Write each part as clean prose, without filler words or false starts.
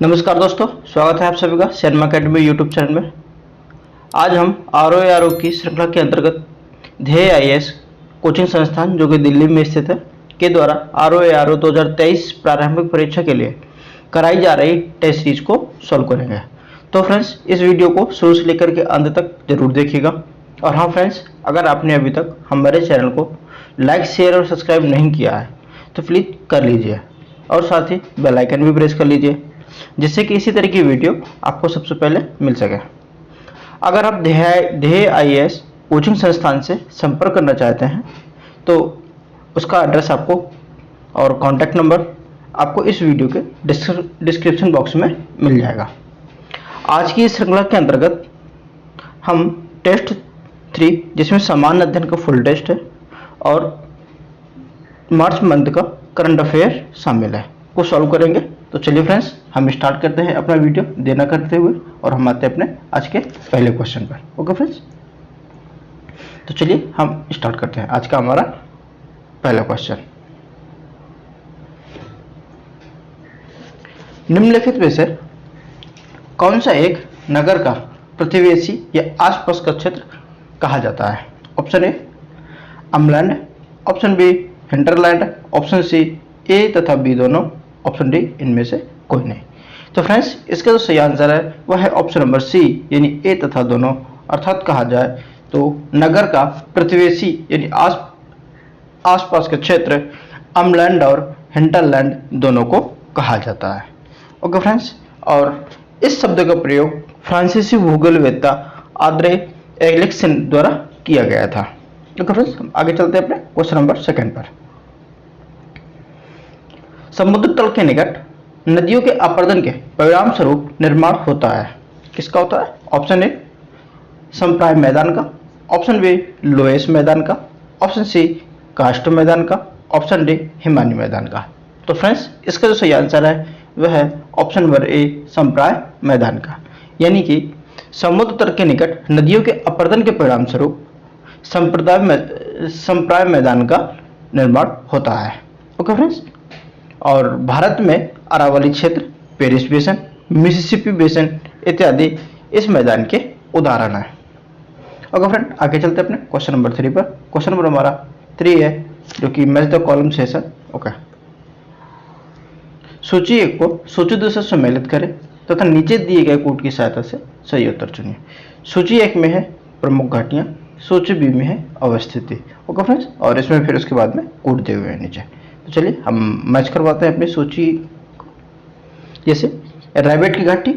नमस्कार दोस्तों, स्वागत है आप सभी का शर्मा अकेडमी यूट्यूब चैनल में। आज हम आर की श्रृंखला के अंतर्गत ध्येय आईएएस कोचिंग संस्थान जो कि दिल्ली में स्थित है के द्वारा आर 2023 प्रारंभिक परीक्षा के लिए कराई जा रही टेस्ट सीरीज को सॉल्व करेंगे। तो फ्रेंड्स, इस वीडियो को शुरू से लेकर के अंत तक जरूर देखिएगा। और हाँ फ्रेंड्स, अगर आपने अभी तक हमारे चैनल को लाइक, शेयर और सब्सक्राइब नहीं किया है तो प्लीज़ कर लीजिए और साथ ही बेल आइकन भी प्रेस कर लीजिए, जिससे कि इसी तरह की वीडियो आपको सबसे पहले मिल सके। अगर आप ध्येय आईएएस कोचिंग संस्थान से संपर्क करना चाहते हैं तो उसका एड्रेस आपको और कॉन्टैक्ट नंबर आपको इस वीडियो के डिस्क्रिप्शन बॉक्स में मिल जाएगा। आज की इस श्रृंखला के अंतर्गत हम टेस्ट 3, जिसमें सामान्य अध्ययन का फुल टेस्ट है और मार्च मंथ का करंट अफेयर शामिल है, को सॉल्व करेंगे। तो चलिए फ्रेंड्स, हम स्टार्ट करते हैं अपना वीडियो देना करते हुए और हम आते हैं अपने आज के पहले क्वेश्चन पर। ओके फ्रेंड्स, तो चलिए हम स्टार्ट करते हैं आज का हमारा पहला क्वेश्चन। निम्नलिखित में से कौन सा एक नगर का प्रतिवेशी या आसपास का क्षेत्र कहा जाता है? Option A umland, option B hinterland, option C A तथा बी दोनों, ऑप्शन डी इनमें से कोई नहीं। तो फ्रेंड्स, इसका जो सही आंसर है वह है ऑप्शन नंबर सी, यानी ए तथा दोनों। अर्थात कहा जाए तो नगर का प्रतिवेशी यानी आसपास के क्षेत्र अमलैंड और हिंटरलैंड दोनों को कहा जाता है। ओके फ्रेंड्स, और इस शब्द का प्रयोग फ्रांसीसी भूगोलवेत्ता आंद्रे एलिक्सन द्वारा किया गया था। ओके फ्रेंड्स, हम आगे चलते हैं अपने क्वेश्चन नंबर सेकंड पर। समुद्र तल के निकट नदियों के अपरदन के परिणाम स्वरूप निर्माण होता है। किसका होता है? ऑप्शन ए समप्राय मैदान का, ऑप्शन बी लोएस मैदान का, ऑप्शन सी कास्ट मैदान का, ऑप्शन डी हिमानी मैदान का। तो फ्रेंड्स, इसका जो सही आंसर है वह है ऑप्शन नंबर ए समप्राय मैदान का, यानी कि समुद्र तल के निकट नदियों के अपरदन के परिणाम स्वरूप समप्राय मैदान का निर्माण होता है। ओके फ्रेंड्स, और भारत में अरावली क्षेत्र, पेरिस बेसन, मिसिसिपी बेसन इत्यादि इस मैदान के उदाहरण हैं। ओके फ्रेंड, आगे चलते हैं अपने क्वेश्चन नंबर 3 पर। क्वेश्चन नंबर हमारा 3 है, जो कि match the column session. Okay, सूची 1 को सूची 2 से सम्मिलित करें तथा नीचे दिए गए कूट की सहायता से सही उत्तर चुनिए। सूची 1 में है प्रमुख घाटियां, सूची बी में है अवस्थिति। ओके फ्रेंड्स, और इसमें फिर उसके बाद में कूट दिए हुए हैं नीचे। तो चलिए हम मैच करवाते हैं अपनी सूची। जैसे रैबिट की घाटी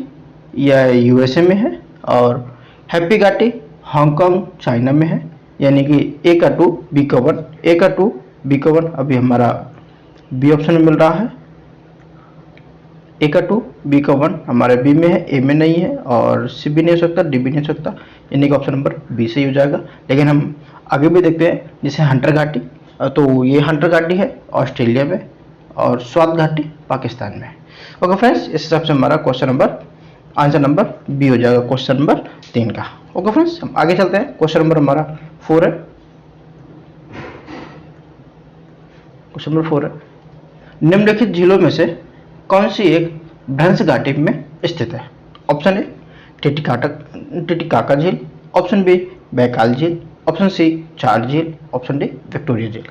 यह यूएसए में है और हैप्पी घाटी हांगकांग चाइना में है, यानी कि ए का 2 बी का 1, ए का 2 बी का 1 अभी हमारा बी ऑप्शन में मिल रहा है। ए का 2 बी का 1 हमारे बी में है, ए में नहीं है, और सी भी नहीं हो सकता, डी भी नहीं हो सकता, यानी कि ऑप्शन नंबर बी सही हो जाएगा। लेकिन हम आगे भी देखते हैं, जैसे हंटर घाटी, तो ये हंटर घाटी है ऑस्ट्रेलिया में और स्वात घाटी पाकिस्तान में। ओके फ्रेंड्स, इस हिसाब से हमारा आंसर नंबर बी हो जाएगा क्वेश्चन नंबर 3 का। ओके फ्रेंड्स, हम आगे चलते हैं। क्वेश्चन नंबर हमारा 4 है। क्वेश्चन नंबर 4 है, निम्नलिखित झीलों में से कौन सी एक भ्रंश घाटी में स्थित है? ऑप्शन ए टिटिकाका झील, ऑप्शन बी बैकाल झील, ऑप्शन सी चार झील, ऑप्शन डी विक्टोरिया झील।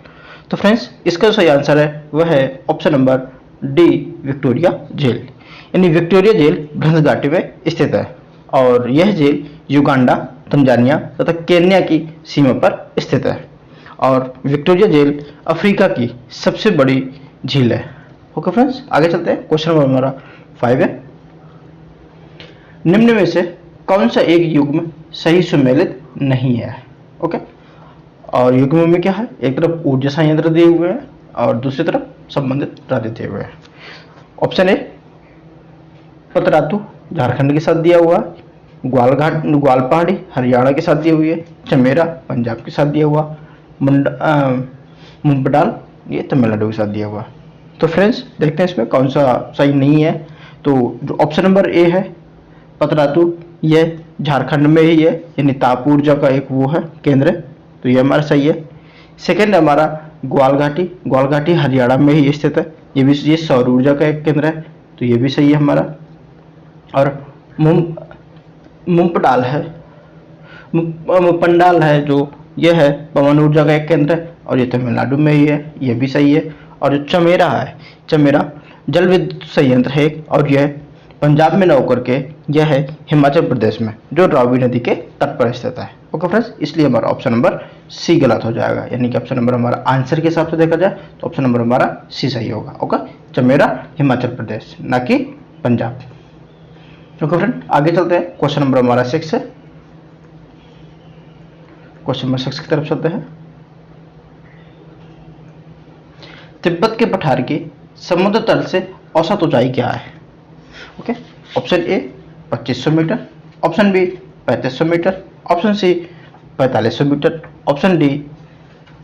तो फ्रेंड्स, इसका जो सही आंसर है वह है ऑप्शन नंबर डी विक्टोरिया झील, यानी विक्टोरिया झील भ्रंश घाटी में स्थित है और यह झील युगांडा, तंजानिया तथा केन्या की सीमा पर स्थित है और विक्टोरिया झील अफ्रीका की सबसे बड़ी झील है। ओके फ्रेंड्स, आगे चलते हैं। क्वेश्चन नंबर हमारा 5 है, निम्न में से कौन सा एक युग्म सही सुमेलित नहीं है? ओके, और युग्म में क्या है? एक तरफ ऊर्जा संयंत्र दिए हुए हैं और दूसरी तरफ संबंधित राज्य दिए हुए हैं। ऑप्शन ए पतरातू झारखंड के साथ दिया हुआ है, ग्वालपहाड़ी हरियाणा के साथ दी हुई है, चमेरा पंजाब के साथ दिया हुआ, मुंबडाल ये तमिलनाडु के साथ दिया हुआ। तो फ्रेंड्स, देखते हैं इसमें कौन सा सही नहीं है। तो जो ऑप्शन नंबर ए है पतरातू, यह झारखंड में ही है, यानी ताप ऊर्जा का एक वो है केंद्र, तो ये हमारा सही है। सेकेंड हमारा ग्वाल घाटी हरियाणा में ही स्थित है, ये सौर ऊर्जा का एक केंद्र है, तो ये भी सही है हमारा। और मुंपडाल है, मुपंडाल है जो ये है पवन ऊर्जा का एक केंद्र है और ये तमिलनाडु में ही है, ये भी सही है। और जो चमेरा है, चमेरा जल विद्युत संयंत्र है और यह पंजाब में न होकर के यह है हिमाचल प्रदेश में, जो रावी नदी के तट पर स्थित है। ओके फ्रेंड्स, इसलिए हमारा ऑप्शन नंबर सी गलत हो जाएगा, यानी कि ऑप्शन नंबर हमारा आंसर के हिसाब से देखा जाए तो ऑप्शन नंबर हमारा सी सही होगा। ओके, चमेरा हिमाचल प्रदेश, ना कि पंजाब। ओके फ्रेंड, आगे चलते हैं। क्वेश्चन नंबर हमारा 6 है। क्वेश्चन नंबर 6 की तरफ चलते हैं। तिब्बत के पठार की समुद्र तल से औसत ऊंचाई क्या है? Okay, option A 2500 metre, option B 3500 metre, option C 4500 metre, option D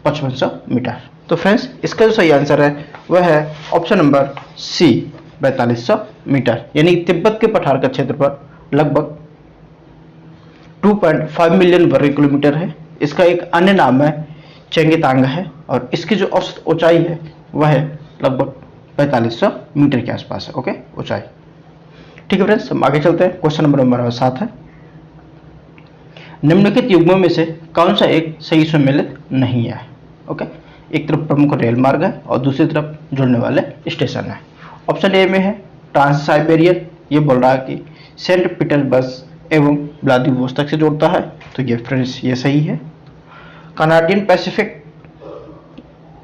5500 metre. तो फ्रेंड्स, इसका जो सही आंसर है वह है ऑप्शन नंबर सी 4500 मीटर, यानी तिब्बत के पठार का क्षेत्रफल लगभग 2.5 मिलियन वर्ग किलोमीटर है। इसका एक अन्य नाम है चेंगितांग है और इसकी जो औसत ऊंचाई है वह है लगभग 4500 मीटर के आसपास है। ओके, ऊंचाई। ठीक है फ्रेंड्स, हम आगे चलते हैं। क्वेश्चन नंबर हमारा 7 है। निम्नलिखित युग्मों में से कौन सा एक सही सम्मिलित नहीं है? ओके, एक तरफ प्रमुख रेल मार्ग है और दूसरी तरफ जुड़ने वाले स्टेशन है। ऑप्शन ए में है ट्रांस साइबेरियन, ये बोल रहा है कि सेंट पीटर्सबर्ग एवं व्लादिवोस्तोक से जोड़ता है, तो ये फ्रेंड्स ये सही है। कनाडियन पैसिफिक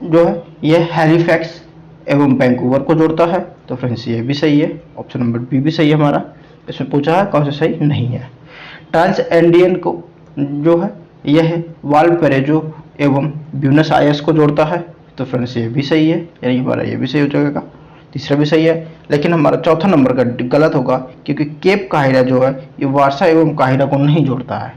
जो है यह हैलिफैक्स एवं वैंकूवर को जोड़ता है, तो फ्रेंड्स ये भी सही है। ऑप्शन नंबर बी भी सही है हमारा। इसमें पूछा है कौन सा सही नहीं है। ट्रांस एंडियन को जो है यह है वालपरेजो एवं ब्यूनस आयर्स को जोड़ता है, तो फ्रेंड्स ये भी सही है, यानी हमारा ये भी सही हो जाएगा। तीसरा भी सही है, लेकिन हमारा चौथा नंबर का गलत होगा, क्योंकि केप काहिरा जो है ये वारसा एवं काहिरा को नहीं जोड़ता है,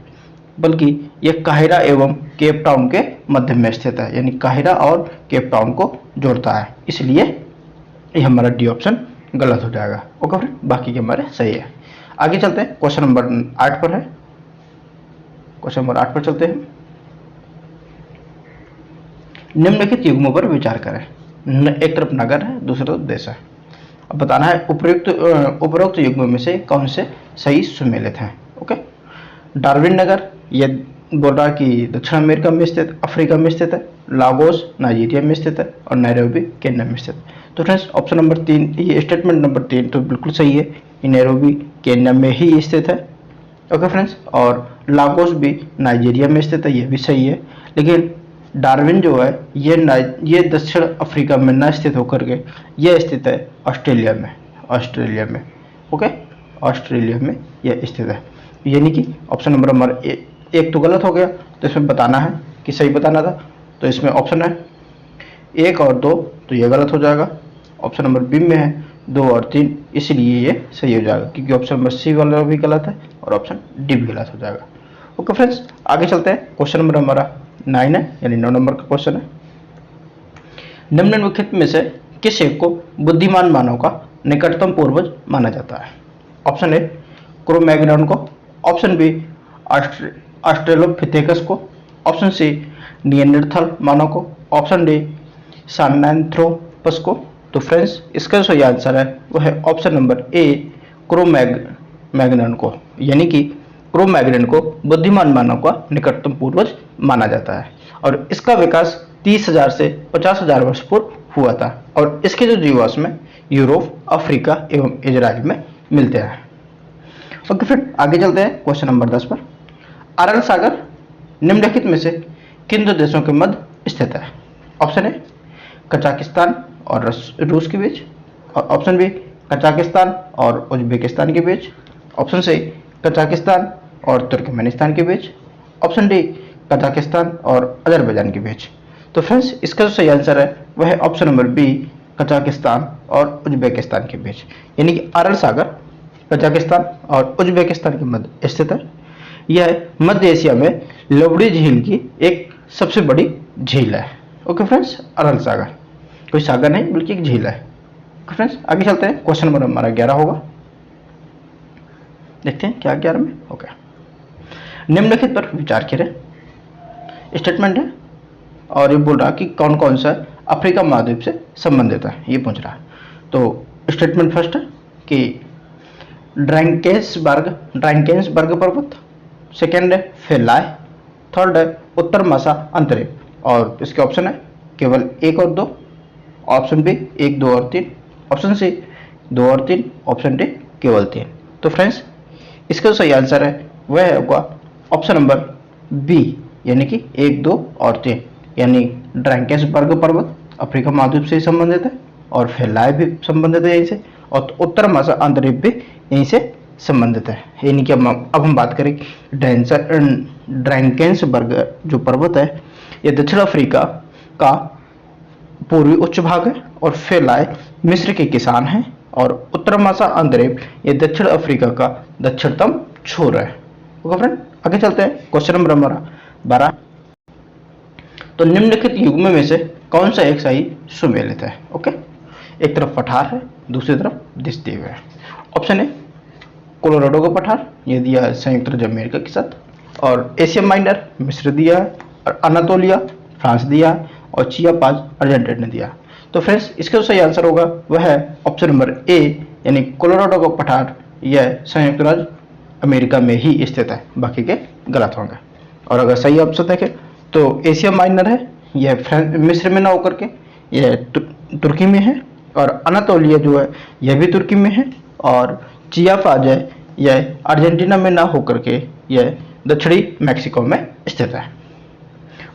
बल्कि यह काहिरा एवं केप टाउन के मध्य में स्थित है, यानी काहिरा और केप टाउन को जोड़ता है, इसलिए ये हमारा डी ऑप्शन गलत हो जाएगा। ओके फ्रेंड, बाकी के हमारे सही है। आगे चलते हैं। क्वेश्चन नंबर 8 पर है। क्वेश्चन नंबर 8 पर चलते हैं। निम्नलिखित युग्मों पर विचार करें। एक तरफ नगर है, दूसरी तरफ देश है। अब बताना है उपरोक्त युग्मों में से कौन से सही सुमेलित हैं। ओके, डार्विन नगर ये बोल रहा कि दक्षिण अमेरिका में स्थित, अफ्रीका में स्थित है। लागोस नाइजीरिया में स्थित है और नैरोबी केन्या में स्थित है। तो फ्रेंड्स, ऑप्शन नंबर 3, ये स्टेटमेंट नंबर 3 तो बिल्कुल सही है, ये नैरोबी केन्या में ही स्थित है। ओके फ्रेंड्स, और लागोस भी नाइजीरिया में स्थित है, ये भी सही है। लेकिन डार्विन जो है ये दक्षिण अफ्रीका में न स्थित होकर के ये स्थित है ऑस्ट्रेलिया में। ओके, ऑस्ट्रेलिया में यह स्थित है, यानी कि ऑप्शन नंबर हमारा एक तो गलत हो गया, तो इसमें बताना है कि सही बताना था, तो इसमें ऑप्शन है 1 और 2, तो ये गलत हो जाएगा। ऑप्शन नंबर बी में है 2 और 3, इसलिए ये सही हो जाएगा, क्योंकि ऑप्शन नंबर सी वाला भी गलत है और ऑप्शन डी भी गलत हो जाएगा। ओके फ्रेंड्स, आगे चलते हैं। क्वेश्चन नंबर हमारा 9 है, यानी 9 नंबर का क्वेश्चन है। निम्नलिखित में से किस एक को बुद्धिमान मानव का निकटतम पूर्वज माना जाता है? ऑप्शन ए क्रो-मैग्नन को, ऑप्शन बी ऑस्ट्रेलोपिथेकस को, ऑप्शन सी निएंडरथल मानव को, ऑप्शन डी साहेनथ्रोपस को। तो फ्रेंड्स, इसका जो सही आंसर है वो है ऑप्शन नंबर ए क्रो-मैग्नन को, यानी कि क्रो-मैग्नन को बुद्धिमान मानव का निकटतम पूर्वज माना जाता है और इसका विकास 30,000 से 50,000 वर्ष पूर्व हुआ था और इसके जो जीवाश्म में यूरोप, अफ्रीका एवं इजराइल में मिलते हैं। ओके फिर आगे चलते हैं क्वेश्चन नंबर 10 पर। अरल सागर निम्नलिखित में से किन दो देशों के मध्य स्थित है? ऑप्शन ए कजाकिस्तान और रूस के बीच, और ऑप्शन बी कजाकिस्तान और उज्बेकिस्तान के बीच, ऑप्शन सी कजाकिस्तान और तुर्कमेनिस्तान के बीच, ऑप्शन डी कजाकिस्तान और अजरबैजान के बीच। तो फ्रेंड्स, इसका जो सही आंसर है वह है ऑप्शन नंबर बी कजाकिस्तान और उज्बेकिस्तान के बीच, यानी कि अरल सागर कजाकिस्तान और उज्बेकिस्तान के मध्य स्थित है। यह मध्य एशिया में लोबड़ी झील की एक सबसे बड़ी झील है। ओके फ्रेंड्स, अरल सागर कोई सागर नहीं बल्कि एक झील है। ओके फ्रेंड्स, आगे चलते हैं। क्वेश्चन नंबर हमारा 11 होगा, देखते हैं क्या 11 में। ओके, निम्नलिखित पर विचार करें। स्टेटमेंट है और ये बोल रहा कि कौन कौन सा अफ्रीका महाद्वीप से संबंधित है, ये पूछ रहा है। तो स्टेटमेंट फर्स्ट है कि ड्रैंकेंसबर्ग पर्वत, सेकेंड है फेलाय, थर्ड है उत्तर मासा अंतरिक्ष। और इसके ऑप्शन है केवल 1 और 2, ऑप्शन बी 1, 2 और 3, ऑप्शन सी 2 और 3, ऑप्शन डी केवल 3। तो फ्रेंड्स इसका जो सही आंसर है वह होगा ऑप्शन नंबर बी, यानी कि 1, 2 और 3, यानी ड्रैंकेंसबर्ग पर्वत अफ्रीका महाद्वीप से संबंधित है और फेलाय भी संबंधित है यहीं से, और उत्तर मासा अंतरिक्ष भी यहीं से संबंधित है। यानी कि अब हम बात करें ड्रैंकेंसबर्ग जो पर्वत है यह दक्षिण अफ्रीका का पूर्वी उच्च भाग है, और फेलाय मिस्र के किसान हैं, और उत्तर मासा अंतरिक्ष ये दक्षिण अफ्रीका का दक्षिणतम छोर है। ओके फ्रेंड, आगे चलते हैं क्वेश्चन नंबर हमारा 12। तो निम्नलिखित युग्म में से कौन सा एक सही सुमेलित है? ओके, एक तरफ पठार है, दूसरी तरफ दिशद्वीप है। ऑप्शन ए कोलोराडो का पठार, ये दिया है संयुक्त राज्य अमेरिका के साथ, और एशिया माइनर मिस्र दिया है, और अनातोलिया फ्रांस दिया है, और चियापाज अर्जेंटीना ने दिया। तो फ्रेंड्स इसका जो सही आंसर होगा वह है ऑप्शन नंबर ए, यानी कोलोराडो का पठार यह संयुक्त राज्य अमेरिका में ही स्थित है, बाकी के गलत होंगे। और अगर सही ऑप्शन देखें तो एशिया माइनर है, यह मिस्र में ना होकर के यह तुर्की में है, और अनातोलिया जो है यह भी तुर्की में है, और चियापाज है यह अर्जेंटीना में ना होकर के यह दक्षिणी मैक्सिको में स्थित है।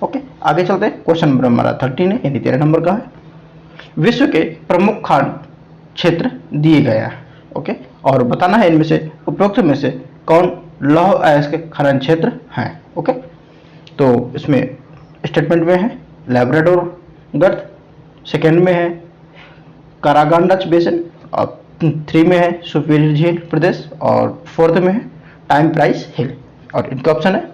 ओके, आगे चलते हैं क्वेश्चन नंबर हमारा 13 है, यानी 13 नंबर का है। विश्व के प्रमुख खान क्षेत्र दिए गए हैं। ओके, और बताना है इनमें से उपरोक्त में से कौन लौह अयस्क खनन क्षेत्र हैं। ओके, तो इसमें स्टेटमेंट में है लैब्राडोर गर्त, सेकेंड में है कारागांडाच बेसिन, और 3 में है सुपीरियर झील प्रदेश, और 4th में है टाइम प्राइस हिल। और इनका ऑप्शन है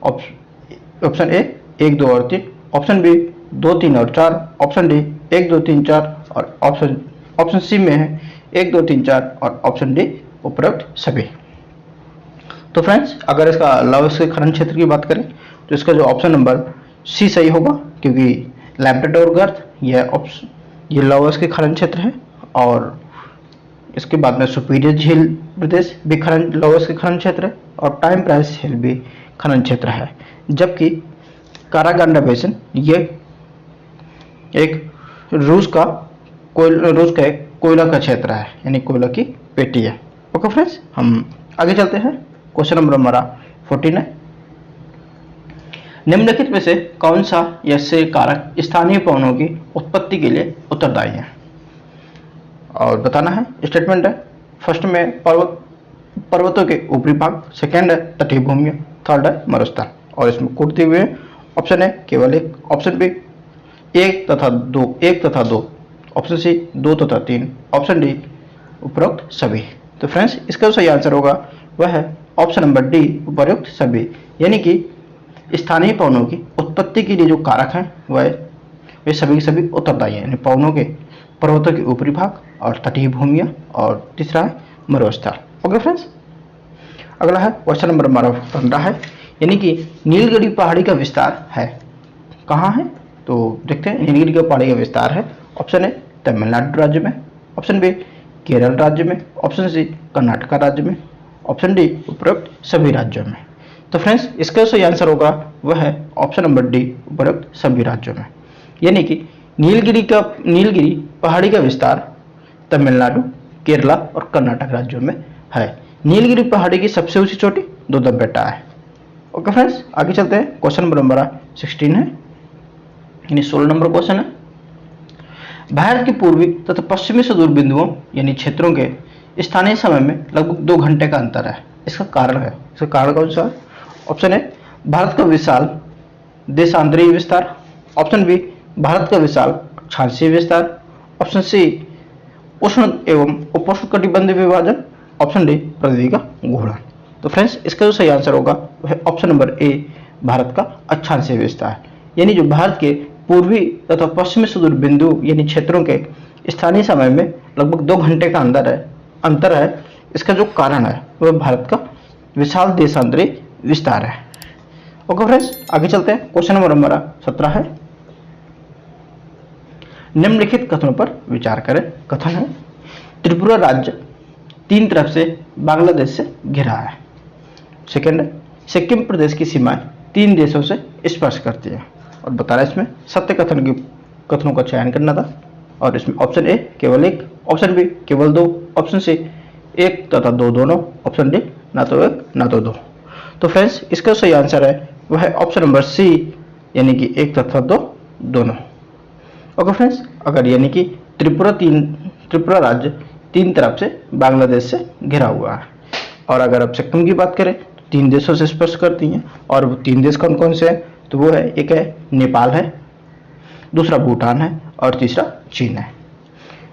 ऑप्शन ए 1, 2 और 3, ऑप्शन बी 2, 3 और 4, ऑप्शन डी 1, 2, 3, 4, और ऑप्शन सी में है 1, 2, 3, 4, और ऑप्शन डी उपरोक्त सभी। तो फ्रेंड्स अगर इसका लौह अयस्क खनन क्षेत्र की बात करें तो इसका जो ऑप्शन नंबर सी सही होगा, क्योंकि लैब्राडोर गर्त ये लौह अयस्क खनन क्षेत्र है, और इसके बाद में सुपीरियर झील प्रदेश भी लौह अयस्क खनन क्षेत्र है, और टाइम प्राइस हिल भी खनन क्षेत्र है, जबकि कारागांडा बेसिन ये एक रूस का एक कोयला का क्षेत्र है, यानी कोयला की पेटी है। ओके फ्रेंड्स, हम आगे चलते हैं क्वेश्चन नंबर हमारा 14 है। निम्नलिखित में से कौन सा ऐसे कारक स्थानीय पवनों की उत्पत्ति के लिए उत्तरदायी है? और बताना है स्टेटमेंट है फर्स्ट में पर्वतों के ऊपरी भाग, सेकेंड है तटीय भूमियां, थर्ड है मरुस्थल। और इसमें कोड दिए हुए हैं, ऑप्शन है केवल 1, ऑप्शन बी 1 तथा 2, ऑप्शन सी 2 तथा 3, ऑप्शन डी उपरोक्त सभी। तो फ्रेंड्स इसका जो सही आंसर होगा वह है ऑप्शन नंबर डी उपरोक्त सभी, यानी कि स्थानीय पवनों की उत्पत्ति के लिए जो कारक हैं वे सभी के सभी उत्तरदायी हैं, यानी पवनों के पर्वतों के ऊपरी भाग और तटीय भूमियां, और तीसरा है मरुस्थल। ओके फ्रेंड्स, अगला है क्वेश्चन नंबर हमारा 15 है, यानी कि नीलगिरी पहाड़ी का विस्तार है कहाँ है? तो देखते हैं नीलगिरी का पहाड़ी का विस्तार है, ऑप्शन ए तमिलनाडु राज्य में, ऑप्शन बी केरल राज्य में, ऑप्शन सी कर्नाटक राज्य में, ऑप्शन डी उपरोक्त सभी राज्यों में। तो फ्रेंड्स इसका सही आंसर होगा वह है ऑप्शन नंबर डी उपरोक्त सभी राज्यों में, यानी कि नीलगिरी पहाड़ी का विस्तार तमिलनाडु, केरला और कर्नाटक राज्यों में है। नीलगिरी पहाड़ी की सबसे ऊंची चोटी दोदबेट्टा है। ओके फ्रेंड्स, आगे चलते हैं क्वेश्चन नंबर हमारा 16 है, यानी 16 नंबर क्वेश्चन है। भारत के पूर्वी तथा पश्चिमी सुदूर बिंदुओं यानी क्षेत्रों के स्थानीय समय में लगभग 2 घंटे का अंतर है। इसका कारण कौन सा है? ऑप्शन ए भारत का विशाल देशांतरीय विस्तार, ऑप्शन बी भारत का विशाल अक्षांशीय विस्तार, ऑप्शन सी उष्ण एवं उपोष्ण कटिबंधीय विभाजन, ऑप्शन डी पृथ्वी का घूर्णन। तो फ्रेंड्स इसका जो सही आंसर होगा वह ऑप्शन नंबर ए भारत का अक्षांशीय विस्तार, यानी जो भारत के पूर्वी तथा पश्चिमी सुदूर बिंदु यानी क्षेत्रों के स्थानीय समय में लगभग 2 घंटे का अंतर है। इसका जो कारण है वह भारत का विशाल देशांतरीय विस्तार है। ओके फ्रेंड्स, आगे चलते हैं क्वेश्चन नंबर हमारा 17 है। निम्नलिखित कथनों पर विचार करें। कथन है त्रिपुरा राज्य तीन तरफ से बांग्लादेश से घिरा है। सेकेंड है, सिक्किम प्रदेश की सीमाएं तीन देशों से स्पर्श करती है। और बता रहा है इसमें सत्य कथनों का चयन करना था। और इसमें ऑप्शन ए केवल एक, ऑप्शन बी केवल दो, ऑप्शन सी एक तथा दो दोनों, ऑप्शन डी ना तो एक ना तो दो। तो फ्रेंड्स इसका सही आंसर है वह है ऑप्शन नंबर सी, यानी कि एक तथा दो दोनों। ओके फ्रेंड्स, अगर यानी कि त्रिपुरा राज्य तीन तरफ से बांग्लादेश से घिरा हुआ है। और अगर अब सिक्किम की बात करें तो तीन देशों से स्पर्श करती हैं। और वो तीन देश कौन कौन से हैं? तो वो है, एक है नेपाल है, दूसरा भूटान है और तीसरा चीन है।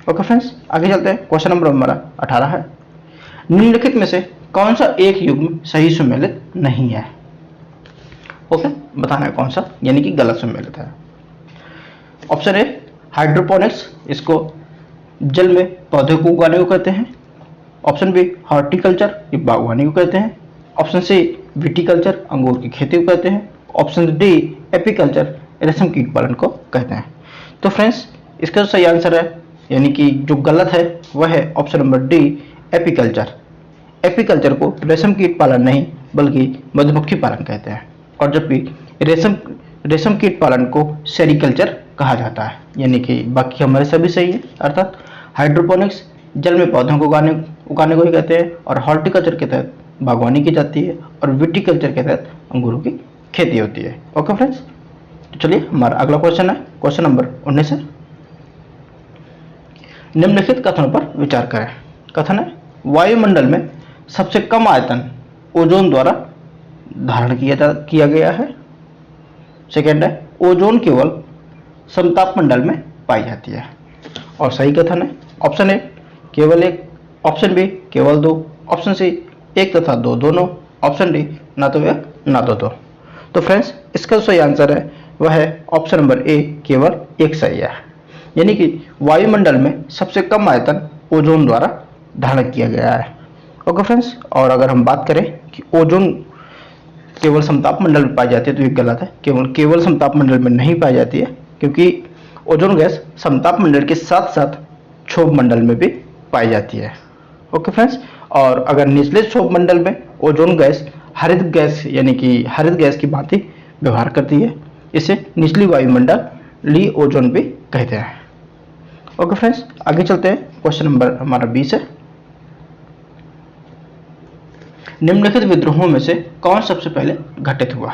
ओके फ्रेंड्स, आगे चलते हैं। क्वेश्चन नंबर हमारा 18 है, निम्नलिखित में से कौन सा एक युग्म सही सुमेलित नहीं है? ओके, बताना है कौन सा यानी कि गलत सुमेलित है। ऑप्शन ए हाइड्रोपोनिक्स, इसको जल में पौधे को उगाने को कहते हैं। ऑप्शन बी हॉर्टिकल्चर, ये बागवानी को कहते हैं। ऑप्शन सी विटिकल्चर, अंगूर की खेती को कहते हैं। ऑप्शन डी एपीकल्चर, रेशम कीट पालन को कहते हैं। तो फ्रेंड्स इसका सही आंसर है यानी कि जो गलत है वह है option number D apiculture. Apiculture को रेशम कीट पालन नहीं बल्कि मधुमक्खी पालन कहते हैं। और जबकि रेशम कीट पालन को सेरिकल्चर कहा जाता है। यानी कि बाकी हमारे सभी सही है, अर्थात हाइड्रोपोनिक्स जल में पौधों को उगाने को ही कहते हैं, और हॉर्टिकल्चर के तहत बागवानी की जाती है, और विटिकल्चर के तहत अंगूरों की खेती होती है। ओके फ्रेंड्स, तो चलिए हमारा अगला क्वेश्चन है, क्वेश्चन नंबर 19 है, निम्नलिखित कथनों पर विचार करें। कथन है, वायुमंडल में सबसे कम आयतन ओजोन द्वारा धारण किया गया है। सेकेंड है, ओजोन केवल समताप मंडल में पाई जाती है। और सही कथन है ऑप्शन ए केवल एक, ऑप्शन बी केवल दो, ऑप्शन सी एक तथा दो दोनों, ऑप्शन डी ना तो एक ना तो दो। तो फ्रेंड्स इसका सही आंसर है वह है ऑप्शन नंबर ए केवल एक सही है। यानी कि वायुमंडल में सबसे कम आयतन ओजोन द्वारा धारण किया गया है। ओके फ्रेंड्स, और अगर हम बात करें कि ओजोन केवल समताप मंडल में पाई जाती है तो ये गलत है। केवल समताप मंडल में नहीं पाई जाती है, क्योंकि ओजोन गैस समताप मंडल के साथ साथ क्षोभ मंडल में भी पाई जाती है। ओके फ्रेंड्स, और अगर निचले क्षोभ मंडल में ओजोन गैस हरित गैस यानी कि हरित गैस की भांति व्यवहार करती है, इसे निचली वायुमंडलीय ओजोन भी कहते हैं। ओके फ्रेंड्स, आगे चलते हैं। क्वेश्चन नंबर हमारा 20 है, निम्नलिखित विद्रोहों में से कौन सबसे पहले घटित हुआ?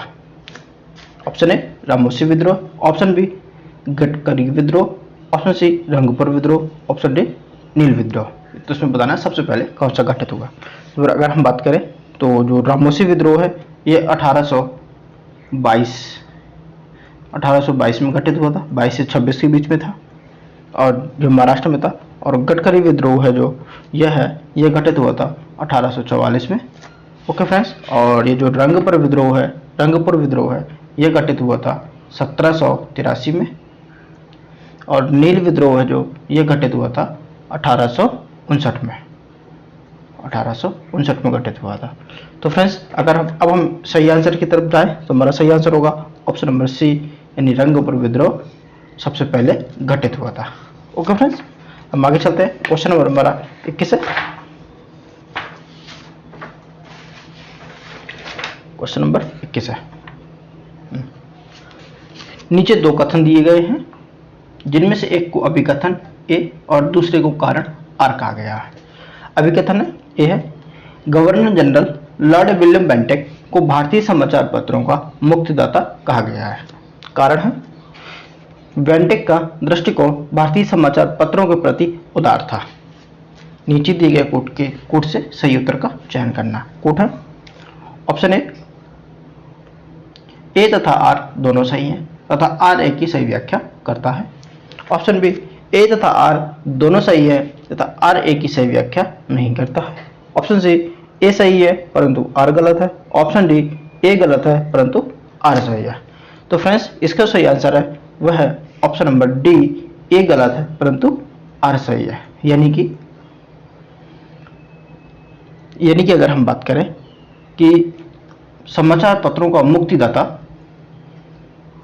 ऑप्शन ए रामोसी विद्रोह, ऑप्शन बी गटकरी विद्रोह, ऑप्शन सी रंगपुर विद्रोह, ऑप्शन डी नील विद्रोह। तो इसमें बताना है सबसे पहले कौन सा घटित हुआ। तो अगर हम बात करें तो जो रामोसी विद्रोह है ये 1822 में घटित हुआ था, 22 से 26 के बीच में था, और जो महाराष्ट्र में था। और गटकरी विद्रोह है जो यह घटित हुआ था 1844 में। ओके फ्रेंड्स, और ये जो रंगपुर विद्रोह है यह घटित हुआ था 1783 में। और नील विद्रोह है जो यह घटित हुआ था 1859 में। 1859 में घटित हुआ था। तो फ्रेंड्स अगर अब हम सही आंसर की तरफ जाएं तो हमारा सही आंसर होगा ऑप्शन नंबर सी, यानी रंगपुर विद्रोह सबसे पहले घटित हुआ था। ओके फ्रेंड्स, हम आगे चलते हैं। क्वेश्चन नंबर हमारा 21 है। क्वेश्चन नंबर 21 है, नीचे दो कथन दिए गए हैं जिनमें से एक को अभिकथन ए और दूसरे को कारण आर कहा गया है। अभिकथन ए है, governor general Lord William Bentinck को भारतीय समाचार पत्रों का मुक्तिदाता कहा गया है। कारण है, बेंटिक का दृष्टिकोण भारतीय समाचार पत्रों के प्रति उदार था। नीचे दिए गए कोट से सही उत्तर का चयन करना। कोट है ऑप्शन ए तथा आर दोनों सही हैं तथा आर ए की सही व्याख्या करता है। ऑप्शन बी ए तथा आर दोनों सही है तथा आर ए की सही व्याख्या नहीं करता है। ऑप्शन सी ए सही है परंतु आर गलत है। ऑप्शन डी ए गलत है परंतु आर सही है। तो फ्रेंड्स इसका सही आंसर है वह है ऑप्शन नंबर डी, ए गलत है परंतु आर सही है। यानी कि अगर हम बात करें कि समाचार पत्रों का मुक्तिदाता,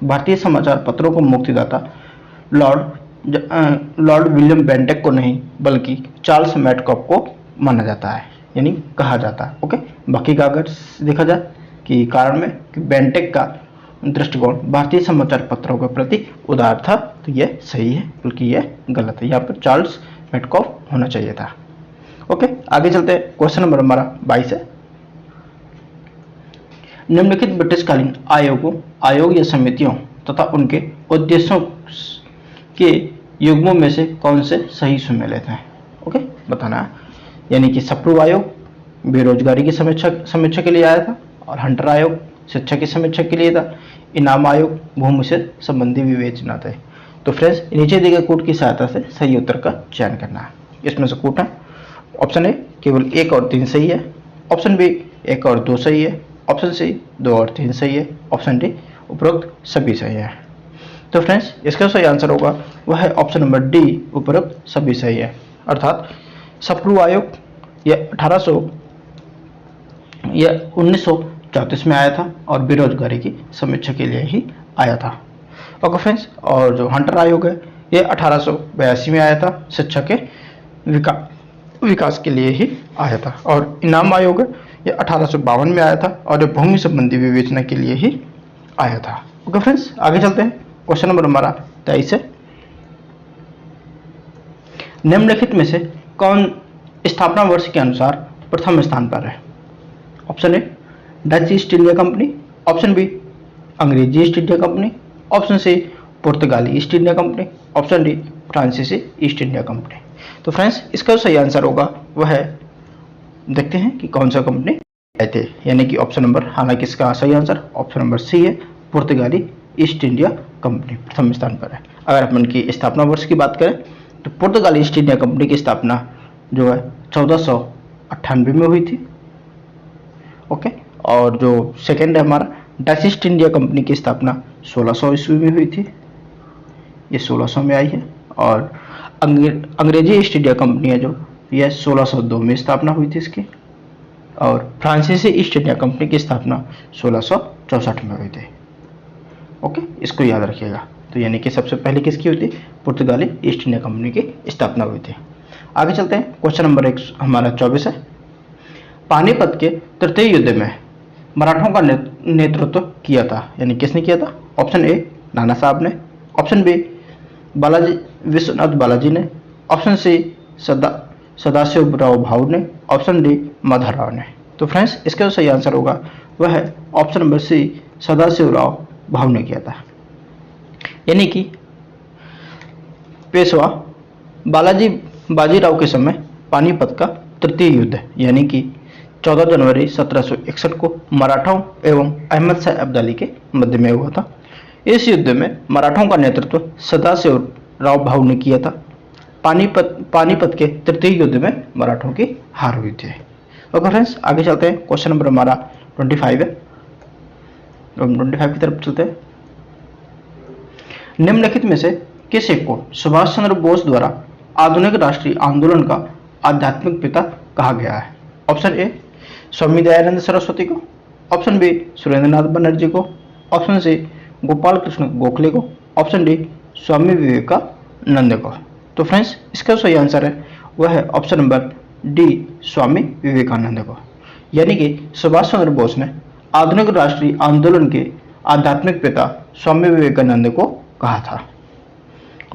भारतीय समाचार पत्रों को मुक्तिदाता लॉर्ड विलियम बेंटिक को नहीं बल्कि चार्ल्स मैडकॉक को माना जाता है, यानी कहा जाता है। ओके, बाकी का अगर देखा जाए कि कारण में कि बेंटेक का दृष्टिकोण भारतीय समाचार पत्रों के प्रति उदार था, तो यह सही है, बल्कि यह गलत है। यहाँ पर चार्ल्स मेटकॉफ होना चाहिए था। ओके, आगे चलते हैं। क्वेश्चन नंबर हमारा 22 है। निम्नलिखित ब्रिटिशकालीन आयोगों, आयोग या समितियों तथा उनके उद्देश्यों के युग्मों में से कौन से सही सुमेलित हैं? ओके, बताना है। यानी कि सप्रू आयोग बेरोजगारी की समीक्षा के लिए आया था, और हंटर आयोग शिक्षा की समीक्षा के लिए था, इनाम आयोग भूमि से संबंधी विवेचना थे। तो फ्रेंड्स, नीचे दिए गए कूट की सहायता से सही उत्तर का चयन करना है। इसमें से कूट है, ऑप्शन ए केवल 1 और 3 सही है, ऑप्शन बी 1 और 2 सही है, ऑप्शन सी 2 और 3 सही है, ऑप्शन डी उपरोक्त सभी सही है। तो फ्रेंड्स, इसका सही आंसर होगा वह है ऑप्शन नंबर डी, उपरोक्त सभी सही है। अर्थात सप्रू आयोग यह 1934 में आया था और बेरोजगारी की समीक्षा के लिए ही आया था। ओके फ्रेंड्स, और जो हंटर आयोग है यह 1882 में आया था, शिक्षा के विकास के लिए ही आया था। और इनाम आयोग है यह 1852 में आया था और यह भूमि संबंधी विवेचना के लिए ही आया था। ओके फ्रेंड्स, आगे चलते हैं। क्वेश्चन नंबर हमारा 23 है। निम्नलिखित में से कौन स्थापना वर्ष के अनुसार प्रथम स्थान पर है? Option A Dutch East India Company, option B अंग्रेजी East India Company, option C पुर्तगाली East India Company, option D फ्रांसीसी ईस्ट इंडिया कंपनी। तो फ्रेंड्स, इसका सही आंसर होगा वह है, देखते हैं कि कौन सा कंपनी आए थे, यानी कि ऑप्शन नंबर, हालांकि इसका सही आंसर ऑप्शन नंबर सी है, पुर्तगाली ईस्ट इंडिया कंपनी प्रथम स्थान पर है। अगर अपन की स्थापना वर्ष की बात करें तो पुर्तगाली ईस्ट इंडिया कंपनी की स्थापना जो है 1498 में हुई थी। ओके, और जो सेकेंड है हमारा डच ईस्ट इंडिया कंपनी की स्थापना 1600 ईस्वी में हुई थी, ये 1600 में आई है। और अंग्रेजी ईस्ट इंडिया कंपनी है जो, यह 1602 में स्थापना हुई थी इसकी। और फ्रांसीसी ईस्ट इंडिया कंपनी की स्थापना 1664 में हुई थी। ओके, इसको याद रखिएगा। तो यानी कि सबसे पहले किसकी हुई थी? पुर्तगाली ईस्ट इंडिया कंपनी की स्थापना हुई थी। आगे चलते हैं। क्वेश्चन नंबर 1 हमारा 24 है। पानीपत के तृतीय युद्ध में मराठों का नेतृत्व किया था, यानी किसने किया था? ऑप्शन ए नाना साहब ने, ऑप्शन बी बालाजी विश्वनाथ बालाजी ने, ऑप्शन सी सदाशिवराव भाऊ ने, ऑप्शन डी माधवराव ने। तो फ्रेंड्स, इसका जो सही आंसर होगा वह है ऑप्शन नंबर सी, सदाशिवराव भाऊ ने किया था। यानी कि पेशवा बाजीराव के समय पानीपत का तृतीय युद्ध, यानी कि 14 जनवरी 1761 को मराठों एवं अहमद शाह अब्दाली के मध्य में हुआ था। इस युद्ध में मराठों का नेतृत्व सदाशिवराव भाऊ ने किया था। पानीपत के तृतीय युद्ध में मराठों की हार हुई थी। ओके फ्रेंड्स, आगे चलते हैं। क्वेश्चन नंबर हमारा 25 है। 25 की तरफ चलते हैं। निम्नलिखित में से किस एक को सुभाष चंद्र बोस द्वारा आधुनिक राष्ट्रीय आंदोलन का आध्यात्मिक पिता कहा गया है? ऑप्शन ए स्वामी दयानंद सरस्वती को, ऑप्शन बी सुरेंद्रनाथ बनर्जी को, ऑप्शन सी गोपाल कृष्ण गोखले को, ऑप्शन डी स्वामी विवेकानंद को। तो फ्रेंड्स, इसका सही आंसर है वह है option number D, Swami Vivekananda को। यानी कि सुभाष चंद्र बोस ने आधुनिक राष्ट्रीय आंदोलन के आध्यात्मिक पिता स्वामी विवेकानंद को कहा था।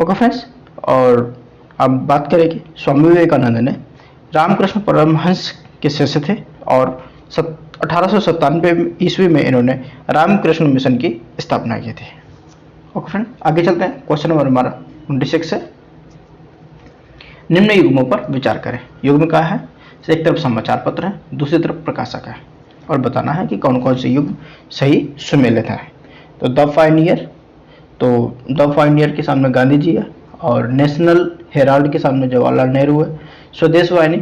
ओके फ्रेंड्स, और अब बात करें कि स्वामी विवेकानंद ने रामकृष्ण परमहंस के शिष्य थे और 1897 ईस्वी में इन्होंने रामकृष्ण मिशन की स्थापना की थी। ओके फ्रेंड, आगे चलते हैं। क्वेश्चन नंबर हमारा 26 है। निम्न युग्मों पर विचार करें। युग्म क्या है? एक तरफ समाचार पत्र है, दूसरी तरफ प्रकाशक है, और बताना है कि कौन कौन से युग्म सही सुमेलित हैं। तो द पायनियर के सामने गांधी जी है, और नेशनल हेराल्ड के सामने जवाहरलाल नेहरू है, स्वदेश वाहिनी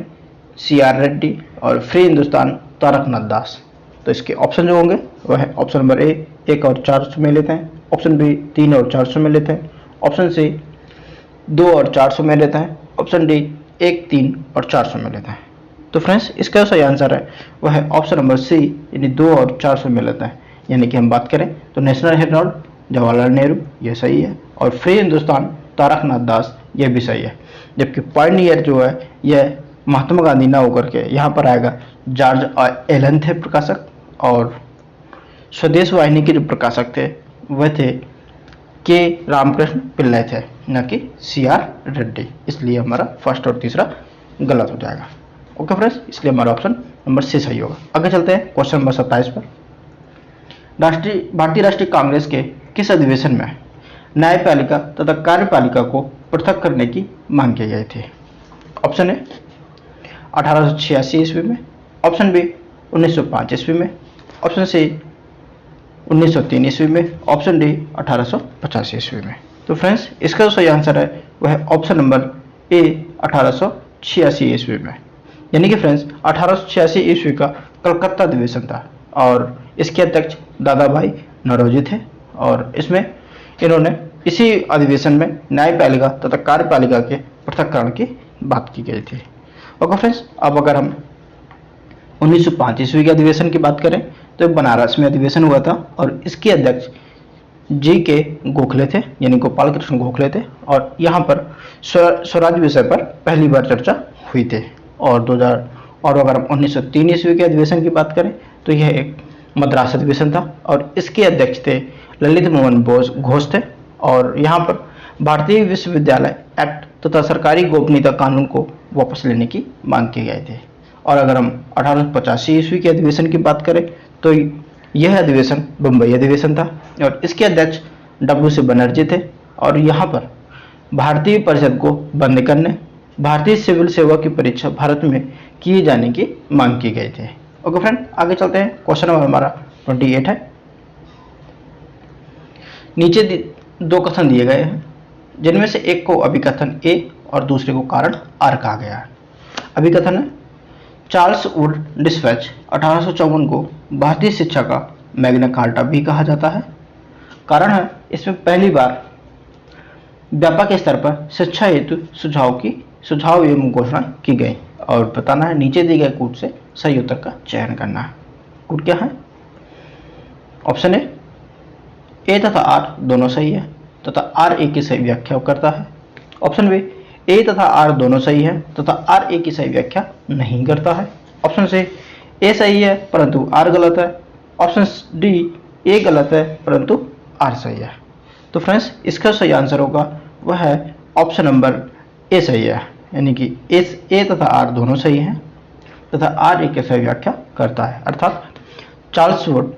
CR रेड्डी, और फ्री हिंदुस्तान तारकनाथ दास। तो इसके ऑप्शन जो होंगे वह है ऑप्शन नंबर ए 1 और 4 सुमेलित हैं, ऑप्शन बी 3 और 4 सुमेलित हैं, ऑप्शन सी 2 और 4 सुमेलित हैं, ऑप्शन डी 1, 3 और 4 सुमेलित हैं। तो फ्रेंड्स, इसका सही आंसर है वह है ऑप्शन नंबर सी, यानी 2 और 4 सुमेलित हैं। यानी कि हम बात करें तो नेशनल हेराल्ड जवाहरलाल नेहरू, यह सही है, और फ्री हिंदुस्तान तारकनाथ दास, यह भी सही है। जबकि पायनियर जो है यह महात्मा गांधी ना होकर के यहाँ पर आएगा जॉर्ज एलन थे प्रकाशक, और स्वदेश वाहिनी के जो प्रकाशक थे वह थे के रामकृष्ण पिल्लई थे, न कि CR रेड्डी। इसलिए हमारा फर्स्ट और तीसरा गलत हो जाएगा। ओके फ्रेंड्स, इसलिए हमारा ऑप्शन नंबर C सही होगा। आगे चलते हैं क्वेश्चन नंबर 27 पर। भारतीय राष्ट्रीय कांग्रेस के किस अधिवेशन में न्यायपालिका तथा कार्यपालिका को पृथक करने की मांग की गई थी? ऑप्शन ए 1886 ईस्वी में, ऑप्शन बी 1905 ईस्वी में, ऑप्शन सी 1903 ईस्वी में, ऑप्शन डी 1885 ईस्वी में। तो फ्रेंड्स, इसका जो सही आंसर है वह है ऑप्शन नंबर ए 1886 ईस्वी में। यानी कि फ्रेंड्स 1886 ईस्वी का कलकत्ता अधिवेशन था और इसके अध्यक्ष दादा भाई नौरोजी थे, और इसमें इन्होंने इसी अधिवेशन में न्यायपालिका तथा कार्यपालिका के पृथक्करण की बात की गई थी। ओके फ्रेंड्स, अब अगर हम 1905 ईस्वी के अधिवेशन की बात करें तो बनारस में अधिवेशन हुआ था और इसके अध्यक्ष GK गोखले थे, यानी गोपाल कृष्ण गोखले थे, और यहाँ पर स्वराज विषय पर पहली बार चर्चा हुई थी। और अगर हम 1903 ईस्वी के अधिवेशन की बात करें तो यह एक मद्रास अधिवेशन था और इसके अध्यक्ष थे ललित मोहन घोष थे, और यहाँ पर भारतीय विश्वविद्यालय एक्ट तथा सरकारी गोपनीयता कानून को वापस लेने की मांग की गई थी। और अगर हम 1885 ईस्वी के अधिवेशन की बात करें तो यह अधिवेशन बम्बई अधिवेशन था और इसके अध्यक्ष WC बनर्जी थे, और यहाँ पर भारतीय परिषद को बंद करने, भारतीय सिविल सेवा की परीक्षा भारत में किए जाने की मांग की गई थी। ओके फ्रेंड, आगे चलते हैं। क्वेश्चन नंबर हमारा 28 है। नीचे दो कथन दिए गए हैं जिनमें से एक को अभिकथन A और दूसरे को कारण R कहा गया है। अभिकथन है चार्ल्स वुड डिस्पैच 1854 को भारतीय शिक्षा का मैग्ना कार्टा भी कहा जाता है। कारण है इसमें पहली बार व्यापक स्तर पर शिक्षा हेतु सुझाव एवं घोषणा की गई, और बताना है नीचे दिए गए कूट से सही उत्तर का चयन करना है। कूट क्या है? ऑप्शन ए तथा R दोनों सही है तथा R A की सही व्याख्या करता है। ऑप्शन बी A तथा R दोनों सही है तथा R A की सही व्याख्या नहीं करता है। ऑप्शन सी A सही है परंतु R गलत है। ऑप्शन डी A गलत है परंतु R सही है। तो फ्रेंड्स, इसका सही आंसर होगा वह है ऑप्शन नंबर A सही है, यानी कि A तथा R दोनों सही हैं तथा R A की सही व्याख्या करता है। अर्थात चार्ल्स वुड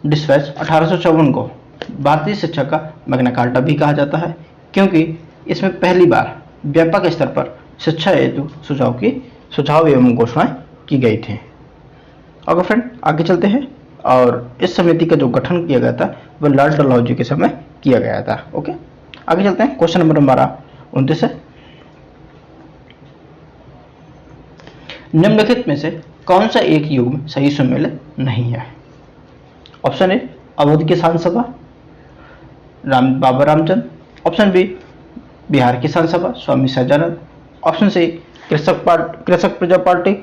डिस्पैच 1854 को भारतीय शिक्षा का मैग्ना कार्टा भी कहा जाता है, क्योंकि इसमें पहली बार व्यापक स्तर पर शिक्षा हेतु सुझाव एवं घोषणाएं की गई थी। अगर फ्रेंड, आगे चलते हैं। और इस समिति का जो गठन किया गया था वह लॉर्ड डलहौजी के समय किया गया था। ओके, आगे चलते हैं। क्वेश्चन नंबर हमारा 29 है। निम्नलिखित में से कौन सा एक युग्म सही सुमेलित नहीं है? ऑप्शन ए अवध किसान सभा बाबा रामचंद, ऑप्शन बी बिहार किसान सभा स्वामी सहजानंद, ऑप्शन सी कृषक प्रजा पार्टी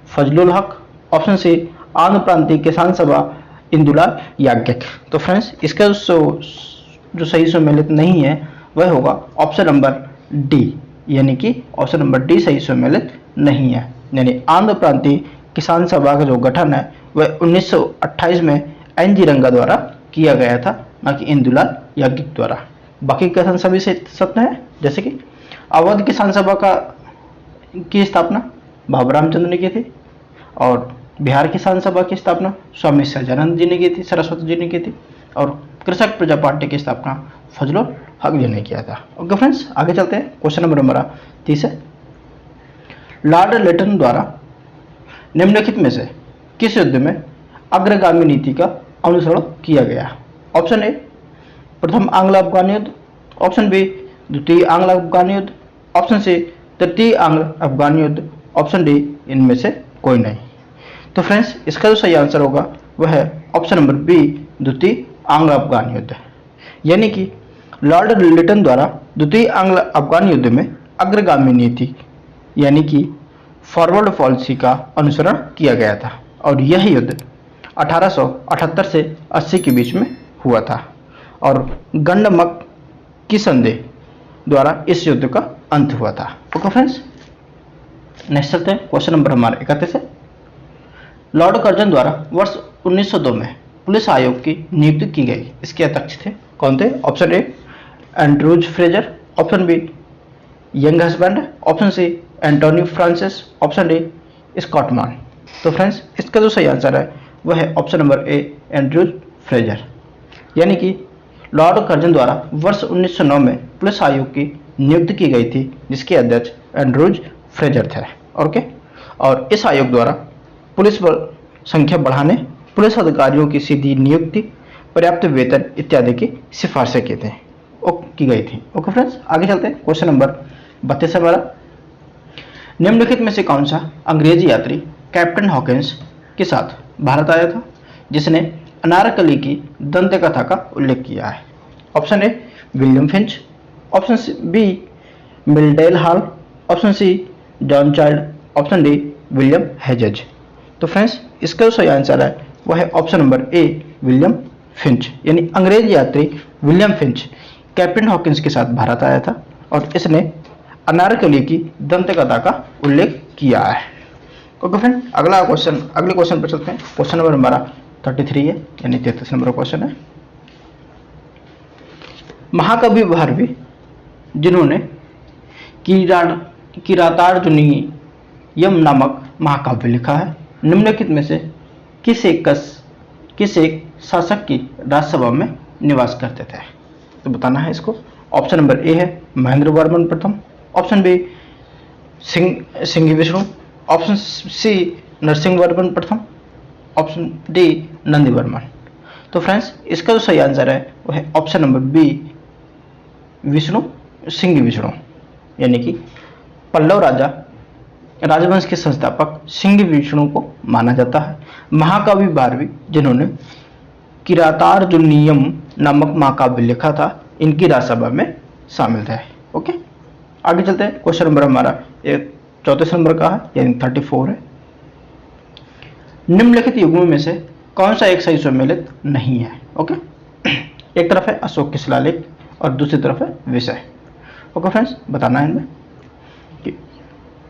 फजलुल हक, ऑप्शन सी आंध्र प्रांतीय किसान सभा इंदुलाल याज्ञिक। तो फ्रेंड्स, इसका जो सही सुमेलित नहीं है वह होगा ऑप्शन नंबर डी, यानी कि ऑप्शन नंबर डी सही सुमेलित नहीं है। यानी आंध्र प्रांतीय किसान सभा का जो गठन है वह 1928 में NG रंगा द्वारा किया गया था, न कि इंदुलाल याज्ञिक द्वारा। बाकी कथन सभी से सत्य है, जैसे कि अवध किसान सभा की स्थापना बाबा रामचंद्र ने की थी, और बिहार किसान सभा की स्थापना स्वामी सहजानंद जी ने की थी, सरस्वती जी ने की थी, और कृषक प्रजा पार्टी की स्थापना फजलुल हक जी ने किया था। ओके फ्रेंड्स, आगे चलते हैं। क्वेश्चन नंबर हमारा 30 है। लॉर्ड लिटन द्वारा निम्नलिखित में से किस युद्ध में अग्रगामी नीति का अनुसरण किया गया? ऑप्शन ए प्रथम आंग्ल अफगान युद्ध, ऑप्शन बी द्वितीय आंग्ल अफगान युद्ध, ऑप्शन सी तृतीय आंग्ल अफगान युद्ध, ऑप्शन डी इनमें से कोई नहीं। तो फ्रेंड्स, इसका जो सही आंसर होगा वह है ऑप्शन नंबर बी द्वितीय आंग्ल अफगान युद्ध, यानी कि लॉर्ड लिटन द्वारा द्वितीय आंग्ल अफगान युद्ध में अग्रगामी नीति यानी कि फॉरवर्ड पॉलिसी का अनुसरण किया गया था, और यह युद्ध 1878 से 80 के बीच में हुआ था, और गंडमक की संधि द्वारा इस युद्ध का अंत हुआ था। ओके फ्रेंड्स, नेक्स्ट चलते हैं क्वेश्चन नंबर हमारा 31 है। लॉर्ड कर्जन द्वारा वर्ष 1902 में पुलिस आयोग की नियुक्ति की गई, इसके अध्यक्ष थे कौन थे? Option A Andrews Fraser, option B Younghusband, option C Antony Francis, option D Scotman. तो फ्रेंड्स इसका जो सही आंसर है वह है option number A Andrews Fraser. यानी कि लॉर्ड कर्जन द्वारा वर्ष 1909 में पुलिस आयोग की नियुक्ति की गई थी, जिसके अध्यक्ष एंड्रूज फ्रेजर थे। ओके, और इस आयोग द्वारा पुलिस बल संख्या बढ़ाने, पुलिस अधिकारियों की सीधी नियुक्ति, पर्याप्त वेतन इत्यादि की सिफारिशें की गई थी। ओके फ्रेंड्स, आगे चलते हैं क्वेश्चन नंबर 32 हमारा। निम्नलिखित में से कौन सा अंग्रेजी यात्री कैप्टन हॉकिंस के साथ भारत आया था जिसने अनारकली की दंत कथा का उल्लेख किया है? Option A William Finch, option B Mildenhall, option C John Child, option D William Hedges. तो फ्रेंड्स इसका जो सही आंसर है वह है option number A William Finch. यानी अंग्रेजी यात्री विलियम फिंच कैप्टन हॉकिंस के साथ भारत आया था और इसने अनारकली की दंत कथा का उल्लेख किया है। ओके फ्रेंड, अगले क्वेश्चन पर चलते हैं। क्वेश्चन नंबर हमारा 33 है, यानी 33 नंबर क्वेश्चन है। महाकवि भारवी जिन्होंने किरातार्जुनीयम नामक महाकाव्य लिखा है, निम्नलिखित में से किस एक शासक की राज्यसभा में निवास करते थे? तो बताना है इसको। ऑप्शन नंबर ए है महेंद्र वर्मन प्रथम, option B Simha Vishnu, option C Narasimha Varman प्रथम, ऑप्शन डी नंदी वर्मन। तो फ्रेंड्स इसका जो सही आंसर है वो है option number B Simha Vishnu. यानी कि पल्लव राजवंश के संस्थापक सिंह विष्णु को माना जाता है। महाकवि भारवी जिन्होंने किरातार्जुनीयम नामक महाकाव्य लिखा था, इनकी राज्यसभा में शामिल थे। ओके, आगे चलते हैं। क्वेश्चन नंबर हमारा 34 नंबर का है, यानी 34 है। निम्नलिखित युग्मों में से कौन सा एक सही सम्मिलित नहीं है? ओके, एक तरफ है अशोक के शिलालेख और दूसरी तरफ है विषय। ओके फ्रेंड्स, बताना है इनमें।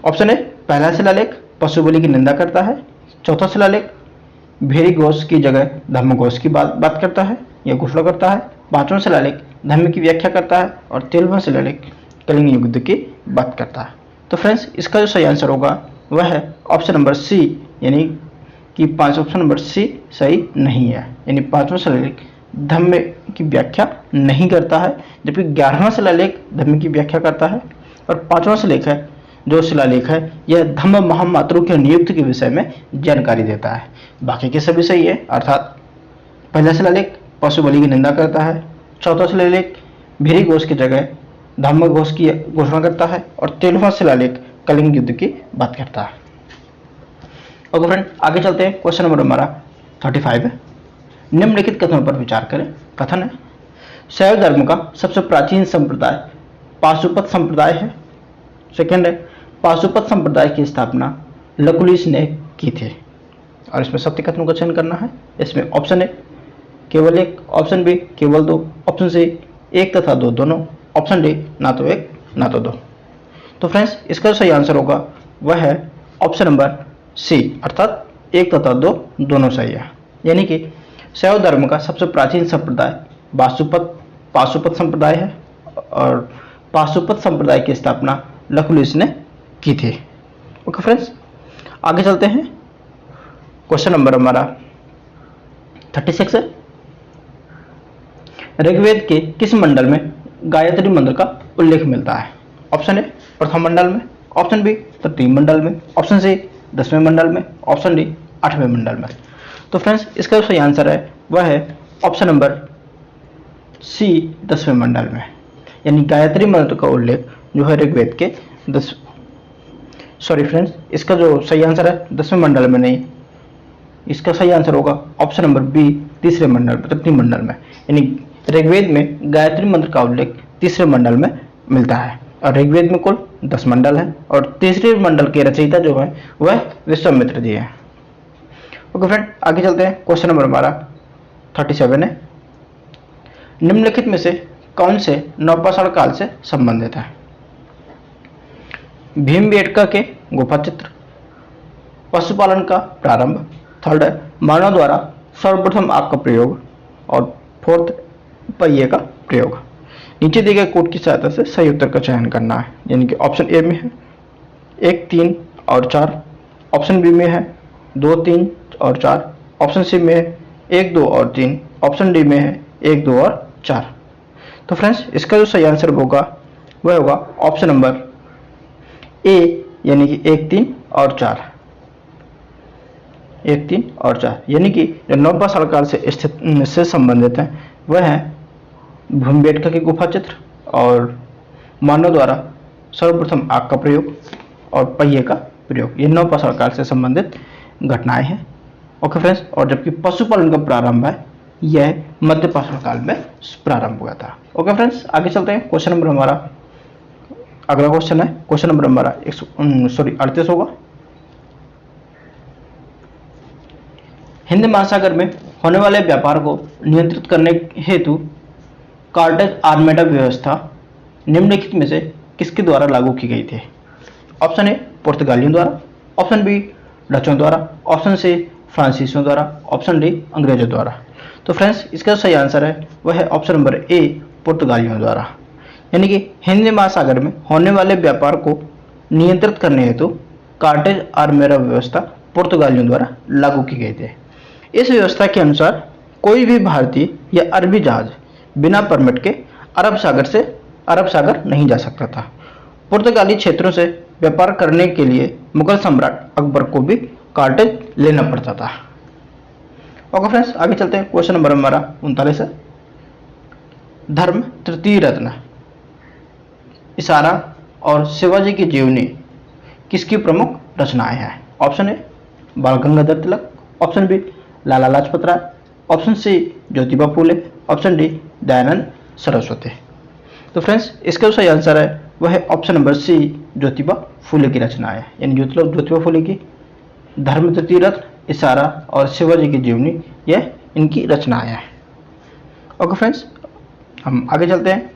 ऑप्शन ए पहला शिलालेख पशु बलि की निंदा करता है, चौथा शिलालेख भेरी घोष की जगह धम्म घोष की बात करता है या घोषणा करता है, पांचवां शिलालेख धम्म की व्याख्या करता है और 13वां शिलालेख कलिंग युद्ध की बात करता है। तो फ्रेंड्स इसका जो सही आंसर होगा वह है ऑप्शन नंबर सी, यानी कि ऑप्शन नंबर सी सही नहीं है। यानी पांचवां शिलालेख धम्म की व्याख्या नहीं करता है, जबकि 11वां शिलालेख धम्म की व्याख्या करता है और पांचवां शिलालेख है यह धम्म महामात्रु के नियुक्ति के विषय में जानकारी देता है। बाकी के सभी सही है, अर्थात पहला शिलालेख पशु बलि की निंदा करता है, चौथा शिलालेख भेरी घोष की जगह धम्म घोष की घोषणा करता है और 13वां शिलालेख कलिंग युद्ध की बात करता है। ओके फ्रेंड, आगे चलते हैं। क्वेश्चन नंबर हमारा 35 है। निम्नलिखित कथनों पर विचार करें। कथन है शैव धर्म का सबसे प्राचीन संप्रदाय पाशुपत संप्रदाय है। सेकंड है पाशुपत संप्रदाय की स्थापना लकुलिस ने की थी। और इसमें सत्य कथनों का चयन करना है। इसमें ऑप्शन ए केवल एक, ऑप्शन बी केवल दो, ऑप्शन सी एक तथा दो दोनों, ऑप्शन डी ना तो एक ना तो दो। तो फ्रेंड्स इसका सही आंसर होगा वह है ऑप्शन नंबर सी, अर्थात एक तथा दो दोनों सही है। यानी कि शैव धर्म का सबसे प्राचीन संप्रदाय पाशुपत संप्रदाय है और पाशुपत संप्रदाय की स्थापना लकुलिस ने की थी। ओके फ्रेंड्स, आगे चलते हैं। क्वेश्चन नंबर हमारा 36 है। ऋग्वेद के किस मंडल में गायत्री मंत्र का उल्लेख मिलता है? ऑप्शन ए प्रथम मंडल में, ऑप्शन बी तृतीय मंडल में, ऑप्शन सी 10वें मंडल में, ऑप्शन डी 8वें मंडल में। तो फ्रेंड्स इसका जो सही आंसर है वह है ऑप्शन नंबर सी 10वें मंडल में। यानी गायत्री मंत्र का उल्लेख जो है ऋग्वेद के फ्रेंड्स इसका जो सही आंसर है 10वें मंडल में नहीं, इसका सही आंसर होगा ऑप्शन नंबर बी तीसरे मंडल में, तृतीय मंडल में। यानी ऋग्वेद में गायत्री मंत्र का उल्लेख तीसरे मंडल में मिलता है और ऋग्वेद में कुल 10 मंडल है और तीसरे मंडल के रचयिता जो है वह विश्वामित्र जी है। ओके फ्रेंड, आगे चलते हैं। क्वेश्चन नंबर हमारा 37 है। निम्नलिखित में से कौन से नवपाषाण काल से संबंधित है? भीमबेटका के गुफा चित्र, पशुपालन का प्रारंभ, थर्ड है मानव द्वारा सर्वप्रथम आग का प्रयोग, और फोर्थ पहिए का प्रयोग। नीचे दिए गए कोड की सहायता से सही उत्तर का चयन करना है, यानी कि ऑप्शन ए में है 1, 3 और 4, ऑप्शन बी में है 2, 3 और 4, ऑप्शन सी में है 1, 2 और 3, ऑप्शन डी में है 1, 2 और 4। तो फ्रेंड्स इसका जो सही आंसर होगा वह होगा ऑप्शन नंबर ए, यानी कि 1, 3 और 4, 1, 3 और 4, यानी कि जो नवपाषाण काल से संबंधित है वह है भीमबेटका की गुफा चित्र और मानव द्वारा सर्वप्रथम आग का प्रयोग और पहिए का प्रयोग। ये नवपाषाण काल से संबंधित घटनाएं हैं। ओके फ्रेंड्स, और जबकि पशुपालन का प्रारंभ है यह मध्यपाषाण काल में प्रारंभ हुआ था। ओके फ्रेंड्स, आगे चलते हैं। क्वेश्चन नंबर हमारा अगला क्वेश्चन है, क्वेश्चन नंबर हमारा 38 होगा। हिंद महासागर में होने वाले व्यापार को नियंत्रित करने हेतु कार्टेज आर्मेडा व्यवस्था निम्नलिखित में से किसके द्वारा लागू की गई थी? ऑप्शन ए पुर्तगालियों द्वारा, ऑप्शन बी डचों द्वारा, ऑप्शन सी फ्रांसीसियों द्वारा, ऑप्शन डी अंग्रेजों द्वारा। तो फ्रेंड्स इसका सही आंसर है वह है ऑप्शन नंबर ए पुर्तगालियों द्वारा, यानी कि हिंद महासागर में होने वाले व्यापार को नियंत्रित करने हेतु कार्टेज आर्मेडा व्यवस्था पुर्तगालियों द्वारा लागू की गई थी। इस व्यवस्था के अनुसार कोई भी भारतीय या अरबी जहाज बिना परमिट के अरब सागर नहीं जा सकता था। पुर्तगाली क्षेत्रों से व्यापार करने के लिए मुगल सम्राट अकबर को भी कार्टेज लेना पड़ता था। ओके फ्रेंड्स, आगे चलते हैं। क्वेश्चन नंबर हमारा 39 है। धर्म तृतीय रत्न इशारा और शिवाजी की जीवनी किसकी प्रमुख रचनाएं हैं? ऑप्शन ए बाल Gangadhar Tilak, option B Lala Lajpat Rai, option C Jyotiba Phule, option D Dayanand Saraswati. तो फ्रेंड्स इसका जो सही आंसर है वह है ऑप्शन नंबर सी ज्योतिबा फूले की रचना है, यानी ज्योतिबा फूले की धर्म तृतीय रत्न, इशारा और शिवाजी की जीवनी यह इनकी रचनाएं हैं। ओके फ्रेंड्स, हम आगे चलते हैं।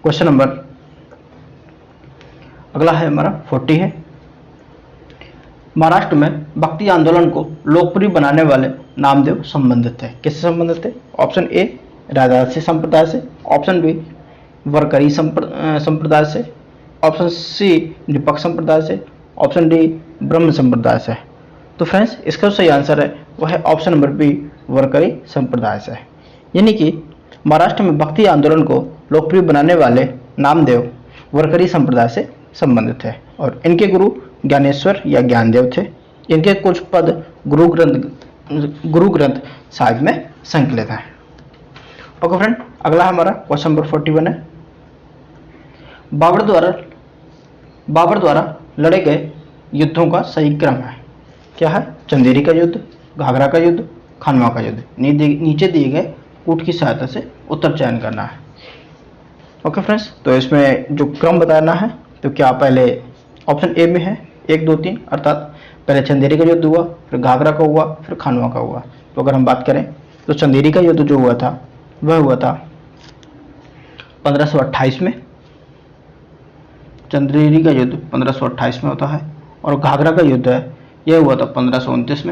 क्वेश्चन नंबर अगला है हमारा 40 है। महाराष्ट्र में भक्ति आंदोलन को लोकप्रिय बनाने वाले नामदेव संबंधित थे। किससे संबंधित थे? ऑप्शन ए राजर्षि संप्रदाय से, ऑप्शन बी वरकरी संप्रदाय से, ऑप्शन सी दीपक संप्रदाय से, ऑप्शन डी ब्रह्म संप्रदाय से। तो फ्रेंड्स इसका सही आंसर है वह है ऑप्शन नंबर बी वरकरी संप्रदाय से, यानी कि महाराष्ट्र में भक्ति आंदोलन को लोकप्रिय बनाने वाले नामदेव वरकरी संप्रदाय से संबंधित है और इनके गुरु ज्ञानेश्वर या ज्ञानदेव थे। इनके कुछ पद गुरु ग्रंथ साहिब में संकलित हैं। ओके फ्रेंड, अगला हमारा क्वेश्चन नंबर 41 है। बाबर द्वारा लड़े गए युद्धों का सही क्रम है। क्या है? चंदेरी का युद्ध, घाघरा का युद्ध, खानवा का युद्ध। नीचे दिए गए कूट की सहायता से उत्तर चयन करना है। ओके फ्रेंड्स, तो इसमें जो क्रम बताना है तो क्या पहले ऑप्शन ए में है 1, 2, 3, अर्थात पहले चंदेरी का युद्ध हुआ, फिर घाघरा का हुआ, फिर खानवा का हुआ। तो अगर हम बात करें तो चंदेरी का युद्ध जो हुआ था वह हुआ था 1528 में। चंदेरी का युद्ध 1528 में होता है और घाघरा का युद्ध है यह हुआ था 1529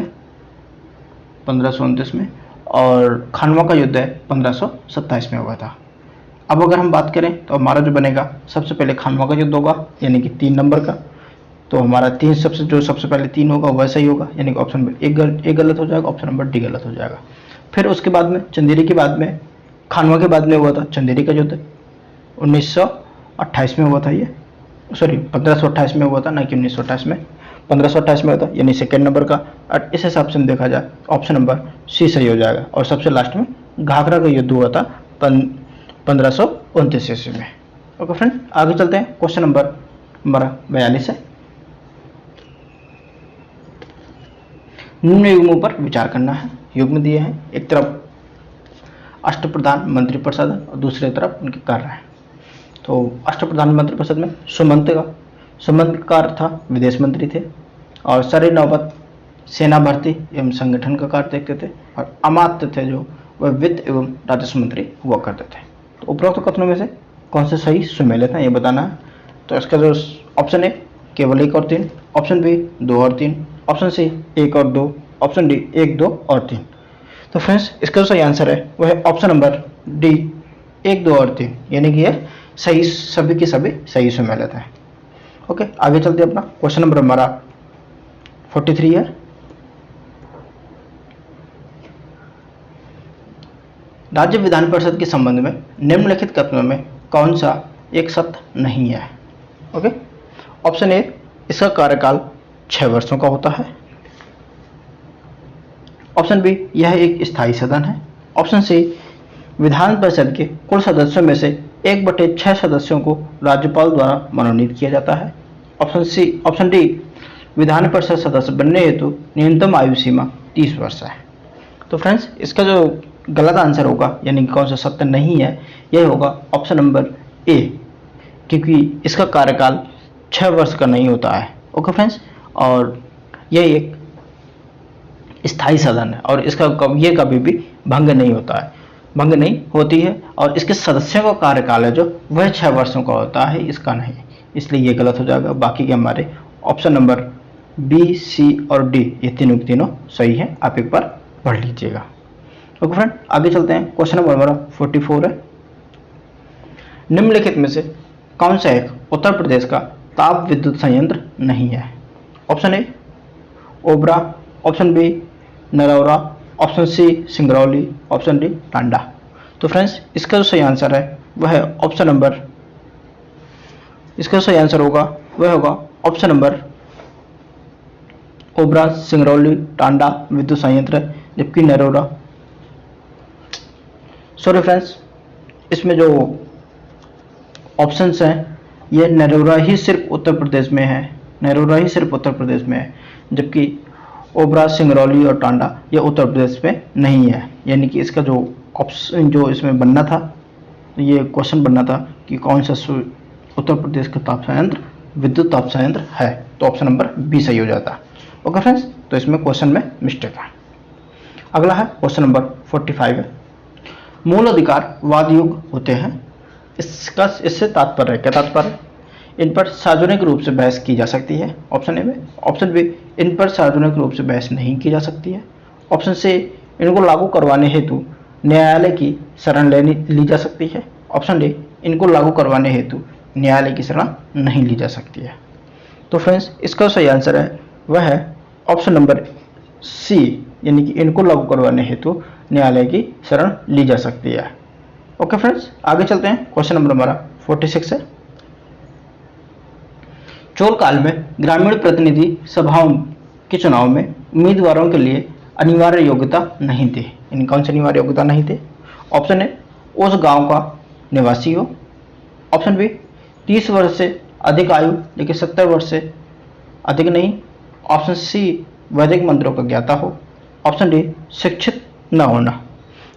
में और खानवा का युद्ध है 1527 में हुआ था। अब अगर हम बात करें तो हमारा जो बनेगा सबसे पहले खानवा का युद्ध होगा, यानी कि 3 नंबर का। तो हमारा सबसे पहले 3 होगा वैसा ही होगा, यानी कि ऑप्शन नंबर ए गलत हो जाएगा, ऑप्शन नंबर डी गलत हो जाएगा। फिर उसके बाद में चंदेरी के बाद में खानवा के बाद में हुआ था चंदेरी का युद्ध 1928 में हुआ था, ये 1528 में हुआ था, ना कि 1928 में। 1528 में होता है यानी सेकेंड नंबर का। और इस हिसाब से देखा जाए ऑप्शन नंबर सी सही हो जाएगा। और सबसे लास्ट में घाघरा का युद्ध हुआ था 1529 ईस्वी में। ओके फ्रेंड, आगे चलते हैं। क्वेश्चन नंबर हमारा 42 है। निम्न युग्मों पर विचार करना है। युग्म दिए हैं, एक तरफ अष्टप्रधान मंत्रिपरिषद और दूसरी तरफ उनके कार्य हैं। तो अष्टप्रधान मंत्रिपरिषद में सुमंत का अर्थ था विदेश मंत्री थे और सर नौबत सेना भर्ती एवं संगठन का कार्य देखते थे और अमात्य थे जो वह वित्त एवं राजस्व मंत्री हुआ करते थे। तो उपरोक्त कथनों में से कौन से सही सुमेलित हैं ये बताना है। तो इसका जो ऑप्शन है केवल 1 और 3, ऑप्शन बी 2 और 3, ऑप्शन सी 1 और 2, ऑप्शन डी 1, 2 और 3। तो फ्रेंड्स इसका जो सही आंसर है वह है ऑप्शन नंबर डी 1, 2 और 3, यानी कि ये सही, सभी के सभी सही इसमें लेते हैं। ओके, आगे चलते हैं अपना क्वेश्चन नंबर हमारा 43 है। राज्य विधान परिषद के संबंध में निम्नलिखित कथनों में कौन सा एक सत्य नहीं है? ओके, ऑप्शन ए, इसका कार्यकाल 6 वर्षों का होता है। ऑप्शन बी, यह एक स्थायी सदन है। ऑप्शन सी, विधान परिषद के कुल सदस्यों में से 1/6 सदस्यों को राज्यपाल द्वारा मनोनीत किया जाता है। ऑप्शन डी, विधान परिषद सदस्य बनने हेतु न्यूनतम आयु सीमा 30 वर्ष है। तो फ्रेंड्स इसका जो गलत आंसर होगा, यानी कौन सा सत्य नहीं है, यह होगा ऑप्शन नंबर ए, क्योंकि इसका कार्यकाल 6 वर्ष का नहीं होता है। ओके फ्रेंड्स, और यह एक स्थायी सदन है और इसका ये कभी भी भंग नहीं होता है, भंग नहीं होती है, और इसके सदस्यों का कार्यकाल है जो वह 6 वर्षों का होता है, इसका नहीं, इसलिए ये गलत हो जाएगा। बाकी के हमारे ऑप्शन नंबर बी, सी और डी ये तीनों के तीनों सही है, आप एक बार पढ़ लीजिएगा। ओके फ्रेंड, आगे चलते हैं। क्वेश्चन नंबर हमारा 44 है। निम्नलिखित में से कौन सा एक उत्तर प्रदेश का ताप विद्युत संयंत्र नहीं है? Option A Obra, option B Narora, option C Singrauli, option D Tanda. तो फ्रेंड्स इसका जो सही आंसर है वह है ऑप्शन नंबर, इसका सही आंसर होगा वह होगा ऑप्शन नंबर ओबरा, सिंगरौली, टांडा विद्युत संयंत्र, जबकि नरौरा, सॉरी फ्रेंड्स, इसमें जो ऑप्शंस हैं ये नरौरा ही सिर्फ उत्तर प्रदेश में है, नरौरा ही सिर्फ उत्तर प्रदेश में है, जबकि ओबरा, सिंगरौली और टांडा ये उत्तर प्रदेश में नहीं है। यानी कि इसका जो ऑप्शन जो इसमें बनना था, ये क्वेश्चन बनना था कि कौन सा उत्तर प्रदेश का ताप संयंत्र विद्युत ताप संयंत्र है, तो ऑप्शन नंबर बी सही हो जाता है। ओके फ्रेंड्स, तो इसमें क्वेश्चन में मिस्टेक है। अगला है क्वेश्चन नंबर 45 है। मूल अधिकार वादयुग होते हैं, इससे तात्पर्य क्या तात्पर्य? इन पर सार्वजनिक रूप से बहस की जा सकती है, ऑप्शन ए में। ऑप्शन बी, इन पर सार्वजनिक रूप से बहस नहीं की जा सकती है। ऑप्शन सी, इनको लागू करवाने हेतु न्यायालय की शरण ली जा सकती है। ऑप्शन डी, इनको लागू करवाने हेतु न्यायालय की शरण नहीं ली जा सकती है। तो फ्रेंड्स इसका सही आंसर है वह है ऑप्शन नंबर सी, यानी कि इनको लागू करवाने हेतु न्यायालय की शरण ली जा सकती है। ओके फ्रेंड्स, आगे चलते हैं। क्वेश्चन नंबर हमारा 46 है। चोल काल में ग्रामीण प्रतिनिधि सभाओं के चुनाव में उम्मीदवारों के लिए अनिवार्य योग्यता नहीं थी। इन कौन सी अनिवार्य योग्यता नहीं थे? ऑप्शन ए, उस गांव का निवासी हो। ऑप्शन बी, 30 वर्ष से अधिक आयु लेकिन 70 वर्ष से अधिक नहीं। ऑप्शन सी, वैदिक मंत्रों का ज्ञाता हो। ऑप्शन डी, शिक्षित न होना।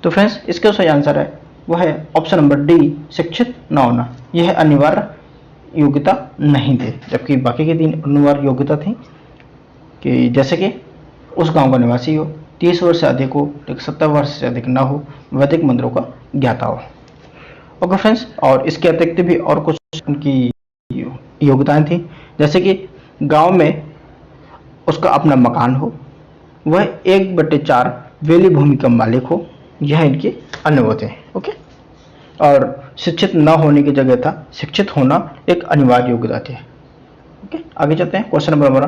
तो फ्रेंड्स इसका सही आंसर है वह है ऑप्शन नंबर डी, शिक्षित न होना। यह अनिवार्य योग्यता नहीं थे, जबकि बाकी की 3 अनिवार्य योग्यता थी कि जैसे कि उस गांव का निवासी हो, 30 वर्ष से अधिक हो लेकिन 70 वर्ष से अधिक ना हो, वैदिक मंत्रों का ज्ञाता हो। ओके फ्रेंड्स, और इसके अतिरिक्त भी और कुछ उनकी योग्यताएं थी, जैसे कि गांव में उसका अपना मकान हो, वह 1/4 वेली भूमि का मालिक हो, यह इनके अन्य वो थे। ओके, और शिक्षित न होने की जगह था शिक्षित होना एक अनिवार्य योग्यता थी। ओके, आगे चलते हैं। क्वेश्चन नंबर हमारा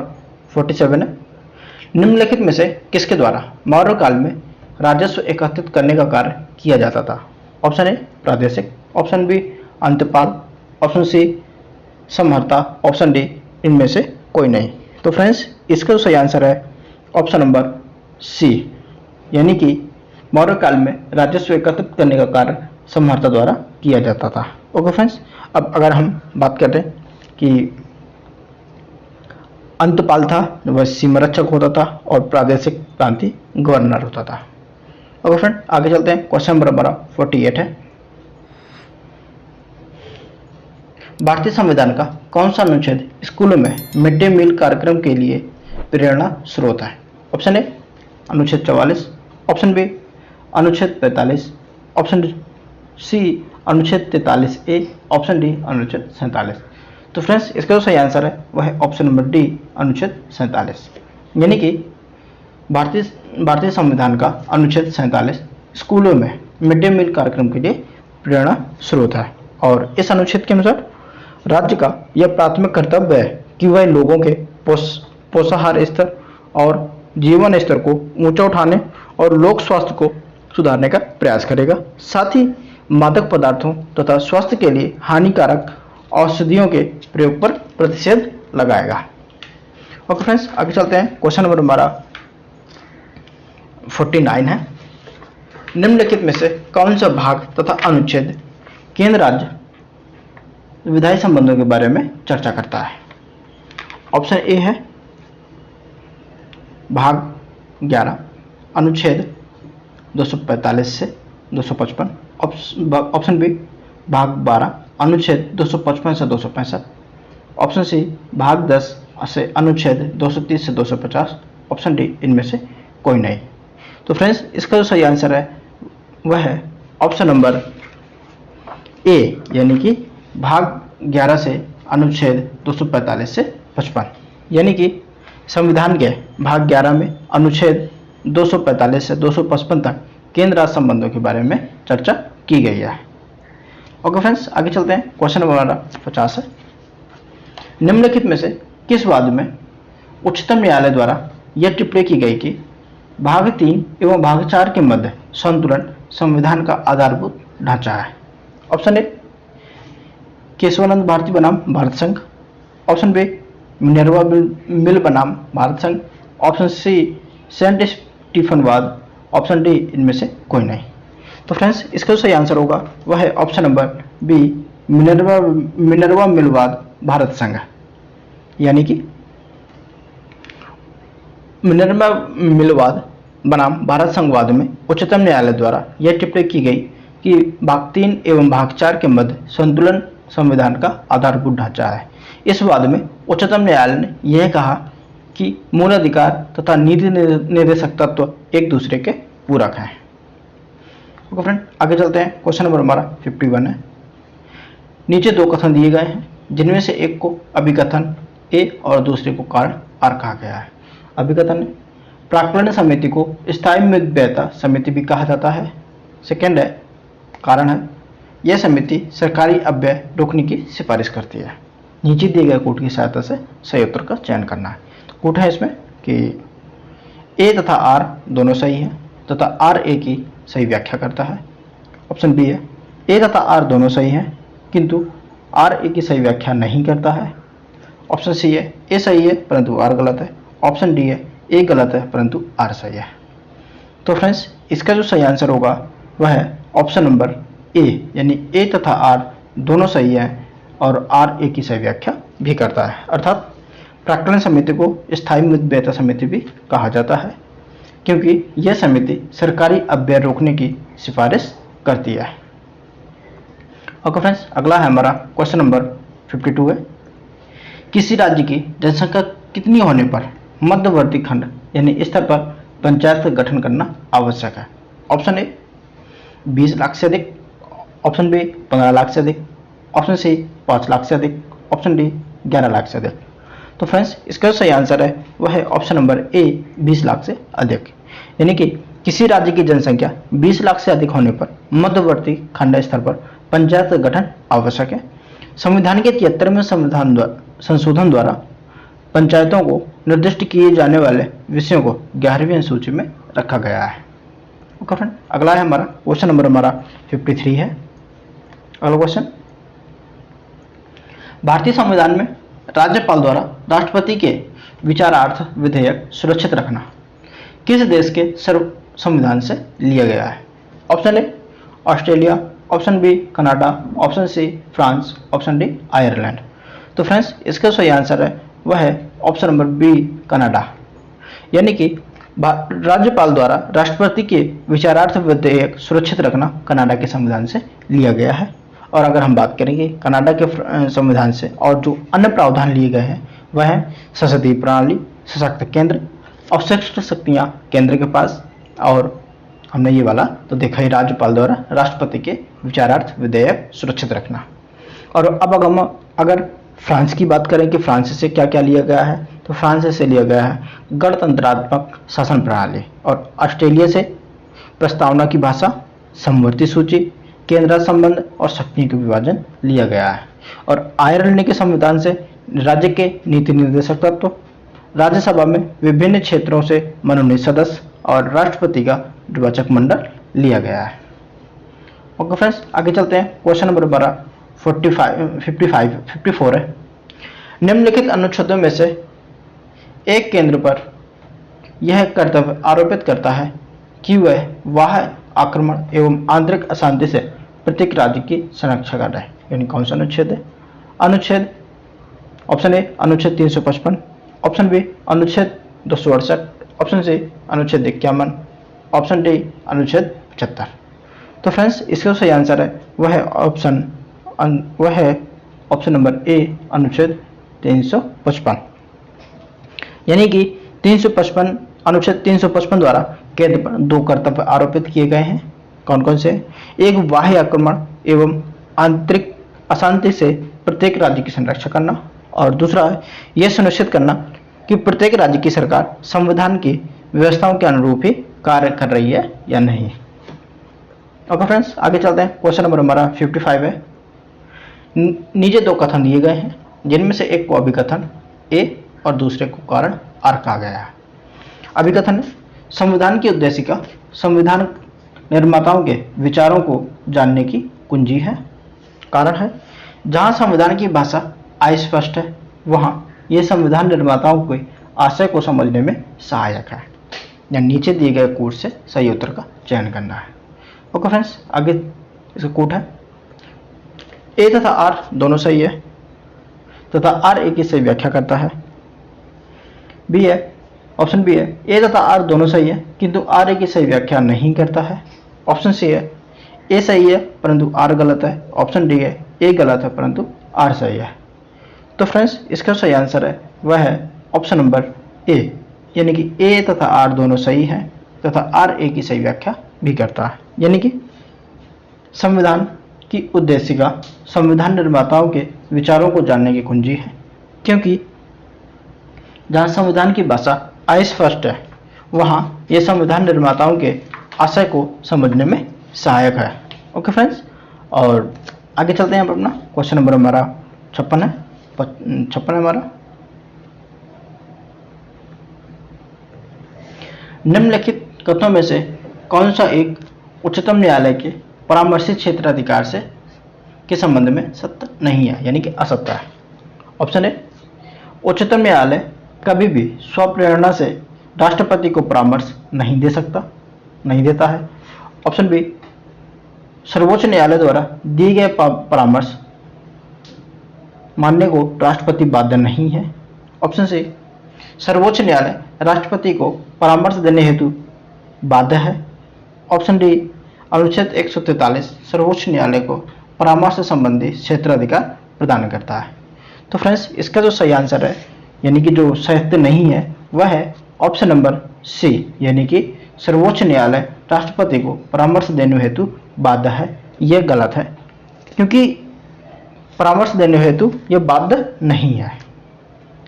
47 है। निम्नलिखित में से किसके द्वारा मौर्य काल में राजस्व एकत्रित करने का कार्य किया जाता था? ऑप्शन ए, प्रादेशिक। ऑप्शन बी, अंतपाल। ऑप्शन सी, समहर्ता। ऑप्शन डी, इनमें से कोई नहीं। तो फ्रेंड्स इसका जो सही आंसर है ऑप्शन नंबर सी, यानी कि मौर्य काल में राजस्व एकत्रित करने का कार्य समहर्ता द्वारा किया जाता था। ओके फ्रेंड्स, अब अगर हम बात करते हैं कि अंतपाल था वह सीमा रक्षक होता था और प्रादेशिक प्रांतीय गवर्नर होता था। ओके फ्रेंड, आगे चलते हैं। क्वेश्चन नंबर हमारा 48 है। भारतीय संविधान का कौन सा अनुच्छेद स्कूलों में मिड डे मील कार्यक्रम के लिए प्रेरणा स्रोत है? ऑप्शन ए, अनुच्छेद 44। ऑप्शन बी, अनुच्छेद 45। ऑप्शन सी, अनुच्छेद 43A। ऑप्शन डी, अनुच्छेद 47। तो फ्रेंड्स इसका जो सही आंसर है वह है ऑप्शन नंबर डी, अनुच्छेद 47। यानी कि भारतीय संविधान का अनुच्छेद 47 स्कूलों में मिड डे मील कार्यक्रम के लिए प्रेरणा स्रोत है। और इस अनुच्छेद के अनुसार राज्य का यह प्राथमिक कर्तव्य है कि वह लोगों के पोषाहार स्तर और जीवन स्तर को ऊंचा उठाने और लोक स्वास्थ्य को सुधारने का प्रयास करेगा। साथ ही मादक पदार्थों तथा स्वास्थ्य के लिए हानिकारक औषधियों के प्रयोग पर प्रतिषेध लगाएगा। ओके फ्रेंड्स, आगे चलते हैं। क्वेश्चन नंबर हमारा 49 है। निम्नलिखित में से कौन सा भाग तथा अनुच्छेद केंद्र राज्य विधायी संबंधों के बारे में चर्चा करता है? ऑप्शन ए है भाग 11 अनुच्छेद 245 से 255। ऑप्शन बी भाग 12 अनुच्छेद 255 से 265। ऑप्शन सी भाग 10 से अनुच्छेद 230 से 250। ऑप्शन डी इनमें से कोई नहीं। तो फ्रेंड्स इसका जो सही आंसर है वह है ऑप्शन नंबर ए, यानी कि भाग 11 से अनुच्छेद 245 से 55। यानी कि संविधान के भाग 11 में अनुच्छेद 245 से 255 तक केंद्र राज्य संबंधों के बारे में चर्चा की गई है। ओके फ्रेंड्स, आगे चलते हैं। क्वेश्चन नंबर 50 है। निम्नलिखित में से किस वाद में उच्चतम न्यायालय द्वारा यह टिप्पणी की गई कि भाग 3 एवं भाग 4 के मध्य संतुलन संविधान का आधारभूत ढांचा है? ऑप्शन ए केशवानंद भारती बनाम भारत संघ। ऑप्शन बी मिनर्वा मिल बनाम भारत संघ। ऑप्शन सी सेंट स्टीफन वाद। ऑप्शन डी इनमें से कोई नहीं। तो फ्रेंड्स इसका जो सही आंसर होगा वह है ऑप्शन नंबर बी मिनर्वा मिल वाद भारत संघ। यानी कि मिनर्वा मिल वाद बनाम भारत संघवाद में उच्चतम न्यायालय द्वारा यह टिप्पणी की गई कि भाग 3 एवं भाग 4 के मध्य संतुलन संविधान का आधारभूत ढांचा है। इस वाद में उच्चतम न्यायालय ने यह कहा कि मूल अधिकार तथा नीति निर्देशक तत्व एक दूसरे के पूरक हैं। ओके फ्रेंड, आगे चलते हैं। क्वेश्चन नंबर हमारा 51 है। नीचे दो कथन दिए गए हैं जिनमें से एक को अभिकथन ए और दूसरे को कारण आर कहा गया है। अभिकथन प्राक्कलन समिति को स्थायी मितव्ययिता समिति भी कहा जाता है। सेकेंड है कारण है यह समिति सरकारी अव्यय रोकने की सिफारिश करती है। नीचे दिए गए कोड की सहायता से सही उत्तर का चयन करना है। कोड है इसमें कि ए तथा आर दोनों सही है तथा आर ए की सही व्याख्या करता है। ऑप्शन बी है ए तथा आर दोनों सही है किंतु आर ए की सही व्याख्या नहीं करता है। ऑप्शन सी है ए सही है परंतु आर गलत है। ऑप्शन डी है ए गलत है परंतु आर सही है। तो फ्रेंड्स इसका जो सही आंसर होगा वह है ऑप्शन नंबर ए, यानी ए तथा आर दोनों सही है और आर ए की सही व्याख्या भी करता है। अर्थात प्राक्कलन समिति को स्थायी मितव्ययिता समिति भी कहा जाता है क्योंकि यह समिति सरकारी अव्यय रोकने की सिफारिश करती है। ओके फ्रेंड्स, अगला है हमारा क्वेश्चन नंबर 52 है। किसी राज्य की जनसंख्या कितनी होने पर मध्यवर्ती खंड यानी स्तर पर पंचायत का गठन करना आवश्यक है? ऑप्शन ए 20 लाख से अधिक। ऑप्शन बी 15 लाख से अधिक। ऑप्शन सी 5 लाख से अधिक। ऑप्शन डी 11 लाख से अधिक। तो फ्रेंड्स इसका सही आंसर है वह है ऑप्शन नंबर ए 20 लाख से अधिक। यानी कि किसी राज्य की जनसंख्या 20 लाख से अधिक होने पर मध्यवर्ती खंड स्तर पर पंचायत का गठन आवश्यक है। संविधान के 73वें संशोधन द्वारा पंचायतों को निर्दिष्ट किए जाने वाले विषयों को 11वीं अनुसूची में रखा गया है। ओके फ्रेंड, अगला है हमारा क्वेश्चन नंबर हमारा 53 है। अगला क्वेश्चन, भारतीय संविधान में राज्यपाल द्वारा राष्ट्रपति के विचारार्थ विधेयक सुरक्षित रखना किस देश के सर्व संविधान से लिया गया है? Option A Australia. Option B Canada. Option C France. Option D Ireland. तो फ्रेंड्स इसका सही आंसर है वह है ऑप्शन नंबर बी कनाडा। यानी कि राज्यपाल द्वारा राष्ट्रपति के विचारार्थ विधेयक सुरक्षित रखना कनाडा के संविधान से लिया गया है। और अगर हम बात करेंगे कनाडा के संविधान से और जो अन्य प्रावधान लिए गए हैं वह है संसदीय प्रणाली, सशक्त केंद्र, अवशिष्ट शक्तियां केंद्र के पास, और हमने ये वाला तो देखा ही राज्यपाल द्वारा राष्ट्रपति के विचारार्थ विधेयक सुरक्षित रखना। और अब अगर फ्रांस की बात करें कि फ्रांस से क्या क्या लिया गया है, तो फ्रांस से लिया गया है गणतंत्रात्मक शासन प्रणाली, और ऑस्ट्रेलिया से प्रस्तावना की भाषा, समवर्ती सूची, केंद्र संबंध और शक्तियों के विभाजन लिया गया है। और आयरलैंड के संविधान से राज्य के नीति निर्देशक तत्व, राज्यसभा में विभिन्न क्षेत्रों से मनोनीत सदस्य और राष्ट्रपति का निर्वाचक मंडल लिया गया है। ओके फ्रेंड्स, आगे चलते हैं। क्वेश्चन नंबर 12 54 है। निम्नलिखित अनुच्छेदों में से एक केंद्र पर यह कर्तव्य आरोपित करता है कि वह बाह्य आक्रमण एवं आंतरिक अशांति से प्रत्येक राज्य की संरक्षा कर रहा है। यानी कौन सा अनुच्छेद है? अनुच्छेद ऑप्शन ए अनुच्छेद 355, ऑप्शन बी अनुच्छेद 268, ऑप्शन सी अनुच्छेद 51, ऑप्शन डी अनुच्छेद 75। तो फ्रेंड्स, इसका सही आंसर है वह है ऑप्शन नंबर ए अनुच्छेद 355। यानी कि 355 अनुच्छेद 355 द्वारा केंद्र पर दो कर्तव्य आरोपित किए गए हैं। कौन कौन से? एक, बाह्य आक्रमण एवं आंतरिक अशांति से प्रत्येक राज्य की संरक्षा करना, और दूसरा है यह सुनिश्चित करना कि प्रत्येक राज्य की सरकार संविधान की व्यवस्थाओं के अनुरूप ही कार्य कर रही है या नहीं। ओके फ्रेंड्स, आगे चलते हैं। क्वेश्चन नंबर हमारा 55 है। नीचे दो कथन दिए गए हैं, जिनमें से एक को अभिकथन ए और दूसरे को कारण आर कहा गया है। अभिकथन, संविधान की उद्देशिका संविधान निर्माताओं के विचारों को जानने की कुंजी है। कारण है, जहां संविधान की भाषा अस्पष्ट है वहां यह संविधान निर्माताओं के आशय को समझने में सहायक है। या नीचे दिए गए कोट से सही उत्तर का चयन करना है। ओके फ्रेंड्स, आगे इसका कोट है, ए तथा आर दोनों सही है तथा आर ए की सही व्याख्या करता है। बी है, ऑप्शन बी है, ए तथा आर दोनों सही है किंतु आर ए की सही व्याख्या नहीं करता है। ऑप्शन सी है, ए सही है परंतु आर गलत है। ऑप्शन डी है, ए गलत है परंतु आर सही है। तो फ्रेंड्स, इसका सही आंसर है वह है ऑप्शन नंबर ए, यानी कि ए तथा आर दोनों सही है तथा आर ए की सही व्याख्या भी करता है। यानी कि संविधान की उद्देशिका संविधान निर्माताओं के विचारों को जानने की कुंजी है, क्योंकि जहां संविधान की भाषा अस्पष्ट है वहां यह संविधान निर्माताओं के आशय को समझने में सहायक है। ओके फ्रेंड्स, और आगे चलते हैं अपना क्वेश्चन नंबर हमारा 56 है। 56 है हमारा, निम्नलिखित कथनों में से कौन सा एक उच्चतम न्यायालय के परामर्शित क्षेत्राधिकार से के संबंध में सत्य नहीं है, यानी कि असत्य है। ऑप्शन ए, उच्चतम न्यायालय कभी भी स्वप्रेरणा से राष्ट्रपति को परामर्श नहीं देता है। ऑप्शन बी, सर्वोच्च न्यायालय द्वारा दिए गए परामर्श मानने को राष्ट्रपति बाध्य नहीं है। ऑप्शन सी, सर्वोच्च न्यायालय राष्ट्रपति को परामर्श देने हेतु बाध्य है। ऑप्शन डी, अनुच्छेद 143 सर्वोच्च न्यायालय को परामर्श संबंधी क्षेत्राधिकार प्रदान करता है। तो फ्रेंड्स, इसका जो सही आंसर है, यानी कि जो सत्य नहीं है, वह है ऑप्शन नंबर सी, यानी कि सर्वोच्च न्यायालय राष्ट्रपति को परामर्श देने हेतु बाध्य है। यह गलत है, क्योंकि परामर्श देने हेतु यह बाध्य नहीं है।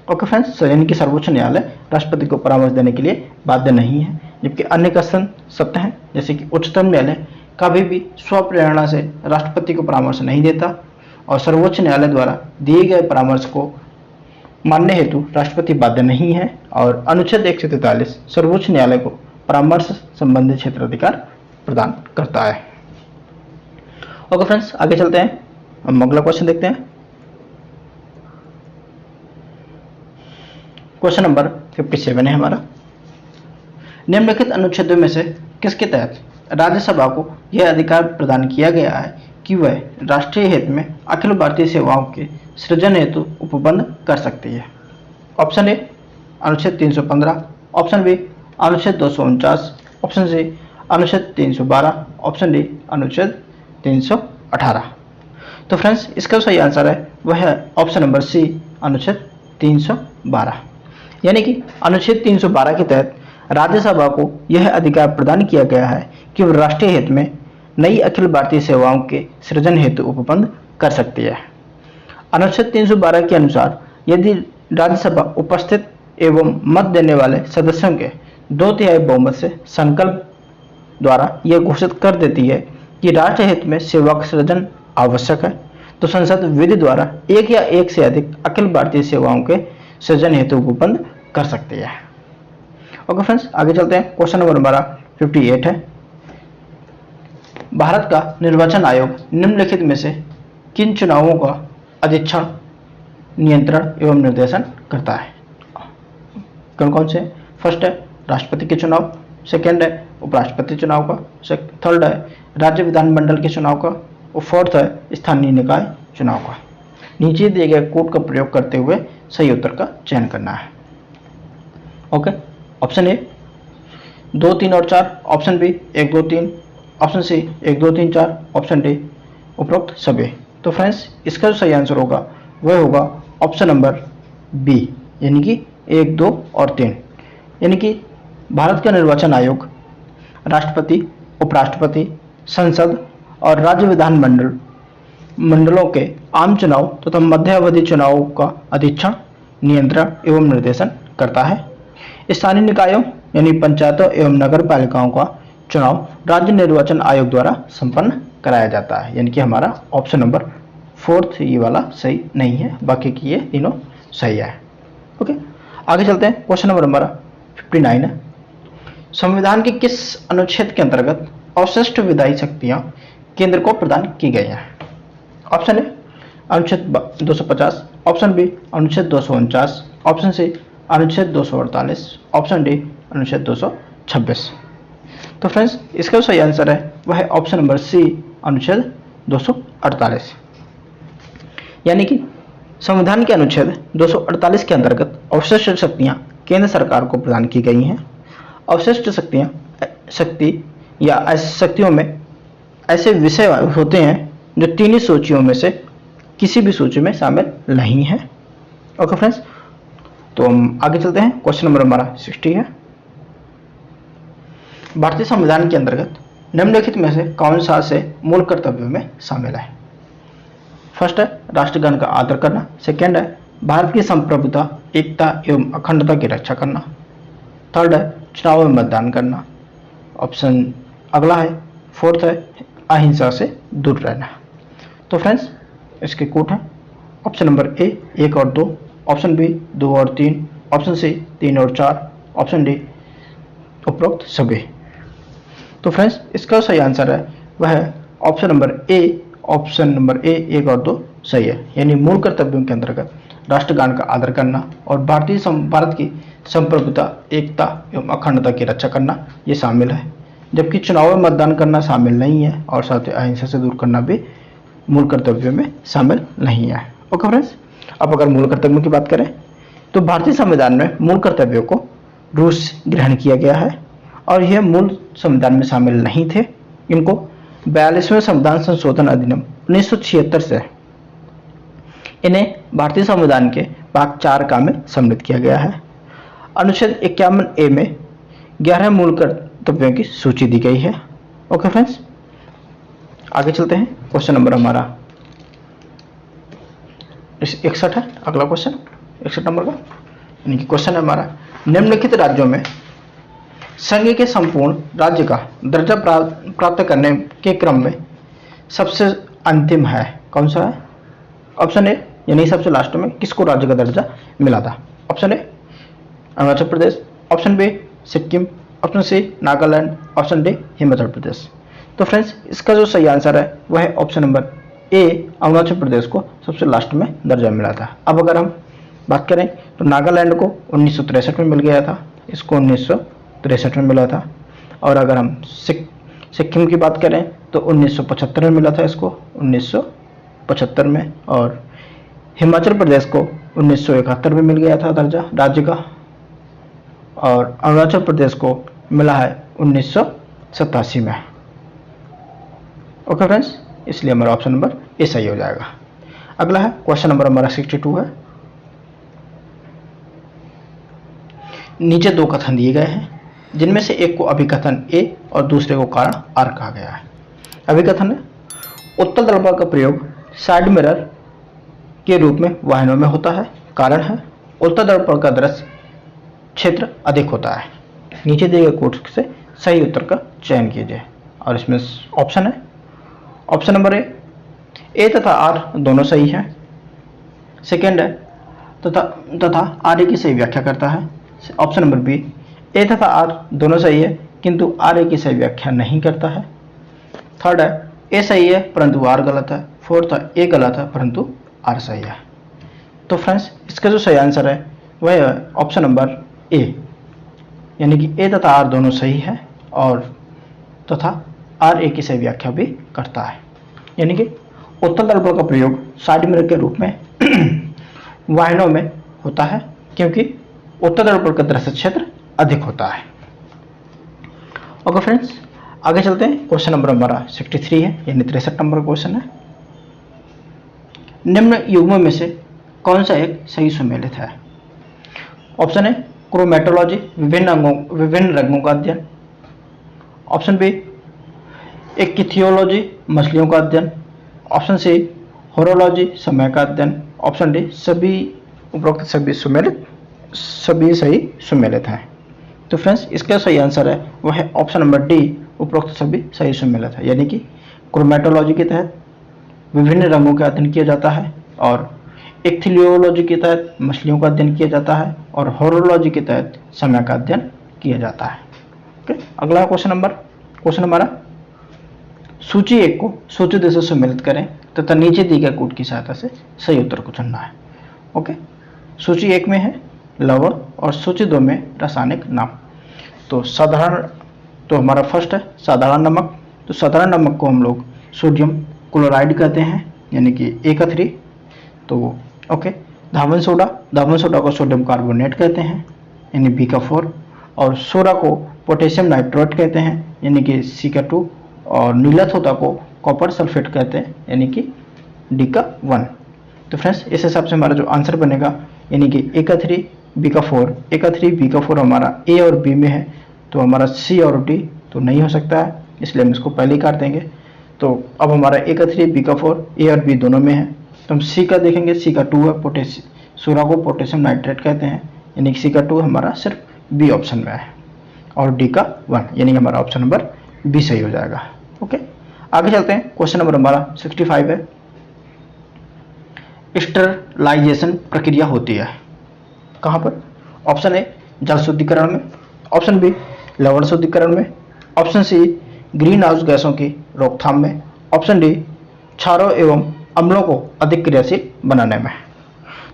ओके फ्रेंड्स, यानी कि सर्वोच्च न्यायालय राष्ट्रपति को परामर्श देने के लिए बाध्य नहीं है, जबकि अन्य कथन सत्य हैं, जैसे कि उच्चतम न्यायालय कभी भी स्वप्रेरणा से राष्ट्रपति को परामर्श नहीं देता और सर्वोच्च न्यायालय द्वारा दिए गए परामर्श को मानने हेतु राष्ट्रपति बाध्य नहीं है, और अनुच्छेद 143 सर्वोच्च न्यायालय को परामर्श संबंधी क्षेत्राधिकार प्रदान करता है। ओके फ्रेंड्स, आगे चलते हैं, हम अगला क्वेश्चन देखते हैं। क्वेश्चन नंबर 57 है हमारा, निम्नलिखित अनुच्छेदों में से किसके तहत राज्यसभा को यह अधिकार प्रदान किया गया है कि वह राष्ट्रीय हित में अखिल भारतीय सेवाओं के सृजन हेतु उपबंध कर सकती है? ऑप्शन ए, अनुच्छेद 315, ऑप्शन बी, अनुच्छेद 249, ऑप्शन सी, अनुच्छेद 312, ऑप्शन डी, अनुच्छेद 318। तो फ्रेंड्स, इसका सही आंसर है वह है ऑप्शन नंबर सी, अनुच्छेद 312। यानी कि अनुच्छेद 312 के तहत राज्यसभा को यह अधिकार प्रदान किया गया है कि वह राष्ट्रीय हित में नई अखिल भारतीय सेवाओं के सृजन हेतु उपबंध कर सकती है। अनुच्छेद 312 के अनुसार यदि राज्यसभा उपस्थित एवं मत देने वाले सदस्यों के 2/3 बहुमत से संकल्प द्वारा यह घोषित कर देती है कि राष्ट्र हित में सेवा का सृजन आवश्यक है, तो संसद विधि द्वारा एक या एक से अधिक अखिल भारतीय सेवाओं के सृजन हेतु को बंद कर सकती है। ओके फ्रेंड्स, आगे चलते हैं। क्वेश्चन नंबर हमारा 58 है। भारत का निर्वाचन आयोग निम्नलिखित में से किन चुनावों का अधीक्षण, नियंत्रण एवं निर्देशन करता है? कौन कौन से? फर्स्ट है राष्ट्रपति के चुनाव, सेकंड है उपराष्ट्रपति चुनाव का, थर्ड है राज्य विधानमंडल के चुनाव का, और फोर्थ है स्थानीय निकाय चुनाव का। नीचे दिए गए कोड का प्रयोग करते हुए सही उत्तर का चयन करना है। ओके, ऑप्शन ए 2, 3 और 4, option B 1, 2, 3, option C 1, 2, 3, 4, option D उपरोक्त सभी। तो फ्रेंड्स, इसका जो सही आंसर होगा वह होगा ऑप्शन नंबर बी, यानी कि 1, 2 और 3। यानी कि भारत का निर्वाचन आयोग राष्ट्रपति, उपराष्ट्रपति, संसद और राज्य विधानमंडल मंडलों के आम चुनाव तथा मध्यावधि चुनावों का अधीक्षण, नियंत्रण एवं निर्देशन करता है। स्थानीय निकायों यानी पंचायतों एवं नगर पालिकाओं का चुनाव राज्य निर्वाचन आयोग द्वारा संपन्न कराया जाता है। यानी कि हमारा ऑप्शन नंबर 4 ये वाला सही नहीं है, बाकी की ये तीनों सही है। ओके, आगे चलते हैं। क्वेश्चन नंबर हमारा 59 है। संविधान के किस अनुच्छेद के अंतर्गत अवशिष्ट विधायी शक्तियां केंद्र को प्रदान की गई हैं? ऑप्शन ए अनुच्छेद 250, ऑप्शन बी अनुच्छेद 249, ऑप्शन सी अनुच्छेद 248, ऑप्शन डी अनुच्छेद 226। तो फ्रेंड्स, इसका सही आंसर है वह है ऑप्शन नंबर सी अनुच्छेद 248। यानी कि संविधान के अनुच्छेद 248 के अंतर्गत अवशिष्ट शक्तियां केंद्र सरकार को प्रदान की गई हैं। अवशिष्ट शक्ति या ऐसी शक्तियों में ऐसे विषय होते हैं जो तीन ही सूचियों में से किसी भी सूची में शामिल नहीं है। ओके फ्रेंड्स, तो हम आगे चलते हैं। क्वेश्चन नंबर हमारा 60 है। भारतीय संविधान के अंतर्गत निम्नलिखित में से कौन सा से मूल कर्तव्यों में शामिल है? फर्स्ट है राष्ट्रगान का आदर करना, सेकंड है भारत की संप्रभुता, एकता एवं अखंडता की रक्षा करना, थर्ड है चुनाव में मतदान करना, ऑप्शन अगला है फोर्थ है अहिंसा से दूर रहना। तो फ्रेंड्स, इसके कोड हैं ऑप्शन नंबर ए 1 और 2, ऑप्शन बी 2 और 3, ऑप्शन सी 3 और 4, ऑप्शन डी उपरोक्त सभी। तो फ्रेंड्स, इसका सही आंसर है वह है ऑप्शन नंबर ए, ऑप्शन नंबर ए 1 और 2 सही है। यानी मूल कर्तव्यों के अंतर्गत राष्ट्रगान का आदर करना और भारत की संप्रभुता, एकता एवं अखंडता की रक्षा करना ये शामिल है, जबकि चुनाव में मतदान करना शामिल नहीं है और साथ ही अहिंसा से दूर करना भी मूल कर्तव्यों में शामिल नहीं है। ओके फ्रेंड्स, अब अगर मूल कर्तव्यों की बात करें तो भारतीय संविधान में मूल कर्तव्यों को रूस ग्रहण किया गया है और यह मूल संविधान में शामिल नहीं थे। इनको 42वें संविधान संशोधन अधिनियम 1976 से इन्हें भारतीय संविधान के भाग 4 का में सम्मिलित किया गया है। अनुच्छेद 51A में 11 मूल कर्तव्यों की सूची दी गई है। ओके फ्रेंड्स, आगे चलते हैं। क्वेश्चन नंबर हमारा 61 है। अगला क्वेश्चन 61 नंबर का, यानी कि क्वेश्चन है हमारा निम्नलिखित राज्यों में संघ के संपूर्ण राज्य का दर्जा प्राप्त करने के क्रम में सबसे अंतिम है कौन सा है? ऑप्शन ए यानी सबसे लास्ट में किसको राज्य का दर्जा मिला था? Option A Arunachal Pradesh, option B Sikkim, option C Nagaland, option D Himachal Pradesh. तो फ्रेंड्स, इसका जो सही आंसर है वह है option number A, Arunachal Pradesh को सबसे लास्ट में दर्जा मिला था। अब अगर हम बात करें तो नागालैंड को 1963 में मिल गया था, इसको 1963 में मिला था। और अगर हम सिक्किम की बात करें तो 1975 में मिला था, इसको 1975 में। और हिमाचल प्रदेश को 1971 में मिल गया था दर्जा राज्य का, और अरुणाचल प्रदेश को मिला है 1987 में। ओके फ्रेंड्स, इसलिए हमारा ऑप्शन नंबर ए सही हो जाएगा। अगला है क्वेश्चन नंबर हमारा 62 है। नीचे दो कथन दिए गए हैं जिनमें से एक को अभिकथन ए और दूसरे को कारण आर कहा गया है। अभिकथन है उत्तल दर्पण का प्रयोग साइड मिरर के रूप में वाहनों में होता है। कारण है उत्तल दर्पण का दृश्य क्षेत्र अधिक होता है। नीचे दिए गए कोड से सही उत्तर का चयन कीजिए और इसमें ऑप्शन है। ऑप्शन नंबर ए तथा आर दोनों सही है। सेकेंड है तथा आर ए की सही व्याख्या करता है। ऑप्शन नंबर बी, ए तथा आर दोनों सही है किंतु आर ए की सही व्याख्या नहीं करता है। थर्ड है ए सही है परंतु आर गलत है। फोर्थ है ए गलत है परंतु आर सही है। तो फ्रेंड्स इसका जो सही आंसर है वह है ऑप्शन नंबर ए, यानी कि ए तथा आर दोनों सही है और तथा आर ए की सही व्याख्या भी करता है। यानी कि उत्तल दर्पण का प्रयोग साइड मिरर के रूप में वाहनों में होता है क्योंकि उत्तल दर्पण का दृश्य क्षेत्र अधिक होता है। ओके फ्रेंड्स, आगे चलते हैं। क्वेश्चन नंबर हमारा 63 है, यानी 63 नंबर क्वेश्चन है। निम्न युग्मों में से कौन सा एक सही सुमेलित है? ऑप्शन ए क्रोमेटोलॉजी, विभिन्न रंगों का अध्ययन। ऑप्शन बी इक्थियोलॉजी, मछलियों का अध्ययन। ऑप्शन सी होरोलॉजी, समय का अध्ययन। ऑप्शन डी सभी उपरोक्त सभी सही सुमेलित हैं। तो फ्रेंड्स इसका सही आंसर है वह है ऑप्शन नंबर डी, उपरोक्त सभी सही सुमेलित है। यानी कि क्रोमेटोलॉजी के तहत विभिन्न रंगों का अध्ययन किया जाता है और इक्थियोलॉजी के तहत मछलियों का अध्ययन किया जाता है और होरोलॉजी के तहत समय का अध्ययन किया जाता है। ओके, अगला क्वेश्चन हमारा सूची 1 को सूची 2 से सुमेलित करें तथा नीचे दी गए कोड की सहायता से सही उत्तर को चुनना है। ओके, सूची 1 में है लवण और सूची 2 में रासायनिक नाम। तो हमारा फर्स्ट है साधारण नमक। तो साधारण नमक को हम लोग सोडियम क्लोराइड कहते हैं, यानी कि A का 3। तो ओके, धावन सोडा को सोडियम कार्बोनेट कहते हैं, यानी B का 4। और सोडा को पोटेशियम नाइट्रेट कहते हैं, यानी कि C का 2। और नीला सोडा को कॉपर सल्फेट कहते हैं, यानी कि D का 1। तो फ्रेंड्स इस हिसाब से हमारा जो आंसर बनेगा, यानी कि A का 3 B का 4, A का 3 B का 4 हमारा A और B में है, तो हमारा C और D तो नहीं हो सकता है, इसलिए हम इसको पहले ही काट देंगे। तो अब हमारा A का 3 B का 4 A और B दोनों में है, तो हम C का देखेंगे, C का 2 है, सोडा को पोटेशियम नाइट्रेट कहते हैं, यानी कि C का 2 हमारा सिर्फ B ऑप्शन में है और D का 1, यानी कि हमारा ऑप्शन नंबर B सही हो जाएगा। ओके, आगे चलते हैं। क्वेश्चन नंबर हमारा 65 है। स्टरलाइजेशन प्रक्रिया होती है कहाँ पर? ऑप्शन ए जल शुद्धिकरण में। ऑप्शन बी लवण शुद्धिकरण में। ऑप्शन सी ग्रीन हाउस गैसों की रोकथाम में। ऑप्शन डी क्षारों एवं अम्लों को अधिक क्रियाशील बनाने में।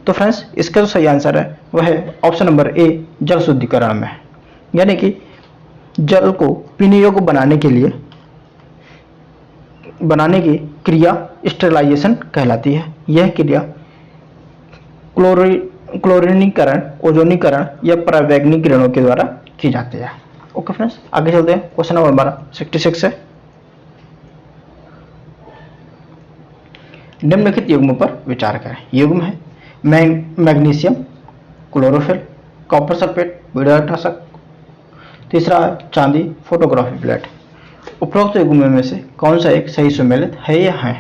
तो फ्रेंड्स इसका जो सही आंसर है वह है ऑप्शन नंबर ए जल शुद्धिकरण में, यानी कि जल को पीने योग्य बनाने की क्रिया स्टरलाइजेशन कहलाती है। यह क्रिया क्लोरीनीकरण, ओजोनीकरण या परावैंगनी किरणों के द्वारा की जाती है। ओके फ्रेंड्स, आगे चलते हैं। क्वेश्चन नंबर हमारा 66 है। निम्नलिखित युग्मों पर विचार करें। युग्म है मैग्नीशियम, क्लोरोफिल, कॉपर सल्फेट, विड़ानाशक। तीसरा है चांदी, फोटोग्राफी प्लेट। उपरोक्त युग्मों में से कौन सा एक सही सुमेलित है या है?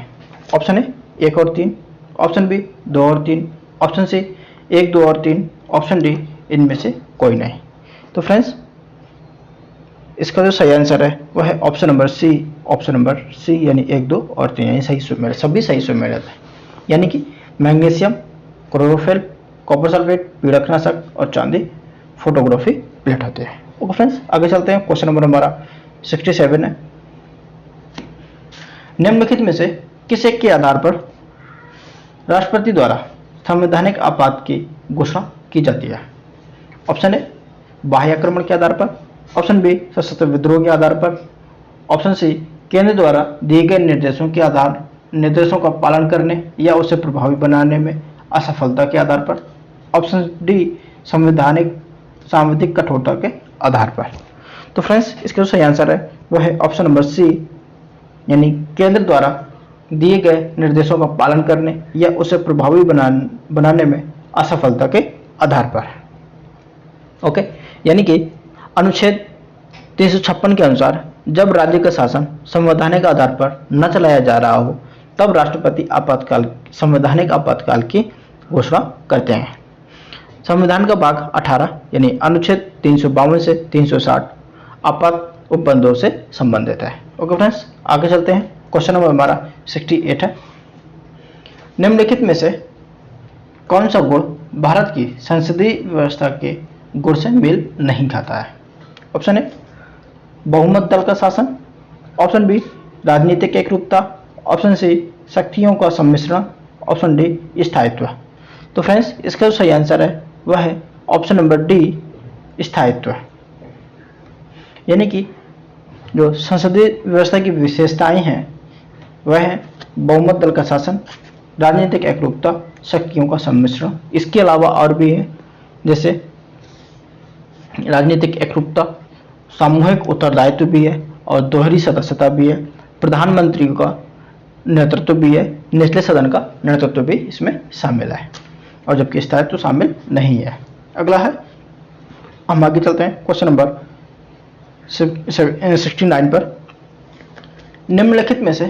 ऑप्शन ए 1 और 3। ऑप्शन बी 2 और 3। ऑप्शन सी 1, 2 और 3। ऑप्शन डी इनमें से कोई नहीं। तो फ्रेंड्स इसका जो सही आंसर है वह है ऑप्शन नंबर सी, यानी 1, 2 और 3, यानी सही सुमेलित, सभी सही सुमेलित है। यानी कि मैग्नीशियम, क्लोरोफिल, कॉपर सल्फेट, विड़ानाशक और चांदी फोटोग्राफी प्लेट होते हैं। ओके फ्रेंड्स, आगे चलते हैं। क्वेश्चन नंबर हमारा 67 है। निम्नलिखित में से किस एक के आधार पर राष्ट्रपति द्वारा संवैधानिक आपात की घोषणा की जाती है? ऑप्शन ए बाह्य आक्रमण के आधार पर। ऑप्शन बी सशस्त्र विद्रोह के आधार पर। ऑप्शन सी केंद्र द्वारा दिए गए निर्देशों का पालन करने या उसे प्रभावी बनाने में असफलता के आधार पर। ऑप्शन डी सांविधिक कठोरता के आधार पर। तो फ्रेंड्स इसका जो सही आंसर है वह है ऑप्शन नंबर सी, यानी केंद्र द्वारा दिए गए निर्देशों का पालन करने या उसे प्रभावी बनाने में असफलता के आधार पर। ओके, यानी कि अनुच्छेद 356 के अनुसार जब राज्य का शासन संवैधानिक आधार पर न चलाया जा रहा हो तब राष्ट्रपति आपातकाल, संवैधानिक आपातकाल की घोषणा करते हैं। संविधान का भाग 18 यानी अनुच्छेद 352 से 360 आपात उपबंधों से संबंधित है। ओके फ्रेंड्स, आगे चलते हैं। क्वेश्चन नंबर हमारा 68 है। निम्नलिखित में से कौन सा गुण भारत की संसदीय व्यवस्था के गुण से मेल नहीं खाता है? ऑप्शन ए बहुमत दल का शासन, ऑप्शन बी राजनीतिक एकरूपता, ऑप्शन सी शक्तियों का सम्मिश्रण, ऑप्शन डी स्थायित्व। तो फ्रेंड्स, इसका जो सही आंसर है वह है ऑप्शन नंबर डी, स्थायित्व। यानी कि जो संसदीय व्यवस्था की विशेषताएं हैं वह है बहुमत दल का शासन, राजनीतिक एकरूपता, शक्तियों का सम्मिश्रण। इसके अलावा और भी है, जैसे राजनीतिक एकरूपता, सामूहिक उत्तरदायित्व भी है और दोहरी सदस्यता भी है, प्रधानमंत्री का नेतृत्व भी है, निचले सदन का नेतृत्व भी इसमें शामिल है, और जबकि स्थायित्व शामिल नहीं है। अगला है, हम आगे चलते हैं क्वेश्चन नंबर 69 पर। निम्नलिखित में से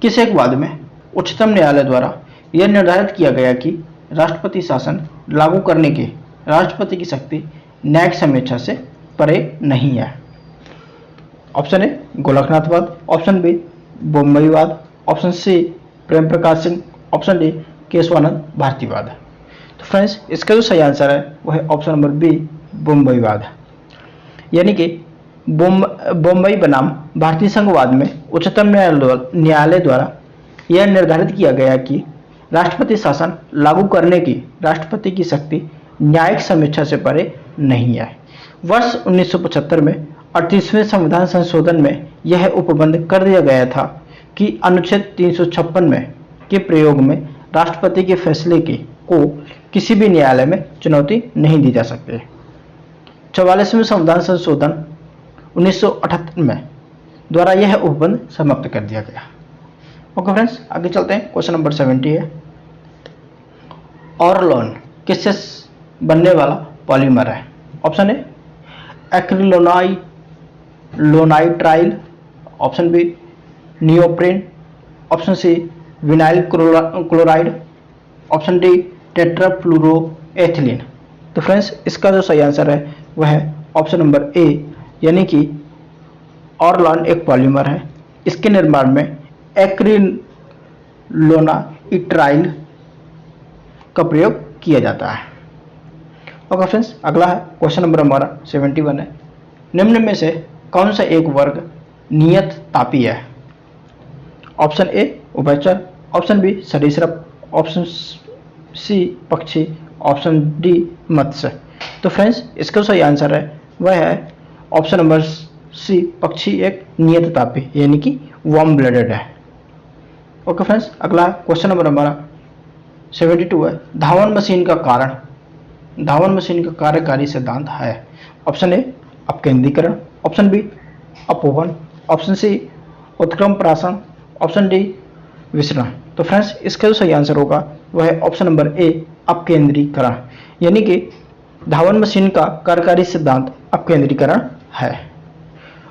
किस एक वाद में उच्चतम न्यायालय द्वारा यह निर्धारित किया गया कि राष्ट्रपति शासन लागू करने की राष्ट्रपति की शक्ति न्यायिक समीक्षा से परे नहीं है? ऑप्शन ए गोलकनाथवाद, ऑप्शन बी बम्बईवाद, option C Prem Prakash Singh, option D Kesavananda भारतीवाद। तो फ्रेंड्स, इसका जो सही आंसर है वह है ऑप्शन नंबर बी, बम्बईवाद। यानी कि बम्बई बनाम भारतीय संघवाद में उच्चतम न्यायालय द्वारा यह निर्धारित किया गया कि राष्ट्रपति शासन लागू करने की राष्ट्रपति की शक्ति न्यायिक समीक्षा से परे नहीं है। वर्ष 1975 में 38वें संविधान संशोधन में यह उपबंध कर दिया गया था कि अनुच्छेद 356 में के प्रयोग में राष्ट्रपति के फैसले को किसी भी न्यायालय में चुनौती नहीं दी जा सकती। 44वें संविधान संशोधन 1978 में द्वारा यह उपबंध समाप्त कर दिया गया। ओके फ्रेंड्स, आगे चलते हैं। क्वेश्चन नंबर 70 है। ऑरलोन किससे बनने वाला पॉलीमर है? Option A acrylonitrile, option B neoprene, option C vinyl chloride, option D tetrafluoroethylene. तो फ्रेंड्स, इसका जो सही आंसर है वह है ऑप्शन नंबर ए, यानी कि ऑरलॉन एक पॉलीमर है। इसके निर्माण में एक्रिलोनाइट्राइल का प्रयोग किया जाता है। ओके फ्रेंड्स, अगला है क्वेश्चन नंबर हमारा 71 है। निम्न में से कौन सा एक वर्ग नियत तापी है? ऑप्शन ए उभयचर, ऑप्शन बी सरीसृप, ऑप्शन सी पक्षी, ऑप्शन डी मत्स्य। तो फ्रेंड्स, इसका सही आंसर है वह है ऑप्शन नंबर सी, पक्षी एक नियत तापी यानी कि वार्म ब्लडेड है। ओके फ्रेंड्स, अगला क्वेश्चन नंबर हमारा 72 है। धावन मशीन का कार्यकारी सिद्धांत है? ऑप्शन ए अपकेंद्रीकरण, ऑप्शन बी अपोहन, ऑप्शन सी उत्क्रम प्राशन, ऑप्शन डी विसरण। तो फ्रेंड्स, इसका जो सही आंसर होगा वह है ऑप्शन नंबर ए, अपकेंद्रीकरण। यानी कि धावन मशीन का कार्यकारी सिद्धांत अपकेंद्रीकरण है।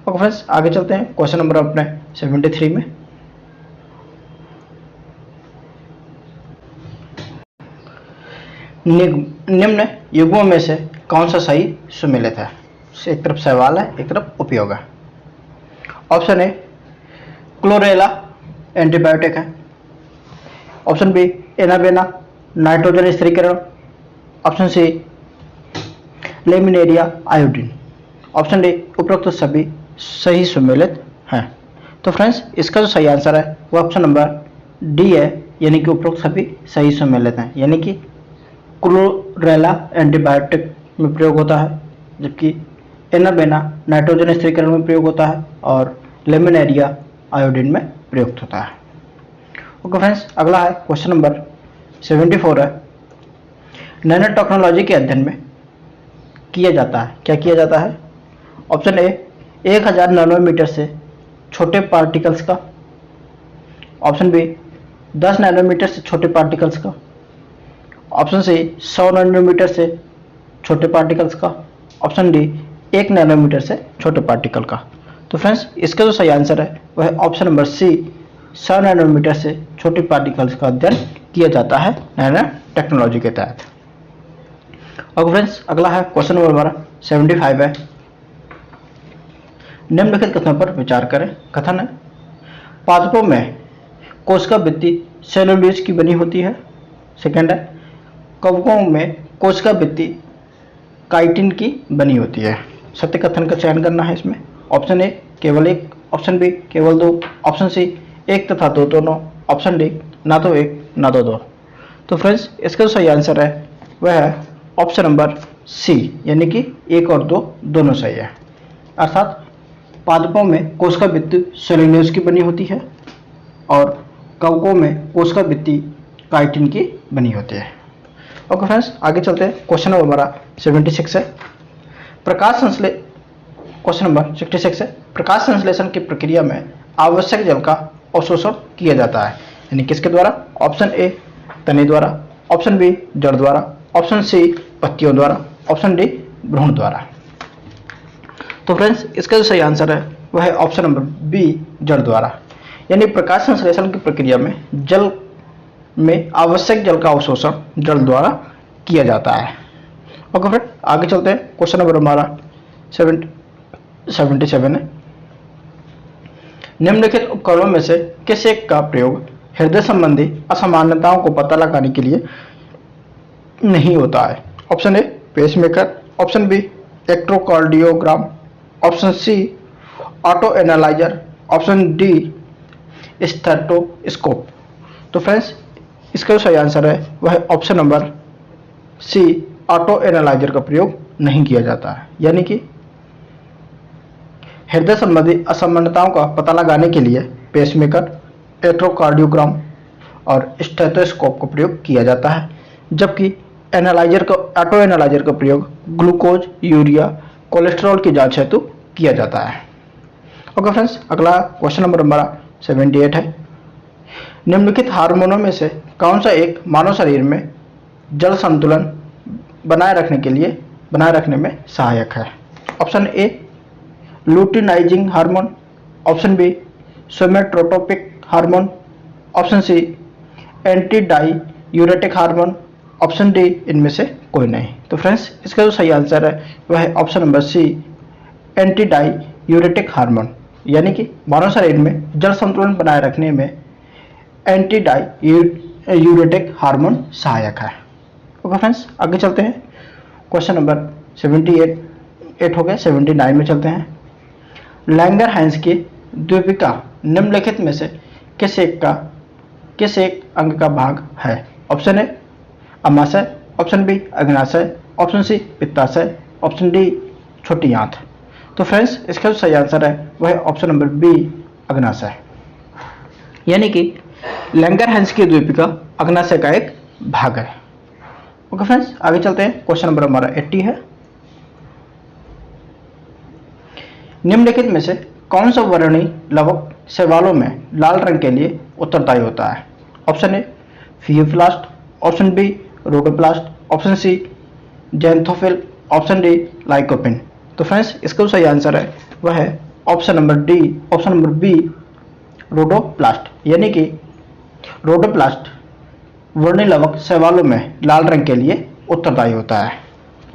ओके फ्रेंड्स, आगे चलते हैं क्वेश्चन नंबर अपने 73 में। निम्न युग्मों में से कौन सा सही सुमेलित है? एक तरफ सवाल है, एक तरफ उपयोग है। ऑप्शन ए क्लोरेला एंटीबायोटिक है, ऑप्शन बी एनाबेना नाइट्रोजन स्थिरीकरण, option C laminaria iodine, option D उपरोक्त सभी सही सुमेलित हैं। तो फ्रेंड्स, इसका जो सही आंसर है वो ऑप्शन नंबर डी है, यानी कि उपरोक्त सभी सही सुमेलित हैं। यानी कि क्लोरेला एंटीबायोटिक में प्रयोग होता है, जबकि एनाबेना नाइट्रोजन स्थिरीकरण में प्रयोग होता है और लेमिनेरिया आयोडीन में प्रयुक्त होता है। ओके फ्रेंड्स, अगला है क्वेश्चन नंबर 74 है। नैनो टेक्नोलॉजी के अध्ययन में किया जाता है, क्या किया जाता है? ऑप्शन ए 1000 नैनोमीटर से छोटे पार्टिकल्स का, ऑप्शन बी 10 नैनोमीटर से छोटे पार्टिकल्स का, ऑप्शन सी 100 नैनोमीटर से छोटे पार्टिकल्स का, ऑप्शन डी 1 नैनोमीटर से छोटे पार्टिकल का। तो फ्रेंड्स, इसका जो सही आंसर है वह है ऑप्शन नंबर सी, 100 नैनोमीटर से छोटी पार्टिकल्स का अध्ययन किया जाता है नैनो टेक्नोलॉजी के तहत। और फ्रेंड्स अगला है क्वेश्चन नंबर हमारा 75 है। निम्नलिखित कथनों पर विचार करें। कथन है, पादपों में कोशिका भित्ति सेलुलोज की बनी होती है। सेकंड है, कवकों में कोशिका भित्ति काइटिन की बनी होती है। सत्य कथन का चयन करना है इसमें। ऑप्शन ए केवल एक, ऑप्शन बी केवल दो, ऑप्शन सी एक तथा दो दोनों, ऑप्शन डी ना तो एक ना तो दो। तो फ्रेंड्स इसका जो सही आंसर है वह है ऑप्शन नंबर सी, यानी कि एक और दो दोनों सही है। अर्थात पादपों में कोशिका भित्ति सेलुलोज की बनी होती है और कवकों में कोशिका भित्ति काइटिन की बनी होती है। ओके फ्रेंड्स आगे चलते हैं। क्वेश्चन नंबर हमारा 76 है। क्वेश्चन नंबर 66 है। प्रकाश संश्लेषण की प्रक्रिया में आवश्यक जल का अवशोषण किया जाता है, यानी किसके द्वारा? ऑप्शन ए तने द्वारा, ऑप्शन बी जड़ द्वारा, ऑप्शन सी पत्तियों द्वारा, ऑप्शन डी भ्रूण द्वारा। तो फ्रेंड्स इसका जो सही आंसर है वह है ऑप्शन नंबर बी जड़ द्वारा, यानी प्रकाश संश्लेषण की प्रक्रिया में जल में आवश्यक जल का अवशोषण जल द्वारा किया जाता है। ओके फ्रेंड आगे चलते हैं। क्वेश्चन नंबर हमारा 77 है। निम्नलिखित उपकरणों में से किस एक का प्रयोग हृदय संबंधी असामान्यताओं को पता लगाने के लिए नहीं होता है? Option A pacemaker, option B electrocardiogram, option C auto analyser, option D stethoscope. तो फ्रेंड्स इसका जो सही आंसर है वह option number C auto analyser का प्रयोग नहीं किया जाता है, यानी कि हृदय संबंधी असामान्यताओं का पता लगाने के लिए पेसमेकर, इलेक्ट्रोकार्डियोग्राम और स्टेथोस्कोप का प्रयोग किया जाता है, जबकि ऑटो एनालाइजर का प्रयोग ग्लूकोज, यूरिया, कोलेस्ट्रॉल की जांच हेतु किया जाता है। ओके फ्रेंड्स अगला क्वेश्चन नंबर हमारा 78 है। निम्नलिखित हार्मोनों में से कौन सा एक मानव शरीर में जल संतुलन बनाए रखने में सहायक है? Option A luteinising hormone, option B somatotropic hormone, option C anti diuretic hormone, option D इनमें से कोई नहीं। तो फ्रेंड्स इसका जो सही आंसर है वह है option number C anti diuretic hormone, यानी कि मानव शरीर में जल संतुलन बनाए रखने में एंटी डाई यूरेटिक हार्मोन सहायक है। ओके फ्रेंड्स आगे चलते हैं। क्वेश्चन नंबर 78 हो गया। 79 में चलते हैं। लैंगरहैंस की द्वीपिका निम्नलिखित में से किस एक अंग का भाग है? ऑप्शन ए अमाशय, ऑप्शन बी अग्नाशय, ऑप्शन सी पित्ताशय, ऑप्शन डी छोटी आंत। तो फ्रेंड्स इसका जो सही आंसर है वह है ऑप्शन नंबर बी अग्नाशय, यानी कि लैंगरहैंस की द्वीपिका अग्नाशय का एक भाग है। ओके फ्रेंड्स आगे चलते हैं। क्वेश्चन नंबर हमारा 80 है। निम्नलिखित में से कौन सा वर्णी लवक शैवालों में लाल रंग के लिए उत्तरदायी होता है? Option A phaeoplast, option B rhodoplast, option C xanthophyll, option D lycopene. तो फ्रेंड्स इसका सही आंसर है वह है ऑप्शन नंबर बी रोडोप्लास्ट, यानी कि रोडोप्लास्ट वर्णी लवक शैवालों में लाल रंग के लिए उत्तरदायी होता है।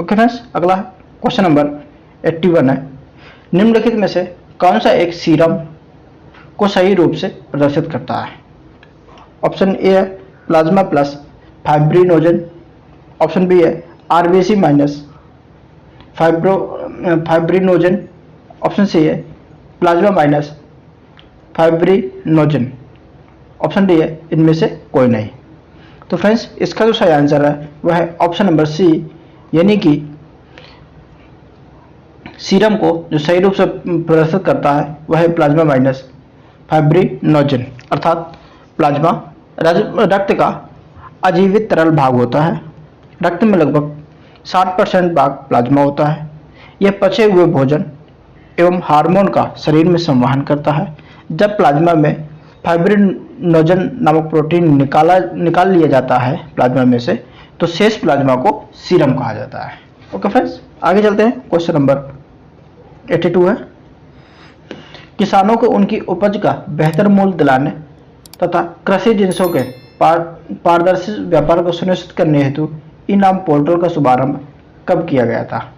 ओके फ्रेंड्स अगला क्वेश्चन नंबर 81 है। निम्नलिखित में से कौन सा एक सीरम को सही रूप से प्रदर्शित करता है? ऑप्शन ए है plasma plus fibrinogen, option B है RBC minus fibrinogen, option C है plasma minus fibrinogen, option D है इनमें से कोई नहीं। तो फ्रेंड्स इसका जो सही आंसर है वह है ऑप्शन नंबर सी, यानी कि सीरम को जो सही रूप से प्रदर्शित करता है वह है प्लाज्मा माइनस फाइब्रिनोजन, अर्थात प्लाज्मा रक्त का अजीवित तरल भाग होता है। रक्त में लगभग 60% भाग प्लाज्मा होता है। यह पचे हुए भोजन एवं हार्मोन का शरीर में संवहन करता है। जब प्लाज्मा में फाइब्रिनोजन नामक प्रोटीन निकाल लिया जाता है प्लाज्मा में से, तो शेष प्लाज्मा को सीरम कहा जाता है। ओके फ्रेंड्स आगे चलते हैं। क्वेश्चन नंबर 82 है। किसानों को उनकी उपज का बेहतर मूल्य दिलाने तथा कृषि जिनसों के पारदर्शी व्यापार को सुनिश्चित करने हेतु ई नाम पोर्टल का शुभारंभ कब किया गया था?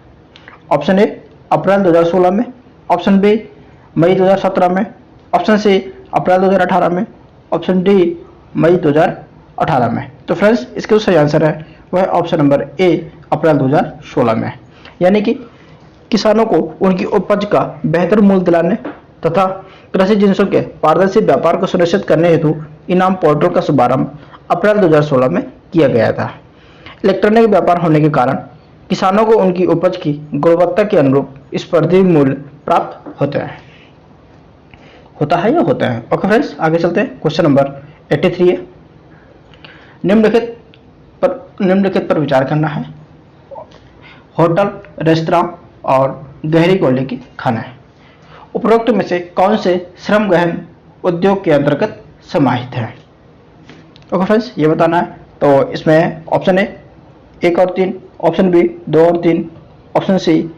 ऑप्शन ए अप्रैल 2016 में, ऑप्शन बी मई 2017 में, ऑप्शन सी अप्रैल 2018 में, ऑप्शन डी मई 2018 में। तो फ्रेंड्स इसका जो सही आंसर है वह ऑप्शन नंबर ए अप्रैल 2016 में। यानी कि किसानों को उनकी उपज का बेहतर मूल्य दिलाने तथा कृषि जिनसों के पारदर्शी व्यापार को सुनिश्चित करने हेतु इनाम पोर्टल का शुभारंभ अप्रैल 2016 में किया गया था। इलेक्ट्रॉनिक व्यापार होने के कारण किसानों को उनकी उपज की गुणवत्ता के अनुरूप स्पर्धी मूल्य प्राप्त होता है या होता है। ओके फ्रेंड्स, आगे चलते हैं। क्वेश्चन नंबर 83 है। निम्नलिखित पर विचार करना है। होटल, रेस्तरां और गहरी कोयले की खाना है। उपरोक्त में से कौन से श्रम गहन उद्योग के अंतर्गत समाहित है? ओके फ्रेंड्स, ये बताना है। तो इसमें ऑप्शन ए 1 और 3, ऑप्शन बी 2 और 3, ऑप्शन सी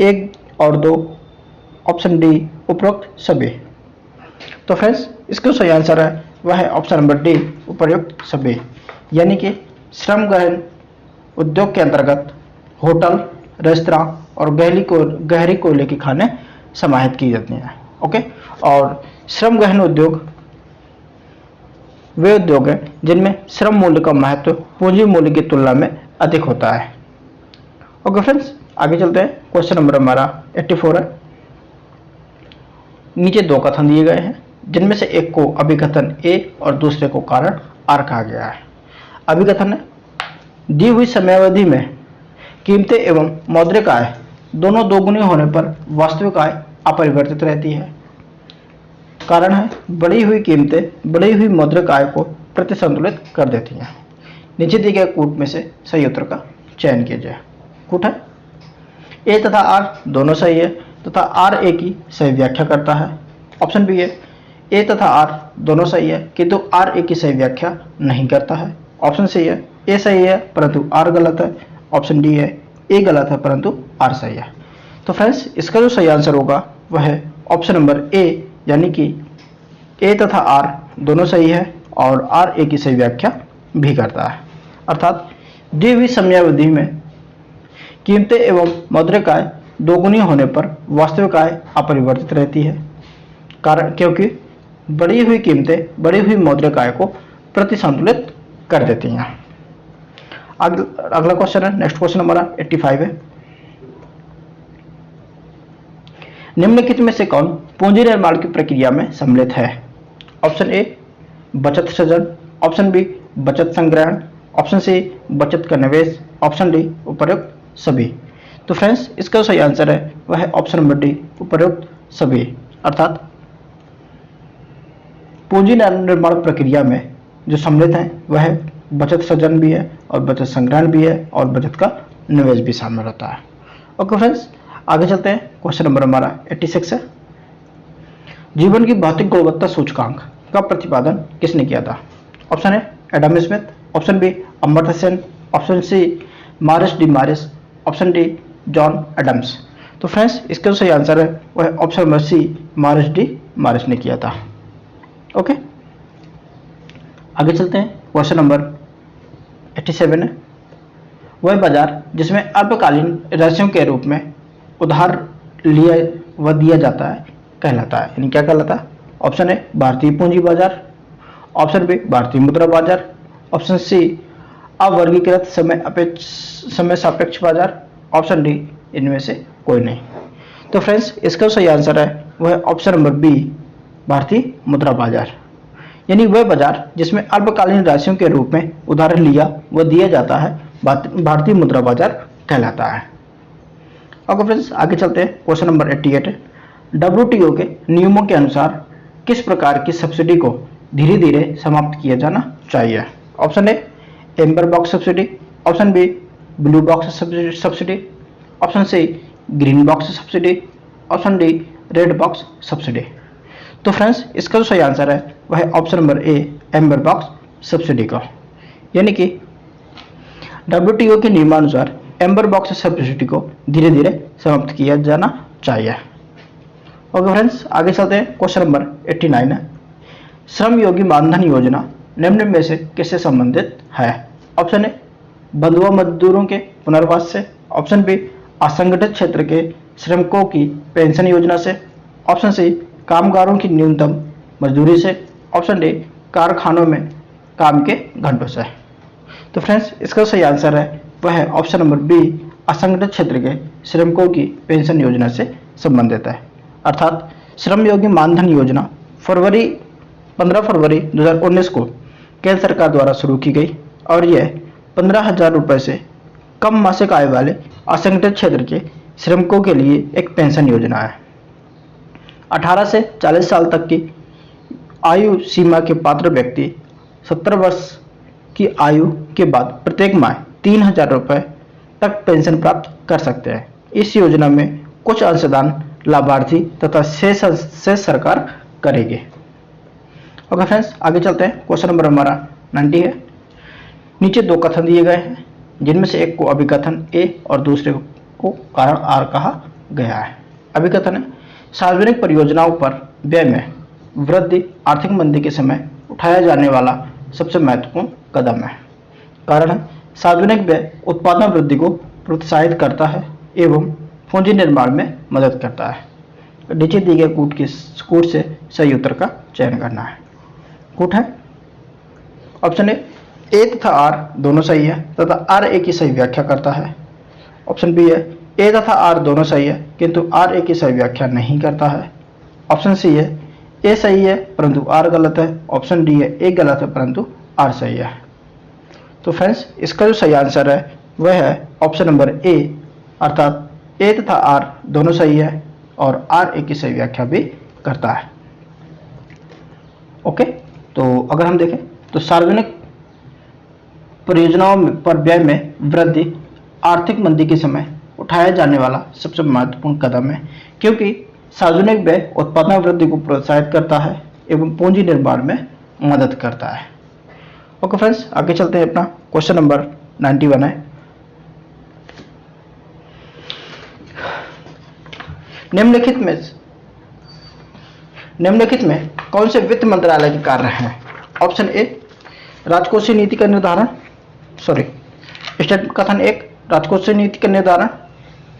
1 और 2, ऑप्शन डी उपरोक्त सभी। तो फ्रेंड्स इसका सही आंसर है वह है ऑप्शन नंबर डी उपरोक्त सभी। यानी कि श्रम गहन उद्योग के अंतर्गत होटल, रेस्तरां और गहरी कोयले की खाने समाहित की जाती हैं। ओके, और श्रम गहन उद्योग वे उद्योग हैं जिनमें श्रम मूल्य का महत्व पूंजी मूल्य की तुलना में अधिक होता है। ओके फ्रेंड्स, आगे चलते हैं। क्वेश्चन नंबर हमारा 84 है। नीचे दो कथन दिए गए हैं जिनमें से एक को अभिकथन ए और दूसरे को कारण आर कहा गया है। अभिकथन है, दी हुई समयावधि में कीमतें एवं मौद्रिक आय दोनों दोगुनी होने पर वास्तविक आय अपरिवर्तित रहती है। कारण है, बढ़ी हुई कीमतें बढ़ी हुई मौद्रिक आय को प्रतिसंतुलित कर देती हैं। नीचे दिए गए कूट में से सही उत्तर का चयन कीजिए। कूट है, ए तथा आर दोनों सही है तथा आर ए की सही व्याख्या करता है। ऑप्शन बी है, ए तथा आर दोनों सही है किंतु आर ए की सही व्याख्या नहीं करता है। ऑप्शन सी है, ए सही है परंतु आर गलत है। ऑप्शन डी है, ए गलत है परंतु आर सही है। तो फ्रेंड्स इसका जो सही आंसर होगा वह है ऑप्शन नंबर ए, यानी कि ए तथा आर दोनों सही है और आर ए की सही व्याख्या भी करता है। अर्थात दी हुई समयावधि में कीमतें एवं मौद्रिक आय दोगुनी होने पर वास्तविक आय अपरिवर्तित रहती है। कारण क्योंकि बढ़ी हुई कीमतें बढ़ी हुई मौद्रिक आय को प्रतिसंतुलित कर देती हैं। अगला क्वेश्चन है, नेक्स्ट क्वेश्चन हमारा 85 है। निम्नलिखित में से कौन पूंजी निर्माण की प्रक्रिया में सम्मिलित है? ऑप्शन ए बचत सृजन, ऑप्शन बी बचत संग्रहण, ऑप्शन सी बचत का निवेश, ऑप्शन डी उपरोक्त सभी। तो फ्रेंड्स इसका सही आंसर है वह है ऑप्शन नंबर डी उपरोक्त सभी। अर्थात पूंजी निर्माण प्रक्रिया में जो सम्मिलित है वह बचत सृजन भी है और बचत संग्रहण भी है और बचत का निवेश भी शामिल होता है। ओके फ्रेंड्स, आगे चलते हैं। क्वेश्चन नंबर हमारा 86 है। जीवन की भौतिक गुणवत्ता सूचकांक का प्रतिपादन किसने किया था? Option A Adam Smith, option B Amartya Sen, option C Morris D Morris, option D John Adams. तो फ्रेंड्स इसका जो सही आंसर है वह ऑप्शन नंबर सी मारिस डी मारिस ने किया था। ओके, आगे चलते हैं। क्वेश्चन नंबर 87 है। वह बाजार जिसमें अल्पकालीन राशियों के रूप में उधार लिया व दिया जाता है कहलाता है, यानी क्या कहलाता है? ऑप्शन ए भारतीय पूंजी बाजार, ऑप्शन बी भारतीय मुद्रा बाजार, ऑप्शन सी अवर्गीकृत समय सापेक्ष बाजार, ऑप्शन डी इनमें से कोई नहीं। तो फ्रेंड्स इसका सही आंसर है वह ऑप्शन नंबर बी भारतीय मुद्रा बाजार, यानी वह बाजार जिसमें अल्पकालीन राशियों के रूप में उधार लिया व दिया जाता है भारतीय मुद्रा बाजार कहलाता है। ओके फ्रेंड्स, आगे चलते हैं। क्वेश्चन नंबर 88 है। डब्ल्यूटीओ के नियमों के अनुसार किस प्रकार की सब्सिडी को धीरे धीरे समाप्त किया जाना चाहिए? Option A amber box subsidy, option B blue box subsidy, option C green box subsidy, option D red box subsidy. तो फ्रेंड्स इसका जो सही आंसर है वह है option number A amber box subsidy का, यानी कि डब्ल्यूटीओ के नियमानुसार एम्बर बॉक्स सब्सिडी को धीरे धीरे समाप्त किया जाना चाहिए। ओके फ्रेंड्स, आगे चलते हैं। क्वेश्चन नंबर 89 है। श्रम योगी मानधन योजना निम्न में से किससे संबंधित है? ऑप्शन ए बंधुआ मजदूरों के पुनर्वास से, ऑप्शन बी असंगठित क्षेत्र के श्रमिकों की पेंशन योजना से, ऑप्शन सी कामगारों की न्यूनतम मजदूरी से, ऑप्शन डी कारखानों में काम के घंटों से। तो फ्रेंड्स, इसका सही आंसर है वह है ऑप्शन नंबर बी, असंगठित क्षेत्र के श्रमिकों की पेंशन योजना से संबंधित है। अर्थात श्रम योगी मानधन योजना 15 फरवरी 2019 को केंद्र सरकार द्वारा शुरू की गई और यह 15,000 रुपये से कम मासिक आय वाले असंगठित क्षेत्र के श्रमिकों के लिए एक पेंशन योजना है। 18 से 40 साल तक की आयु सीमा के पात्र व्यक्ति 70 वर्ष की आयु के बाद प्रत्येक माह 3,000 रुपये तक पेंशन प्राप्त कर सकते हैं। इस योजना में कुछ अंशदान लाभार्थी तथा शेष सरकार करेगी। ओके फ्रेंड्स, आगे चलते हैं। क्वेश्चन नंबर हमारा 90 है। नीचे दो कथन दिए गए हैं जिनमें से एक को अभिकथन ए और दूसरे को कारण आर कहा गया है। अभिकथन है, सार्वजनिक परियोजनाओं पर व्यय में वृद्धि आर्थिक मंदी के समय उठाया जाने वाला सबसे महत्वपूर्ण कदम है। कारण है, सार्वजनिक व्यय उत्पादन वृद्धि को प्रोत्साहित करता है एवं पूंजी निर्माण में मदद करता है। नीचे दिए गए कूट से सही उत्तर का चयन करना है। कूट है ऑप्शन ए तथा आर दोनों सही है तथा आर ए की सही व्याख्या करता है। ऑप्शन बी है ए तथा आर दोनों सही है किंतु आर ए की सही व्याख्या नहीं करता है। ऑप्शन सी है ए सही है परंतु आर गलत है। ऑप्शन डी है ए गलत है परंतु आर सही है। तो फ्रेंड्स, इसका जो सही आंसर है वह है ऑप्शन नंबर ए, अर्थात ए तथा आर दोनों सही है और आर ए की सही व्याख्या भी करता है। ओके, तो अगर हम देखें तो सार्वजनिक परियोजनाओं पर व्यय में वृद्धि आर्थिक मंदी के समय उठाया जाने वाला सबसे महत्वपूर्ण कदम है, क्योंकि सार्वजनिक व्यय उत्पादन वृद्धि को प्रोत्साहित करता है एवं पूंजी निर्माण में मदद करता है। ओके फ्रेंड्स, आगे चलते हैं। अपना क्वेश्चन नंबर 91 है। निम्नलिखित में कौन से वित्त मंत्रालय के कार्य हैं? ऑप्शन ए राजकोषीय नीति का निर्धारण, कथन 1 राजकोषीय नीति का निर्धारण,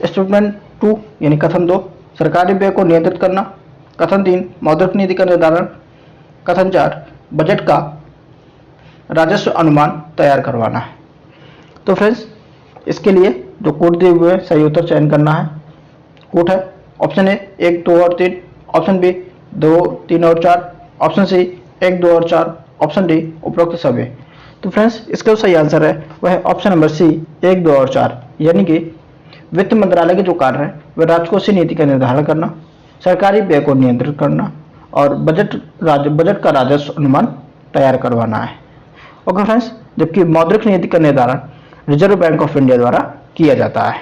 स्टेटमेंट 2 यानी कथन 2 सरकारी व्यय को नियंत्रित करना, कथन 3 मौद्रिक नीति का निर्धारण, कथन 4 बजट का राजस्व अनुमान तैयार करवाना है। तो फ्रेंड्स, इसके लिए जो कोड दिए हुए हैं सही उत्तर चयन करना है। कोड है ऑप्शन ए 1, 2 और 3, ऑप्शन बी 2, 3 और 4, ऑप्शन सी 1, 2 और 4, ऑप्शन डी उपरोक्त सभी। तो फ्रेंड्स, इसका सही आंसर है वह है ऑप्शन नंबर सी 1, 2 और 4, यानी कि वित्त मंत्रालय के जो कार्य है वह राजकोषीय नीति का निर्धारण करना, सरकारी व्यय को नियंत्रित करना और बजट का राजस्व अनुमान तैयार करवाना है। ओके फ्रेंड्स, जबकि मौद्रिक नीति का निर्धारण रिजर्व बैंक ऑफ इंडिया द्वारा किया जाता है।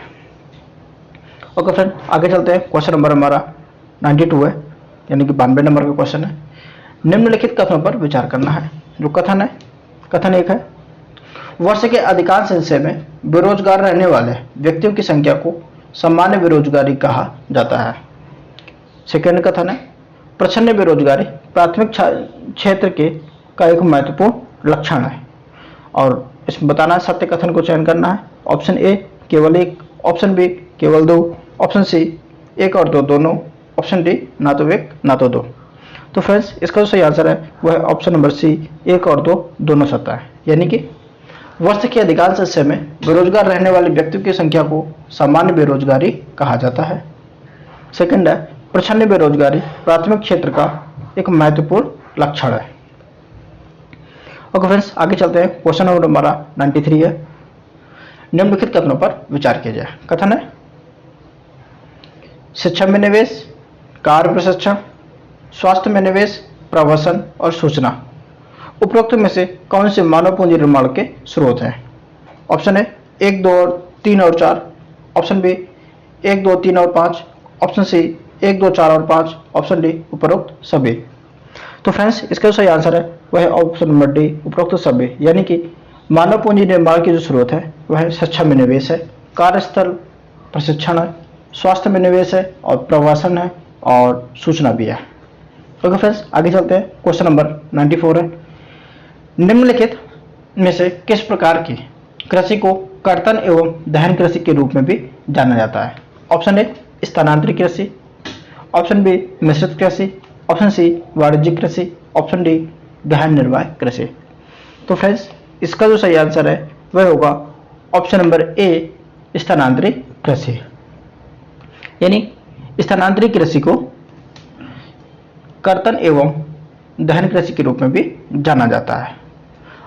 ओके फ्रेंड, आगे चलते हैं। क्वेश्चन नंबर हमारा 92 है, यानी कि 92 नंबर का क्वेश्चन है। निम्नलिखित कथनों पर विचार करना है। जो कथन है, कथन 1 है वर्ष के अधिकांश हिस्से में बेरोजगार रहने वाले व्यक्तियों की संख्या को सामान्य बेरोजगारी कहा जाता है। सेकेंड कथन है प्रच्छन्न बेरोजगारी प्राथमिक क्षेत्र के का एक महत्वपूर्ण लक्षण है और इसमें बताना है सत्य कथन को चयन करना है। ऑप्शन ए केवल 1, ऑप्शन बी केवल 2, ऑप्शन सी 1 और 2 दोनों, ऑप्शन डी ना तो 1 ना तो 2। तो फ्रेंड्स, इसका जो सही आंसर है वह है ऑप्शन नंबर सी 1 और 2 दोनों सत्य है, यानी कि वर्ष के अधिकांश हिस्से में बेरोजगार रहने वाले व्यक्तियों की संख्या को सामान्य बेरोजगारी कहा जाता है। सेकंड है प्रच्छन्न बेरोजगारी प्राथमिक क्षेत्र का एक महत्वपूर्ण लक्षण है। ओके फ्रेंड्स, आगे चलते हैं। क्वेश्चन नंबर हमारा 93 है। निम्नलिखित कथनों पर विचार किया जाए। कथन है शिक्षा में निवेश, कार्य प्रशिक्षण, स्वास्थ्य में निवेश, प्रवासन और सूचना उपरोक्त में से कौन से मानव पूंजी निर्माण के स्रोत हैं? ऑप्शन ए 1, 2 और 3 और 4, ऑप्शन बी 1, 2, 3 और 5, ऑप्शन सी 1, 2, 4 और 5, ऑप्शन डी उपरोक्त सभी। तो फ्रेंड्स, इसका सही आंसर है वह है ऑप्शन नंबर डी उपरोक्त सभी, यानी कि मानव पूंजी निर्माण की जो स्रोत है वह शिक्षा में निवेश है, कार्यस्थल प्रशिक्षण है, स्वास्थ्य में निवेश है और प्रवासन है और सूचना भी है। ओके फ्रेंड्स, आगे चलते हैं। क्वेश्चन नंबर 94 है, निम्नलिखित में से किस प्रकार की कृषि को कर्तन एवं दहन कृषि के रूप में भी जाना जाता है? ऑप्शन ए स्थानांतरित कृषि, ऑप्शन बी मिश्रित कृषि, ऑप्शन सी वाणिज्यिक कृषि, ऑप्शन डी गहन निर्वाह कृषि। तो फ्रेंड्स, इसका जो सही आंसर है वह होगा ऑप्शन नंबर ए स्थानांतरित कृषि, यानी स्थानांतरित कृषि को कर्तन एवं दहन कृषि के रूप में भी जाना जाता है।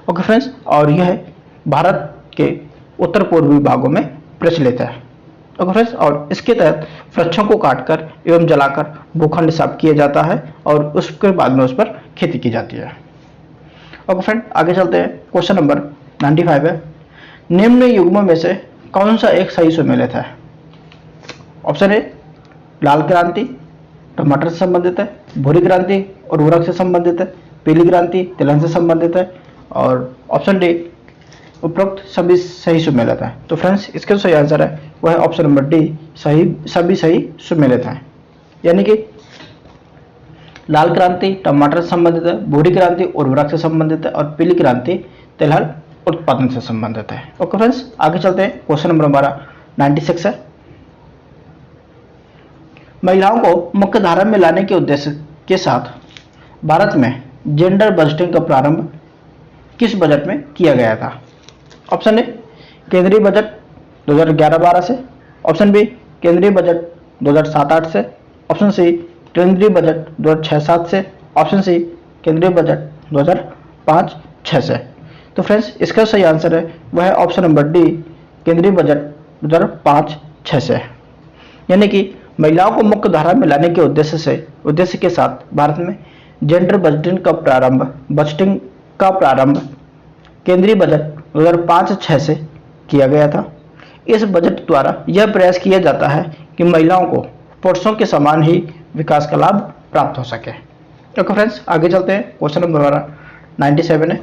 ओके फ्रेंड्स, और यह भारत के उत्तर पूर्वी भागों में प्रचलित है। ओके फ्रेंड्स, और इसके तहत वृक्षों को काटकर एवं जलाकर भूखंड साफ किया जाता है और उसके बाद में उस पर खेती की जाती है। ओके फ्रेंड, आगे चलते हैं। क्वेश्चन नंबर 95 है, निम्न युग्मों में से कौन सा एक सही सुमेलित है? ऑप्शन ए लाल क्रांति टमाटर से संबंधित है, भूरी क्रांति उर्वरक से संबंधित है, पीली क्रांति तिलहन से संबंधित है, और ऑप्शन डी उपरोक्त सभी सही सुमेलित है। तो फ्रेंड्स, इसका सही आंसर है वह है ऑप्शन नंबर डी, सभी सही सुमेलित हैं, यानी कि लाल क्रांति टमाटर से संबंधित है, भूरी क्रांति उर्वरक से संबंधित है और पीली क्रांति तिलहन उत्पादन से संबंधित है। ओके फ्रेंड्स, आगे चलते हैं। क्वेश्चन नंबर हमारा 96 है, महिलाओं को मुख्य धारा में लाने के उद्देश्य के साथ भारत में जेंडर बजटिंग का प्रारंभ किस बजट में किया गया था? ऑप्शन ए केंद्रीय बजट 2011-12 से, ऑप्शन बी केंद्रीय बजट 2007-8 से, ऑप्शन सी केंद्रीय बजट 2006-7 से, ऑप्शन सी केंद्रीय बजट 2005-6 से। तो फ्रेंड्स, इसका सही आंसर है वह है ऑप्शन नंबर डी, केंद्रीय बजट 2005-6 से, यानी कि महिलाओं को मुख्य धारा में लाने के उद्देश्य के साथ भारत में जेंडर बजटिंग का प्रारंभ केंद्रीय बजट 2005-6 से किया गया था। इस बजट द्वारा यह प्रयास किया जाता है कि महिलाओं को पुरुषों के समान ही विकास का लाभ प्राप्त हो सके। ओके फ्रेंड्स, आगे चलते हैं। क्वेश्चन नंबर हमारा 97 है,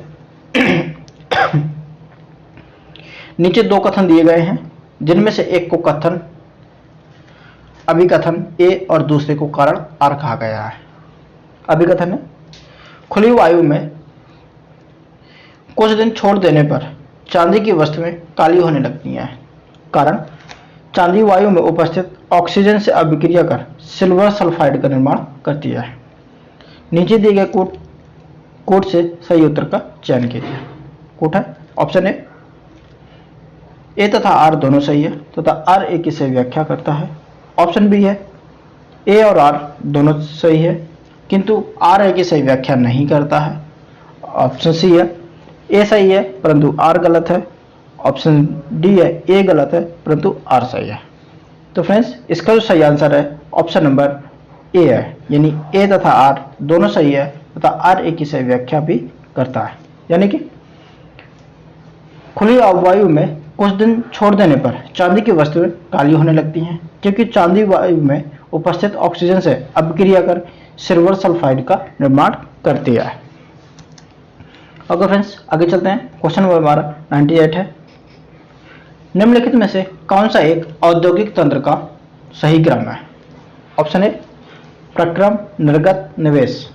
नीचे दो कथन दिए गए हैं, जिनमें से एक को कथन अभिकथन ए और दूसरे को कारण आर कहा गया है। अभिकथन है, खुली वायु में कुछ दिन छोड़ देने पर चांदी की वस्तुएं काली होने लगती हैं। कारण, चांदी वायु में उपस्थित ऑक्सीजन से अभिक्रिया कर सिल्वर सल्फाइड का निर्माण करती है। नीचे दिए गए कोट से सही उत्तर का चयन कीजिए। कोट है ऑप्शन ए तथा आर दोनों सही है तथा आर ए की सही व्याख्या करता है। ऑप्शन बी है ए और आर दोनों सही है किंतु आर ए की सही व्याख्या नहीं करता है। ऑप्शन सी है ए सही है परंतु आर गलत है। ऑप्शन डी है ए गलत है परंतु आर सही है। तो फ्रेंड्स, इसका जो सही आंसर है ऑप्शन नंबर ए है, यानी ए तथा आर दोनों सही है तथा आर ए की सही व्याख्या भी करता है। यानी कि खुली वायु में कुछ दिन छोड़ देने पर चांदी की वस्तुएं काली होने लगती हैं क्योंकि चांदी वायु में उपस्थित ऑक्सीजन से अभिक्रिया कर सिल्वर सल्फाइड का निर्माण करती है। ओके फ्रेंड्स, आगे चलते हैं। क्वेश्चन नंबर हमारा 98 है, निम्नलिखित में से कौन सा एक औद्योगिक तंत्र का सही क्रम है? ऑप्शन ए प्रक्रम निर्गत निवेश,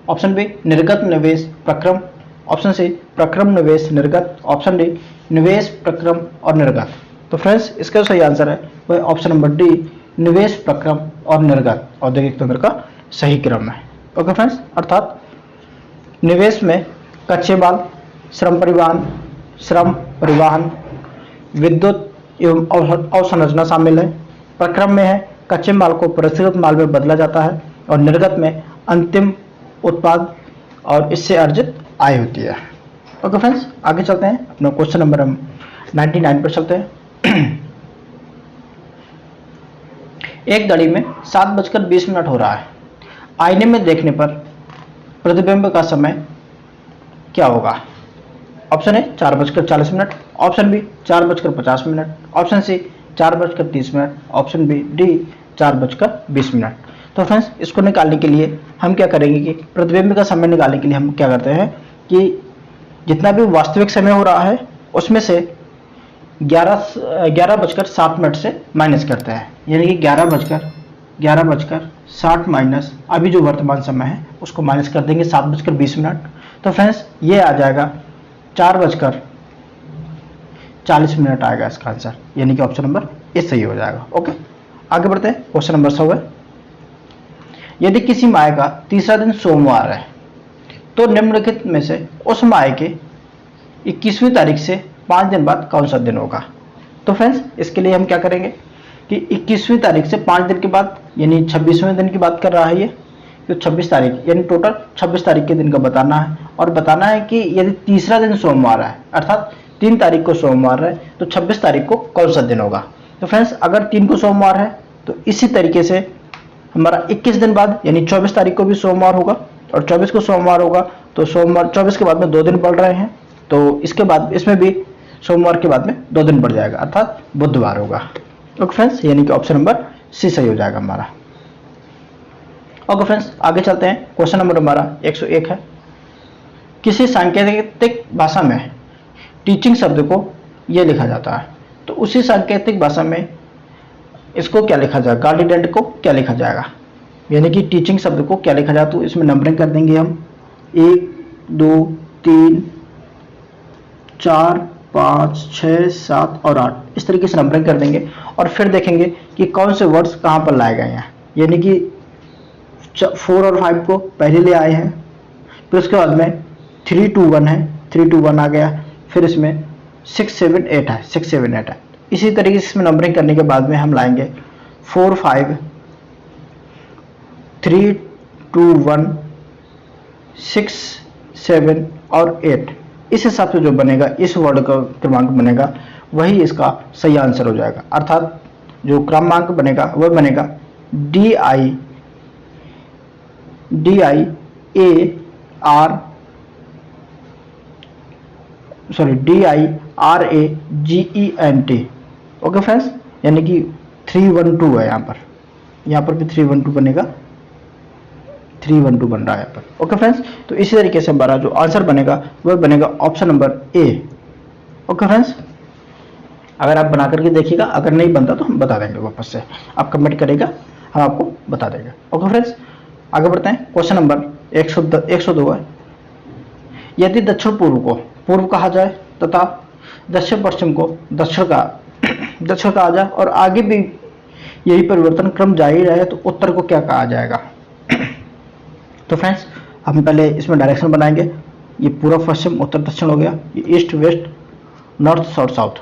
ऑप्शन बी निर्गत निवेश प्रक्रम, ऑप्शन सी प्रक्रम निवेश निर्गत, ऑप्शन डी निवेश प्रक्रम और निर्गत। तो फ्रेंड्स, इसका सही आंसर है वह ऑप्शन नंबर डी निवेश प्रक्रम और निर्गत औद्योगिक तंत्र का सही क्रम है। ओके फ्रेंड्स, अर्थात निवेश में कच्चे माल, श्रम परिवहन, विद्युत एवं अवसंरचना शामिल है। प्रक्रम में है कच्चे माल को परिष्कृत माल में बदला जाता है और निर्गत में अंतिम उत्पाद और इससे अर्जित आय होती है। ओके फ्रेंड्स, आगे चलते हैं। अपना क्वेश्चन नंबर हम 99 पर चलते हैं। एक घड़ी में 7:20 हो रहा है। आईने में देखने पर प्रतिबिंब का समय क्या होगा? Option A 4:40, option B 4:50, option C 4:30, option B D 4:20। तो फ्रेंड्स, इसको निकालने के लिए हम क्या करेंगे कि प्रतिबिंब का समय निकालने के लिए हम क्या करते हैं कि जितना भी वास्तविक समय हो रहा है उसमें से 11:07 से माइनस करते हैं, यानी कि 11:07 11:60 माइनस अभी जो वर्तमान समय है उसको माइनस कर देंगे 7:20। तो फ्रेंड्स ये आ जाएगा 4:40 आएगा इसका आंसर, यानी कि ऑप्शन नंबर ए सही हो जाएगा। ओके, आगे बढ़ते हैं। क्वेश्चन नंबर 100 है, यदि किसी माह का तीसरा दिन सोमवार है तो निम्नलिखित में से उस माह के 21वीं तारीख से 5 दिन बाद कौन सा दिन होगा। तो फ्रेंड्स इसके लिए हम क्या करेंगे कि 21वीं तारीख से 5 दिन के बाद यानी 26वें दिन की बात कर रहा है ये, तो 26 तारीख यानी टोटल 26 तारीख के दिन का बताना है, और बताना है कि यदि तीसरा दिन सोमवार है अर्थात 3 तारीख को सोमवार है तो 26 तारीख को कौन सा दिन होगा। तो फ्रेंड्स अगर 3 को सोमवार है तो इसी तरीके से हमारा 21 दिन बाद यानी 24 तारीख को भी सोमवार होगा, और 24 को सोमवार होगा तो सोमवार 24 के बाद में 2 दिन बढ़ रहे हैं, तो इसके बाद इसमें भी सोमवार के बाद में 2 दिन बढ़ जाएगा अर्थात बुधवार होगा। ओके फ्रेंड्स, यानी कि ऑप्शन नंबर सी सही हो जाएगा हमारा। ओके फ्रेंड्स, आगे चलते हैं। क्वेश्चन नंबर हमारा 101 है, किसी सांकेतिक भाषा में टीचिंग शब्द को यह लिखा जाता है, तो उसी सांकेतिक भाषा में इसको क्या लिखा जाएगा, गार्डियन को क्या लिखा जाएगा, यानी कि टीचिंग शब्द को क्या लिखा जाए। तो इसमें नंबरिंग कर देंगे हम 1 2 3 4 5 6 7 और 8 इस तरीके से नंबरिंग कर देंगे, और फिर देखेंगे कि कौन से वर्ड्स कहाँ पर लाए गए हैं, यानी कि 4 और 5 को पहले ले आए हैं, फिर उसके बाद में 3 2 1 है, 3 2 1 आ गया, फिर इसमें 6 7 8 है, 6 7 8 है। इसी तरीके से इसमें नंबरिंग करने के बाद में हम लाएंगे 4 5 3 2 1 6 7 और 8। इस हिसाब से जो बनेगा, इस वर्ड का क्रमांक बनेगा, वही इसका सही आंसर हो जाएगा। अर्थात जो क्रमांक बनेगा वह बनेगा DIARAGENT, ओके फ्रेंड्स, यानी कि 312 है यहाँ पर भी 312 बनेगा, 312 बन रहा है यहाँ पर। ओके फ्रेंड्स, तो इसी तरीके से हमारा जो आंसर बनेगा वह बनेगा ऑप्शन नंबर ए। ओके फ्रेंड्स, अगर आप बना करके देखिएगा, अगर नहीं बनता तो हम बता देंगे वापस से, आप कमेंट करेगा हम आपको बता देंगे। ओके फ्रेंड्स, आगे बढ़ते हैं। क्वेश्चन नंबर 102 है, यदि दक्षिण पूर्व को पूर्व कहा जाए तथा दक्षिण पश्चिम को दक्षिण कहा जाए और आगे भी यही परिवर्तन क्रम जारी रहे तो उत्तर को क्या कहा जाएगा। तो फ्रेंड्स हम पहले इसमें डायरेक्शन बनाएंगे, ये पूर्व पश्चिम उत्तर दक्षिण हो गया, ये ईस्ट वेस्ट नॉर्थ साउथ,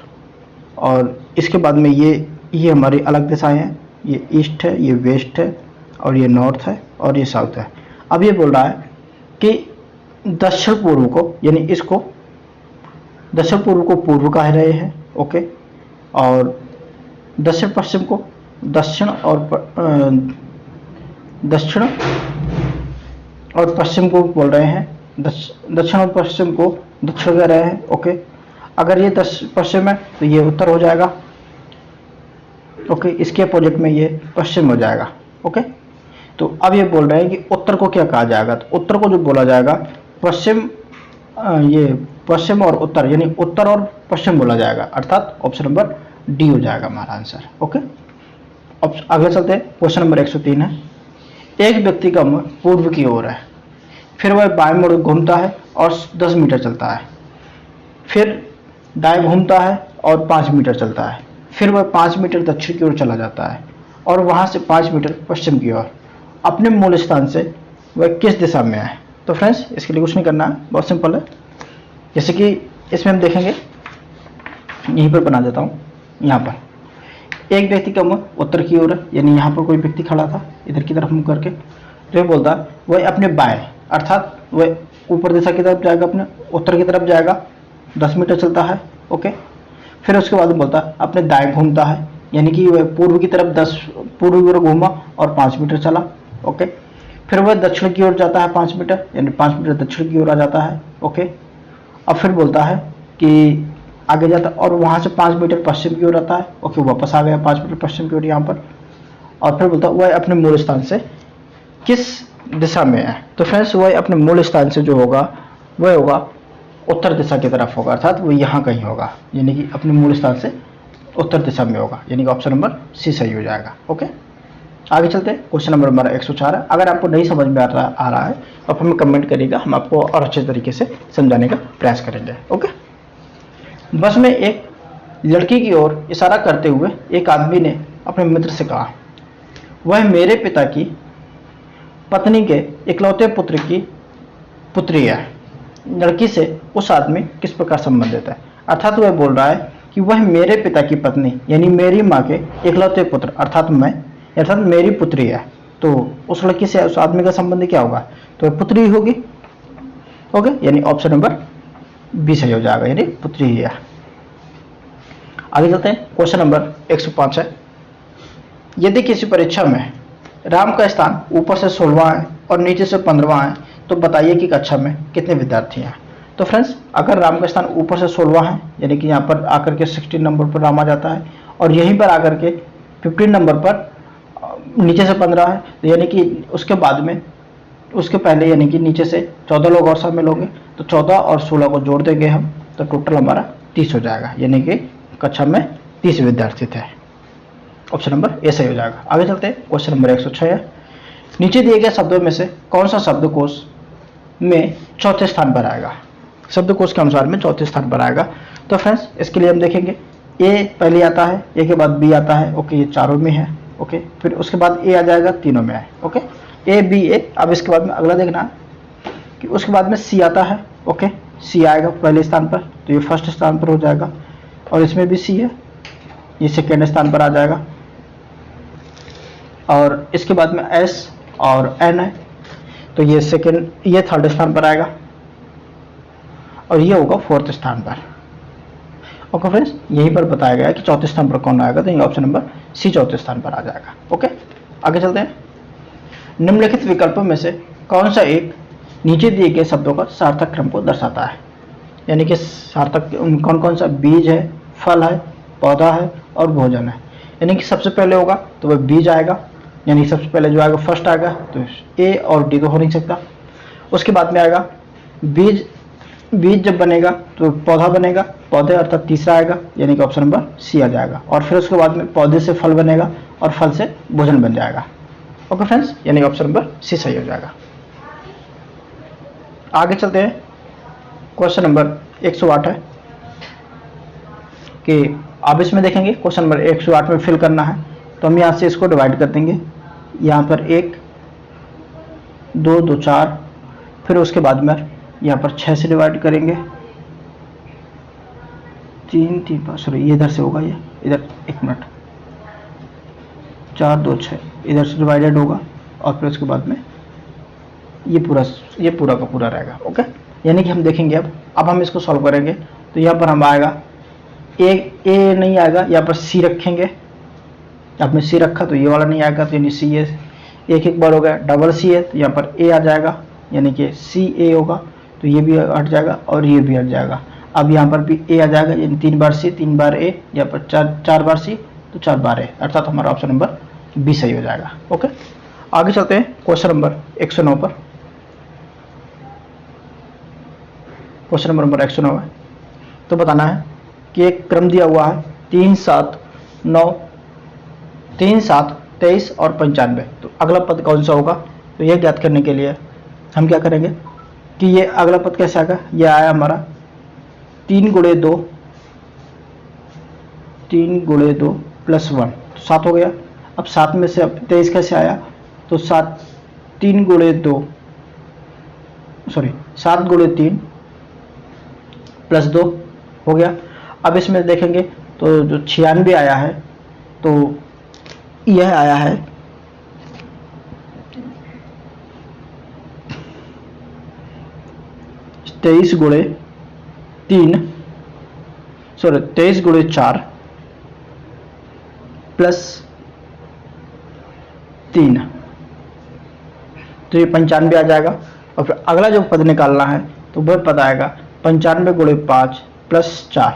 और इसके बाद में ये हमारी अलग दिशाएं हैं, ये ईस्ट है, ये वेस्ट है, और ये नॉर्थ है, और ये साउथ है। अब ये बोल रहा है कि दक्षिण पूर्व को, यानी इसको दक्षिण पूर्व को पूर्व कह रहे हैं, ओके, और दक्षिण पश्चिम को दक्षिण और पश्चिम को बोल रहे हैं, दक्षिण और पश्चिम को दक्षिण कह रहे हैं, ओके। अगर ये पश्चिम है तो ये उत्तर हो जाएगा, ओके, इसके अपोजिट में ये पश्चिम हो जाएगा, ओके। तो अब ये बोल रहे हैं कि उत्तर को क्या कहा जाएगा, तो उत्तर को जो बोला जाएगा पश्चिम, ये पश्चिम और उत्तर, यानी उत्तर और पश्चिम बोला जाएगा, अर्थात ऑप्शन नंबर डी हो जाएगा हमारा आंसर, ओके। अब आगे चलते हैं। क्वेश्चन नंबर 103 है, एक व्यक्ति का मुंह पूर्व की ओर है, फिर वह बाएं मुड़ घूमता है और 10 मीटर चलता है, फिर दाएं घूमता है और 5 मीटर चलता है, फिर वह 5 मीटर दक्षिण की ओर चला जाता है और वहां से 5 मीटर पश्चिम की ओर। अपने मूल स्थान से वह किस दिशा में है। तो फ्रेंड्स इसके लिए कुछ नहीं करना है, बहुत सिंपल है। जैसे कि इसमें हम देखेंगे, यहीं पर बना देता हूँ, यहाँ पर एक व्यक्ति का मुंह उत्तर की ओर है, यानी यहाँ पर कोई व्यक्ति खड़ा था इधर की तरफ मुंह करके, तो ये बोलता है वह अपने बाएं, अर्थात वह ऊपर दिशा की तरफ जाएगा, अपने उत्तर की तरफ जाएगा, 10 मीटर चलता है, ओके। फिर उसके बाद बोलता है अपने दाएं घूमता है, यानी कि वह पूर्व की तरफ पूर्व की ओर घूमा और 5 मीटर चला, ओके। फिर वह दक्षिण की ओर जाता है 5 मीटर, यानी 5 मीटर दक्षिण की ओर आ जाता है, ओके। अब फिर बोलता है कि आगे जाता और वहां से 5 मीटर पश्चिम की ओर आता है, ओके, वापस आ गया 5 मीटर पश्चिम की ओर यहाँ पर, और फिर बोलता है वह अपने मूल स्थान से किस दिशा में है। तो फ्रेंड्स वह अपने मूल स्थान से जो होगा वह होगा उत्तर दिशा की तरफ होगा, अर्थात वो यहाँ कहीं होगा, यानी कि अपने मूल स्थान से उत्तर दिशा में होगा, यानी कि ऑप्शन नंबर सी सही हो जाएगा, ओके। आगे चलते हैं, क्वेश्चन नंबर हमारा 104 है। अगर आपको नहीं समझ में आ रहा है तो आप हमें कमेंट करिएगा, हम आपको और अच्छे तरीके से समझाने का प्रयास करेंगे। ओके। बस में एक लड़की की ओर इशारा करते हुए एक आदमी ने अपने मित्र से कहा, वह मेरे पिता की पत्नी के इकलौते पुत्र की पुत्री है। लड़की से उस आदमी किस प्रकार संबंधित है? अर्थात वह बोल रहा है कि वह मेरे पिता की पत्नी यानी मेरी माँ के इकलौते पुत्र अर्थात मेरी पुत्री है। तो उस लड़की से उस आदमी का संबंध क्या होगा? तो पुत्री होगी। ओके, यानी ऑप्शन नंबर बी सही हो जाएगा, यानी पुत्री ही है। आगे चलते हैं, क्वेश्चन नंबर 105 है। यदि किसी परीक्षा में राम का स्थान ऊपर से 16वां है और नीचे से 15वां है तो बताइए कि कक्षा में कितने विद्यार्थी हैं? तो फ्रेंड्स, अगर राम का स्थान ऊपर से 16वां है यानी कि यहाँ पर आकर के 16 नंबर पर राम आ जाता है और यहीं पर आकर के 15 नंबर पर नीचे से 15 है, तो यानी कि उसके पहले यानी कि नीचे से 14 लोग और शामिल होंगे, तो 14 और 16 को जोड़ देंगे हम, तो टोटल हमारा 30 हो जाएगा, यानी कि कक्षा में 30 विद्यार्थी थे। ऑप्शन नंबर ए सही हो जाएगा। आगे चलते हैं, क्वेश्चन नंबर 106 है। नीचे दिए गए शब्दों में से कौन सा शब्दकोश में चौथे स्थान पर आएगा? शब्दकोश के अनुसार में चौथे स्थान पर आएगा। तो फ्रेंड्स, इसके लिए हम देखेंगे, ए पहले आता है, ए के बाद बी आता है। ओके, ये चारों में है। ओके, फिर उसके बाद ए आ जाएगा, तीनों में है। ओके, ए बी ए। अब इसके बाद में अगला देखना कि उसके बाद में सी आता है। ओके, सी आएगा पहले स्थान पर, तो ये फर्स्ट स्थान पर हो जाएगा। और इसमें भी सी है, ये सेकेंड स्थान पर आ जाएगा। और इसके बाद में एस और एन है, तो ये थर्ड स्थान पर आएगा और ये होगा फोर्थ स्थान पर। ओके फ्रेंड्स, यहीं पर बताया गया है कि चौथे स्थान पर कौन आएगा, तो ये ऑप्शन नंबर सी चौथे स्थान पर आ जाएगा। ओके, आगे चलते हैं। निम्नलिखित विकल्पों में से कौन सा एक नीचे दिए गए शब्दों का सार्थक क्रम को दर्शाता है? यानी कि सार्थक कौन कौन सा? बीज है, फल है, पौधा है और भोजन है। यानी कि सबसे पहले होगा तो वह बीज आएगा, यानी सबसे पहले जो आएगा फर्स्ट आएगा, तो ए और डी तो हो नहीं सकता। उसके बाद में आएगा बीज जब बनेगा तो पौधा बनेगा, पौधे अर्थात तीसरा आएगा, यानी कि ऑप्शन नंबर सी आ जाएगा। और फिर उसके बाद में पौधे से फल बनेगा और फल से भोजन बन जाएगा। ओके फ्रेंड्स, यानी ऑप्शन नंबर सी सही हो जाएगा। आगे चलते हैं, क्वेश्चन नंबर 108 है कि आप इसमें देखेंगे क्वेश्चन नंबर 108 में फिल करना है, तो हम यहाँ से इसको डिवाइड कर देंगे। यहाँ पर 1 2 2 4, फिर उसके बाद में यहाँ पर 6 से डिवाइड करेंगे, 3 3 5, सॉरी ये इधर से होगा, ये इधर 1 मिनट, 4 2 6 इधर से डिवाइडेड होगा और फिर उसके बाद में ये पूरा का पूरा रहेगा। ओके, यानी कि हम देखेंगे अब हम इसको सॉल्व करेंगे, तो यहाँ पर हम आएगा ए नहीं आएगा, यहाँ पर सी रखेंगे। आपने सी रखा तो ये वाला नहीं आएगा, तो यानी सी ए एक बार हो गया। डबल सी है तो यहाँ पर ए आ जाएगा, यानी कि सी ए होगा, तो ये भी हट जाएगा और ये भी हट जाएगा। अब यहाँ पर भी ए आ जाएगा, यानी 3 बार सी 3 बार ए, यहाँ पर 4 बार सी तो 4 बार ए, अर्थात हमारा ऑप्शन नंबर बी सही हो जाएगा। ओके, आगे चलते हैं क्वेश्चन नंबर 109 पर। क्वेश्चन नंबर 109 है, तो बताना है कि एक क्रम दिया हुआ है 3 7 9 3 7 23 और 95, तो अगला पद कौन सा होगा? तो यह ज्ञात करने के लिए हम क्या करेंगे कि ये अगला पद कैसे आएगा? ये आया हमारा 3 गुणे 2 प्लस 1, तो 7 हो गया। अब 7 में से अब 23 कैसे आया? तो 7 गुणे 3 प्लस 2 हो गया। अब इसमें देखेंगे तो जो 96 आया है, तो यह आया है 23 गुणे 4 प्लस 3, तो ये 95 आ जाएगा। और फिर अगला जो पद निकालना है तो वह पद आएगा 95 गुणे 5 प्लस 4।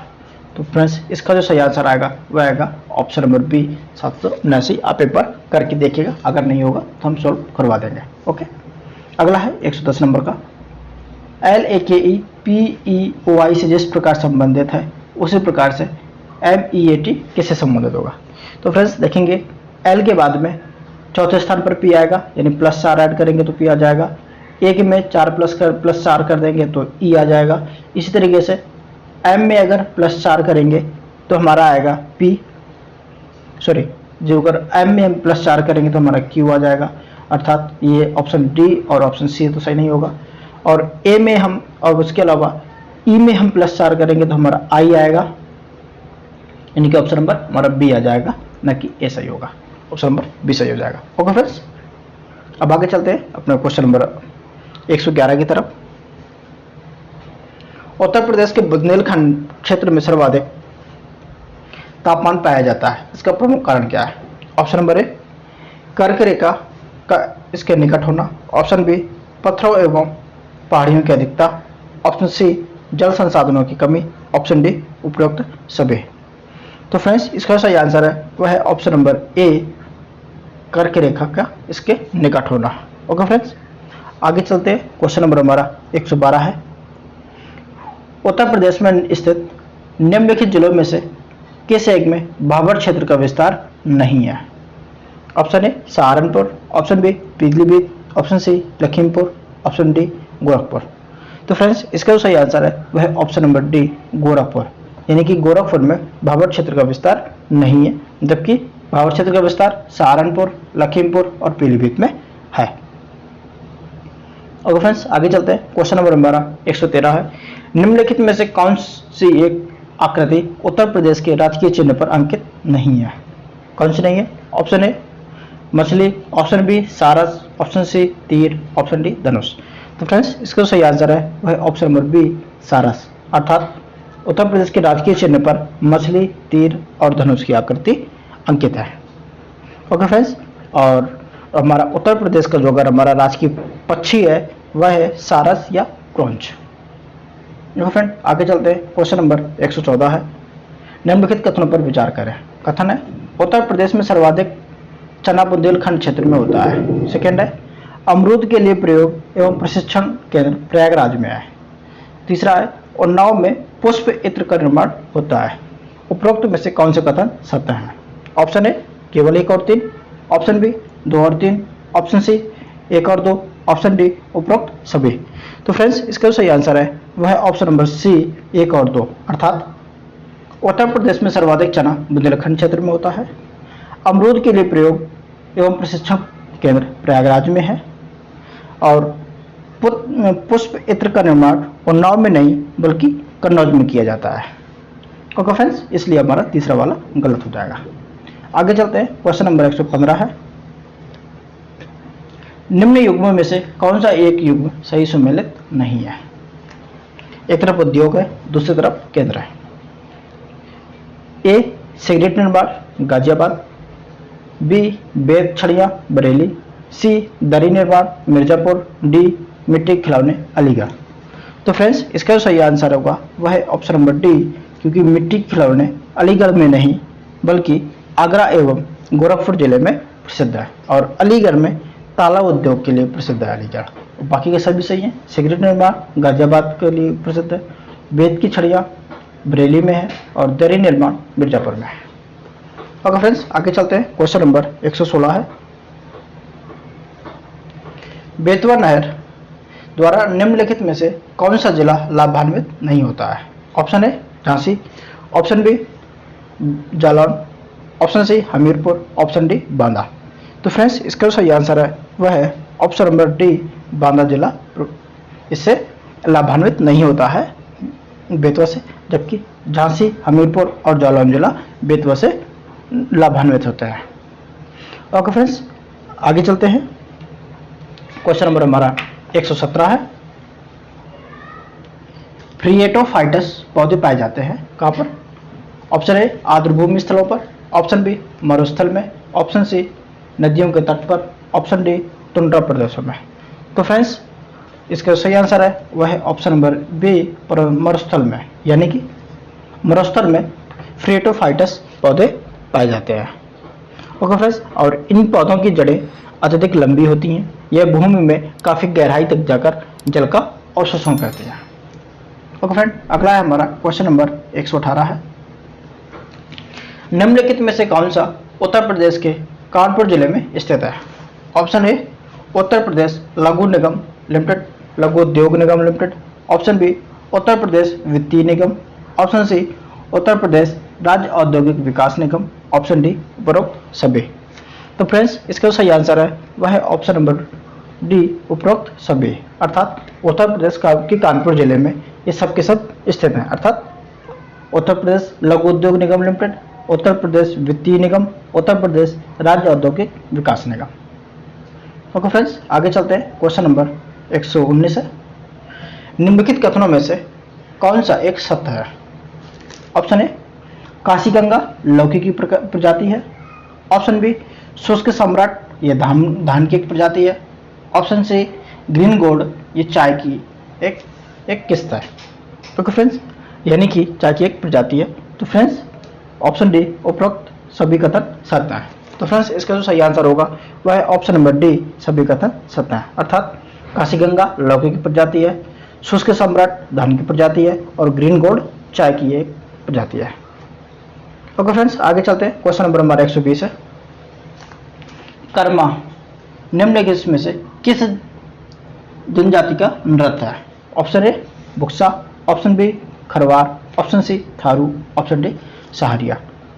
तो फ्रेंड्स, इसका जो सही आंसर आएगा वह आएगा ऑप्शन नंबर बी 779। आप एक बार करके देखिएगा, अगर नहीं होगा तो हम सॉल्व करवा देंगे। ओके, अगला है 110 नंबर का। LAKE PEOI से जिस प्रकार संबंधित है उसी प्रकार से MEAT किससे संबंधित होगा? तो फ्रेंड्स देखेंगे, L के बाद में चौथे स्थान पर पी आएगा, यानी +4 ऐड करेंगे तो पी आ जाएगा। ए के में 4 +4 कर देंगे तो ई आ जाएगा। इसी तरीके से एम में अगर +4 करेंगे तो हमारा आएगा पी, सॉरी जो अगर एम में हम +4 करेंगे तो हमारा क्यू आ जाएगा। अर्थात ये ऑप्शन डी और ऑप्शन सी तो सही नहीं होगा। और ए में हम, और उसके अलावा ई में हम +4 करेंगे तो हमारा आई आएगा, यानी कि ऑप्शन नंबर हमारा बी आ जाएगा, ना कि ए सही होगा। ऑप्शन नंबर बी सही हो जाएगा। ओके फ्रेंड्स, अब आगे चलते हैं अपने क्वेश्चन नंबर 111 की तरफ। उत्तर प्रदेश के बुंदेलखंड क्षेत्र में सर्वाधिक तापमान पाया जाता है, इसका प्रमुख कारण क्या है? ऑप्शन नंबर ए कर्क रेखा का इसके निकट होना, ऑप्शन बी पत्थरों एवं पहाड़ियों की अधिकता, ऑप्शन सी जल संसाधनों की कमी, ऑप्शन डी उपरोक्त सभी। तो फ्रेंड्स, इसका सही आंसर है वह है ऑप्शन नंबर ए कर्क रेखा का इसके निकट होना। ओके फ्रेंड्स, आगे चलते हैं। क्वेश्चन नंबर हमारा 112 है। उत्तर प्रदेश में स्थित निम्नलिखित जिलों में से किस एक में भाबर क्षेत्र का विस्तार नहीं है? Option A Saharanpur, option B Pilibhit, option C Lakhimpur, option D Gorakhpur. तो फ्रेंड्स, इसका जो सही आंसर है वह ऑप्शन नंबर डी गोरखपुर, यानी कि गोरखपुर में भाबर क्षेत्र का विस्तार नहीं है, जबकि भाबर क्षेत्र का विस्तार सहारनपुर, लखीमपुर और पीलीभीत में है। ओके फ्रेंड्स, आगे चलते हैं। क्वेश्चन नंबर हमारा 113 है। निम्नलिखित में से कौन सी एक आकृति उत्तर प्रदेश के राजकीय चिन्ह पर अंकित नहीं है? कौन सी नहीं है? ऑप्शन ए मछली, ऑप्शन बी सारस, ऑप्शन सी तीर, ऑप्शन डी धनुष। तो फ्रेंड्स, इसका सही आंसर है वह ऑप्शन नंबर बी सारस, अर्थात उत्तर प्रदेश के राजकीय चिन्ह पर मछली, तीर और धनुष की आकृति अंकित है। ओके फ्रेंड्स, और हमारा उत्तर प्रदेश का जो अगर हमारा राजकीय पक्षी है वह है सारस या क्रौंच। देखो फ्रेंड, आगे चलते हैं। क्वेश्चन नंबर 114 है। निम्नलिखित कथनों पर विचार करें। कथन है उत्तर प्रदेश में सर्वाधिक चना बुंदेलखंड क्षेत्र में होता है। सेकेंड है अमरूद के लिए प्रयोग एवं प्रशिक्षण केंद्र प्रयागराज में है। तीसरा है उन्नाव में पुष्प इत्र का निर्माण होता है। उपरोक्त में से कौन से कथन सत्य है? ऑप्शन ए केवल 1 और 3, ऑप्शन बी 2 और 3, ऑप्शन सी 1 और 2, ऑप्शन डी उपरोक्त सभी। तो फ्रेंड्स, इसका सही आंसर है वह है ऑप्शन नंबर सी 1 और 2, अर्थात उत्तर प्रदेश में सर्वाधिक चना बुंदेलखंड क्षेत्र में होता है। अमरूद के लिए प्रयोग एवं प्रशिक्षण केंद्र प्रयागराज में है और पुष्प इत्र का निर्माण उन्नाव में नहीं बल्कि कन्नौज में किया जाता है। ओके फ्रेंड्स, इसलिए हमारा तीसरा वाला गलत हो जाएगा। आगे चलते हैं। क्वेश्चन नंबर 115 है। निम्न युग्मों में से कौन सा एक युग्म सही सुमेलित नहीं है? एक तरफ उद्योग है, दूसरी तरफ केंद्र है। ए सिगरेट निर्माण गाजियाबाद, बी बेत छड़ियाँ बरेली, सी दरी निर्माण मिर्जापुर, डी मिट्टी के खिलौने अलीगढ़। तो फ्रेंड्स, इसका जो सही आंसर होगा वह है ऑप्शन नंबर डी, क्योंकि मिट्टी के खिलौने अलीगढ़ में नहीं बल्कि आगरा एवं गोरखपुर जिले में प्रसिद्ध है और अलीगढ़ में ताला उद्योग के लिए प्रसिद्ध है अलीगढ़। बाकी के सभी सही हैं। सिगरेट निर्माण गाजियाबाद के लिए प्रसिद्ध है, बेत की छड़ियाँ बरेली में है और दरी निर्माण मिर्जापुर में है। ओके फ्रेंड्स, आगे चलते हैं। क्वेश्चन नंबर 116 है। बेतवा नहर द्वारा निम्नलिखित में से कौन सा जिला लाभान्वित नहीं होता है? Option A Jhansi, option B Jalaun, option C Hamirpur, option D Banda. तो फ्रेंड्स, इसका सही आंसर है वह है ऑप्शन नंबर डी बांदा जिला इससे लाभान्वित नहीं होता है बेतवा से, जबकि झांसी, हमीरपुर और जालौन जिला बेतवा से लाभान्वित होते हैं। ओके फ्रेंड्स, आगे चलते हैं। क्वेश्चन नंबर हमारा 117 है। फ्रिएटोफाइटस पौधे पाए जाते हैं कहाँ पर? ऑप्शन ए आर्द्रभूमि स्थलों पर, ऑप्शन बी मरुस्थल में, ऑप्शन सी नदियों के तट पर, ऑप्शन डी टुंड्रा प्रदेशों में। तो फ्रेंड्स, इसका सही आंसर है वह है ऑप्शन नंबर बी मरुस्थल में, यानी कि मरुस्थल में फ्रिएटोफाइटस पौधे पाए जाते हैं। ओके फ्रेंड्स, और इन पौधों की जड़ें अत्यधिक लंबी होती हैं। यह भूमि में काफ़ी गहराई तक जाकर जल का अवशोषण करते हैं। ओके फ्रेंड, अगला है हमारा क्वेश्चन नंबर 118 है। निम्नलिखित में से कौन सा उत्तर प्रदेश के कानपुर जिले में स्थित है? ऑप्शन ए उत्तर प्रदेश लघु निगम लिमिटेड, लघु उद्योग निगम limited. Option B Uttar Pradesh वित्तीय निगम। ऑप्शन सी उत्तर प्रदेश राज्य औद्योगिक विकास निगम। ऑप्शन डी उपरोक्त सभी। तो फ्रेंड्स इसका सही आंसर है वह है ऑप्शन नंबर डी उपरोक्त सभी, अर्थात उत्तर प्रदेश के कानपुर जिले में ये सब के सब स्थित हैं, अर्थात उत्तर प्रदेश लघु उद्योग निगम लिमिटेड, उत्तर प्रदेश वित्तीय निगम, उत्तर प्रदेश राज्य औद्योगिक विकास निगम। ओके फ्रेंड्स, आगे चलते हैं। क्वेश्चन नंबर 119 है, निम्नलिखित कथनों में से कौन सा एक सत्य है? ऑप्शन ए काशी गंगा लौकी की प्रजाति है। ऑप्शन बी शुष्क सम्राट ये धान की एक प्रजाति है। ऑप्शन सी ग्रीन गोल्ड ये चाय की एक किस्म है। ओके फ्रेंड्स, यानी कि चाय की एक प्रजाति है। तो फ्रेंड्स ऑप्शन डी उपरोक्त सभी कथन सत्य है। तो फ्रेंड्स इसका जो सही आंसर होगा वह है ऑप्शन नंबर डी सभी कथन सत्य है, अर्थात काशी गंगा लौकी की प्रजाति है, शुष्क सम्राट धान की प्रजाति है और ग्रीन गोल्ड चाय की एक प्रजाति है। ओके फ्रेंड्स, आगे चलते हैं। क्वेश्चन नंबर हमारा 120 है, कर्मा निम्नलिखित में से किस जनजाति का नृत्य है? Option A Buksa, option B Kharwar, option C Tharu, option D Saharia.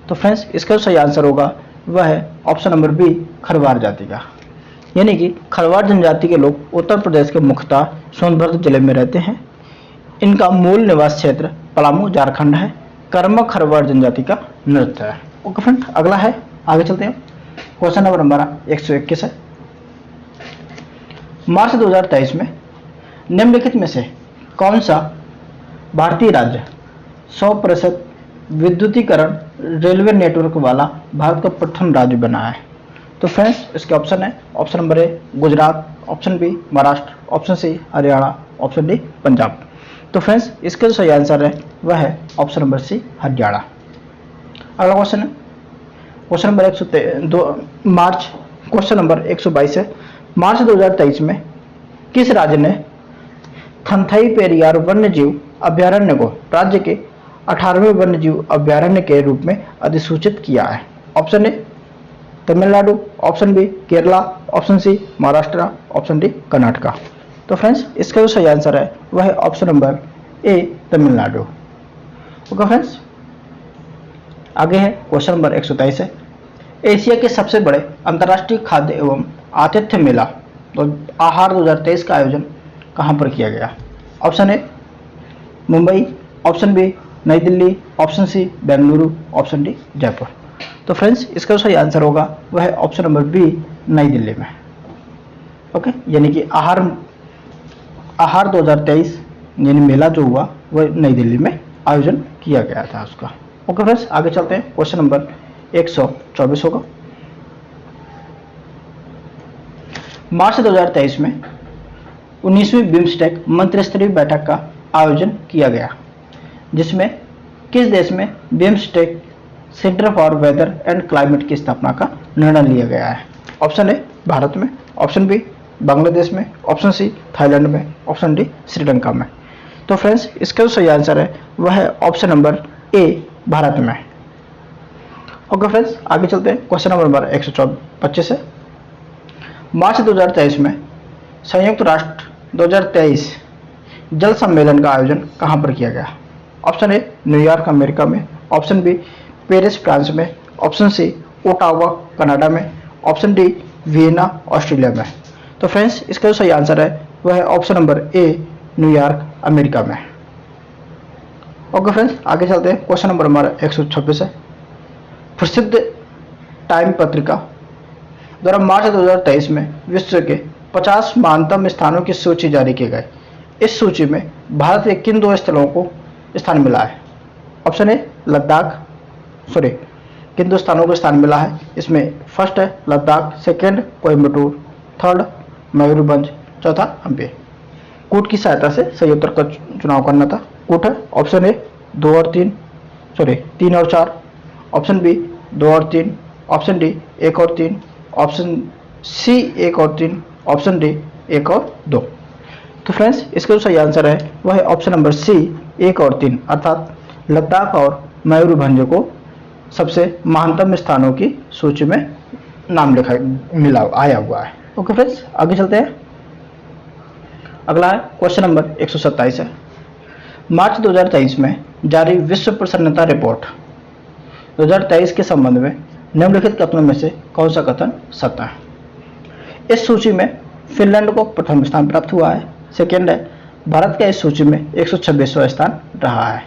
तो फ्रेंड्स इसका जो सही आंसर होगा वह है ऑप्शन नंबर बी खरवार जाति का, यानी कि खरवार जनजाति के लोग उत्तर प्रदेश के मुख्यतः सोनभद्र जिले में रहते हैं। इनका मूल निवास क्षेत्र पलामू झारखंड है। कर्मा खरवार जनजाति का नृत्य है। ओके फ्रेंड, अगला है, आगे चलते हैं। क्वेश्चन नंबर हमारा 121 है, मार्च 2023 में निम्नलिखित में से कौन सा भारतीय राज्य 100% विद्युतीकरण रेलवे नेटवर्क वाला भारत का प्रथम राज्य बना है? तो फ्रेंड्स इसके ऑप्शन है, option number A Gujarat, option B Maharashtra, option C Haryana, option D Punjab. तो फ्रेंड्स इसका जो सही आंसर है वह है ऑप्शन नंबर सी हरियाणा। अगला क्वेश्चन है क्वेश्चन नंबर 122 है, मार्च 2023 में किस राज्य ने थंथई पेरियार वन्यजीव अभ्यारण्य को राज्य के 18वें वन्यजीव अभ्यारण्य के रूप में अधिसूचित किया है? ऑप्शन ए Tamil Nadu, option B Kerala, option C Maharashtra, option D Karnataka. तो फ्रेंड्स इसका जो सही आंसर है वह है ऑप्शन नंबर ए तमिलनाडु। ओके फ्रेंड्स, आगे है क्वेश्चन नंबर 123 है, एशिया के सबसे बड़े अंतर्राष्ट्रीय खाद्य एवं आतिथ्य मेला तो आहार 2023 का आयोजन कहां पर किया गया? Option A Mumbai, option B Nai Delhi, option C Bengaluru, option D Jaipur. तो फ्रेंड्स इसका जो सही आंसर होगा वह है option number B Nai Delhi में। ओके, यानी कि आहार 2023 यानी मेला जो हुआ वह नई दिल्ली में आयोजन किया गया था उसका। ओके फ्रेंड्स, आगे चलते हैं। क्वेश्चन नंबर 124 होगा, मार्च 2023 में 19वीं बिम्स्टेक मंत्रिस्तरीय बैठक का आयोजन किया गया, जिसमें किस देश में BIMSTEC centre for weather and climate की स्थापना का निर्णय लिया गया है? ऑप्शन ए भारत में, ऑप्शन बी बांग्लादेश में, ऑप्शन सी थाईलैंड में, ऑप्शन डी श्रीलंका में। तो फ्रेंड्स इसका जो सही आंसर है वह है ऑप्शन नंबर ए भारत में। ओके फ्रेंड्स, आगे चलते हैं। क्वेश्चन नंबर 125 है, मार्च 2023 में संयुक्त राष्ट्र 2023 जल सम्मेलन का आयोजन कहां पर किया गया? ऑप्शन ए न्यूयॉर्क अमेरिका में, ऑप्शन बी पेरिस फ्रांस में, ऑप्शन सी ओटावा कनाडा में, ऑप्शन डी वियना ऑस्ट्रेलिया में। तो फ्रेंड्स इसका जो सही आंसर है वह है ऑप्शन नंबर ए न्यूयॉर्क अमेरिका में। ओके फ्रेंड्स, आगे चलते हैं। क्वेश्चन नंबर हमारा 126 है, प्रसिद्ध टाइम पत्रिका द्वारा मार्च 2023 में विश्व के 50 महानतम स्थानों की सूची जारी की गई। इस सूची में भारत के किन 2 स्थलों को स्थान मिला है? ऑप्शन ए लद्दाख, किन 2 स्थानों को स्थान मिला है? इसमें फर्स्ट है लद्दाख, सेकेंड कोयम्बटूर, थर्ड मयूरभंज, चौथा हम्पी। कूट की सहायता से सही उत्तर का चुनाव करना था। कूट है ऑप्शन ए 2 और 3, 3 और 4, ऑप्शन बी 2 और 3, ऑप्शन डी 1 और 3, ऑप्शन सी 1 और 3, ऑप्शन डी 1 और 2। तो फ्रेंड्स इसका जो सही आंसर है वह है ऑप्शन नंबर सी 1 और 3, अर्थात लद्दाख और मयूरभंज को सबसे महानतम स्थानों की सूची में नाम लिखा मिला आया हुआ है। ओके फ्रेंड्स, आगे चलते हैं। अगला है क्वेश्चन नंबर 127 है। मार्च 2023 में जारी विश्व प्रसन्नता रिपोर्ट 2023 के संबंध में निम्नलिखित कथनों में से कौन सा कथन सत्य है? इस सूची में फिनलैंड को प्रथम स्थान प्राप्त हुआ है। सेकेंड है, भारत का इस सूची में 126वां स्थान रहा है।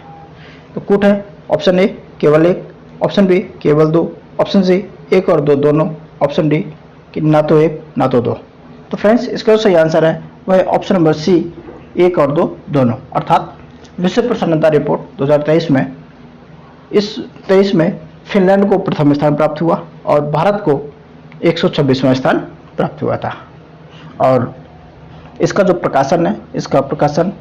तो कूट है ऑप्शन ए केवल 1, ऑप्शन बी केवल 2, ऑप्शन सी 1 और 2 दोनों, ऑप्शन डी कि ना तो 1 ना तो 2। तो फ्रेंड्स, इसका जो सही आंसर है वह है ऑप्शन नंबर सी 1 और 2 दोनों, अर्थात विश्व प्रसन्नता रिपोर्ट 2023 में फिनलैंड को प्रथम स्थान प्राप्त हुआ और भारत को 126वां स्थान प्राप्त हुआ था। और इसका जो प्रकाशन है, इसका प्रकाशन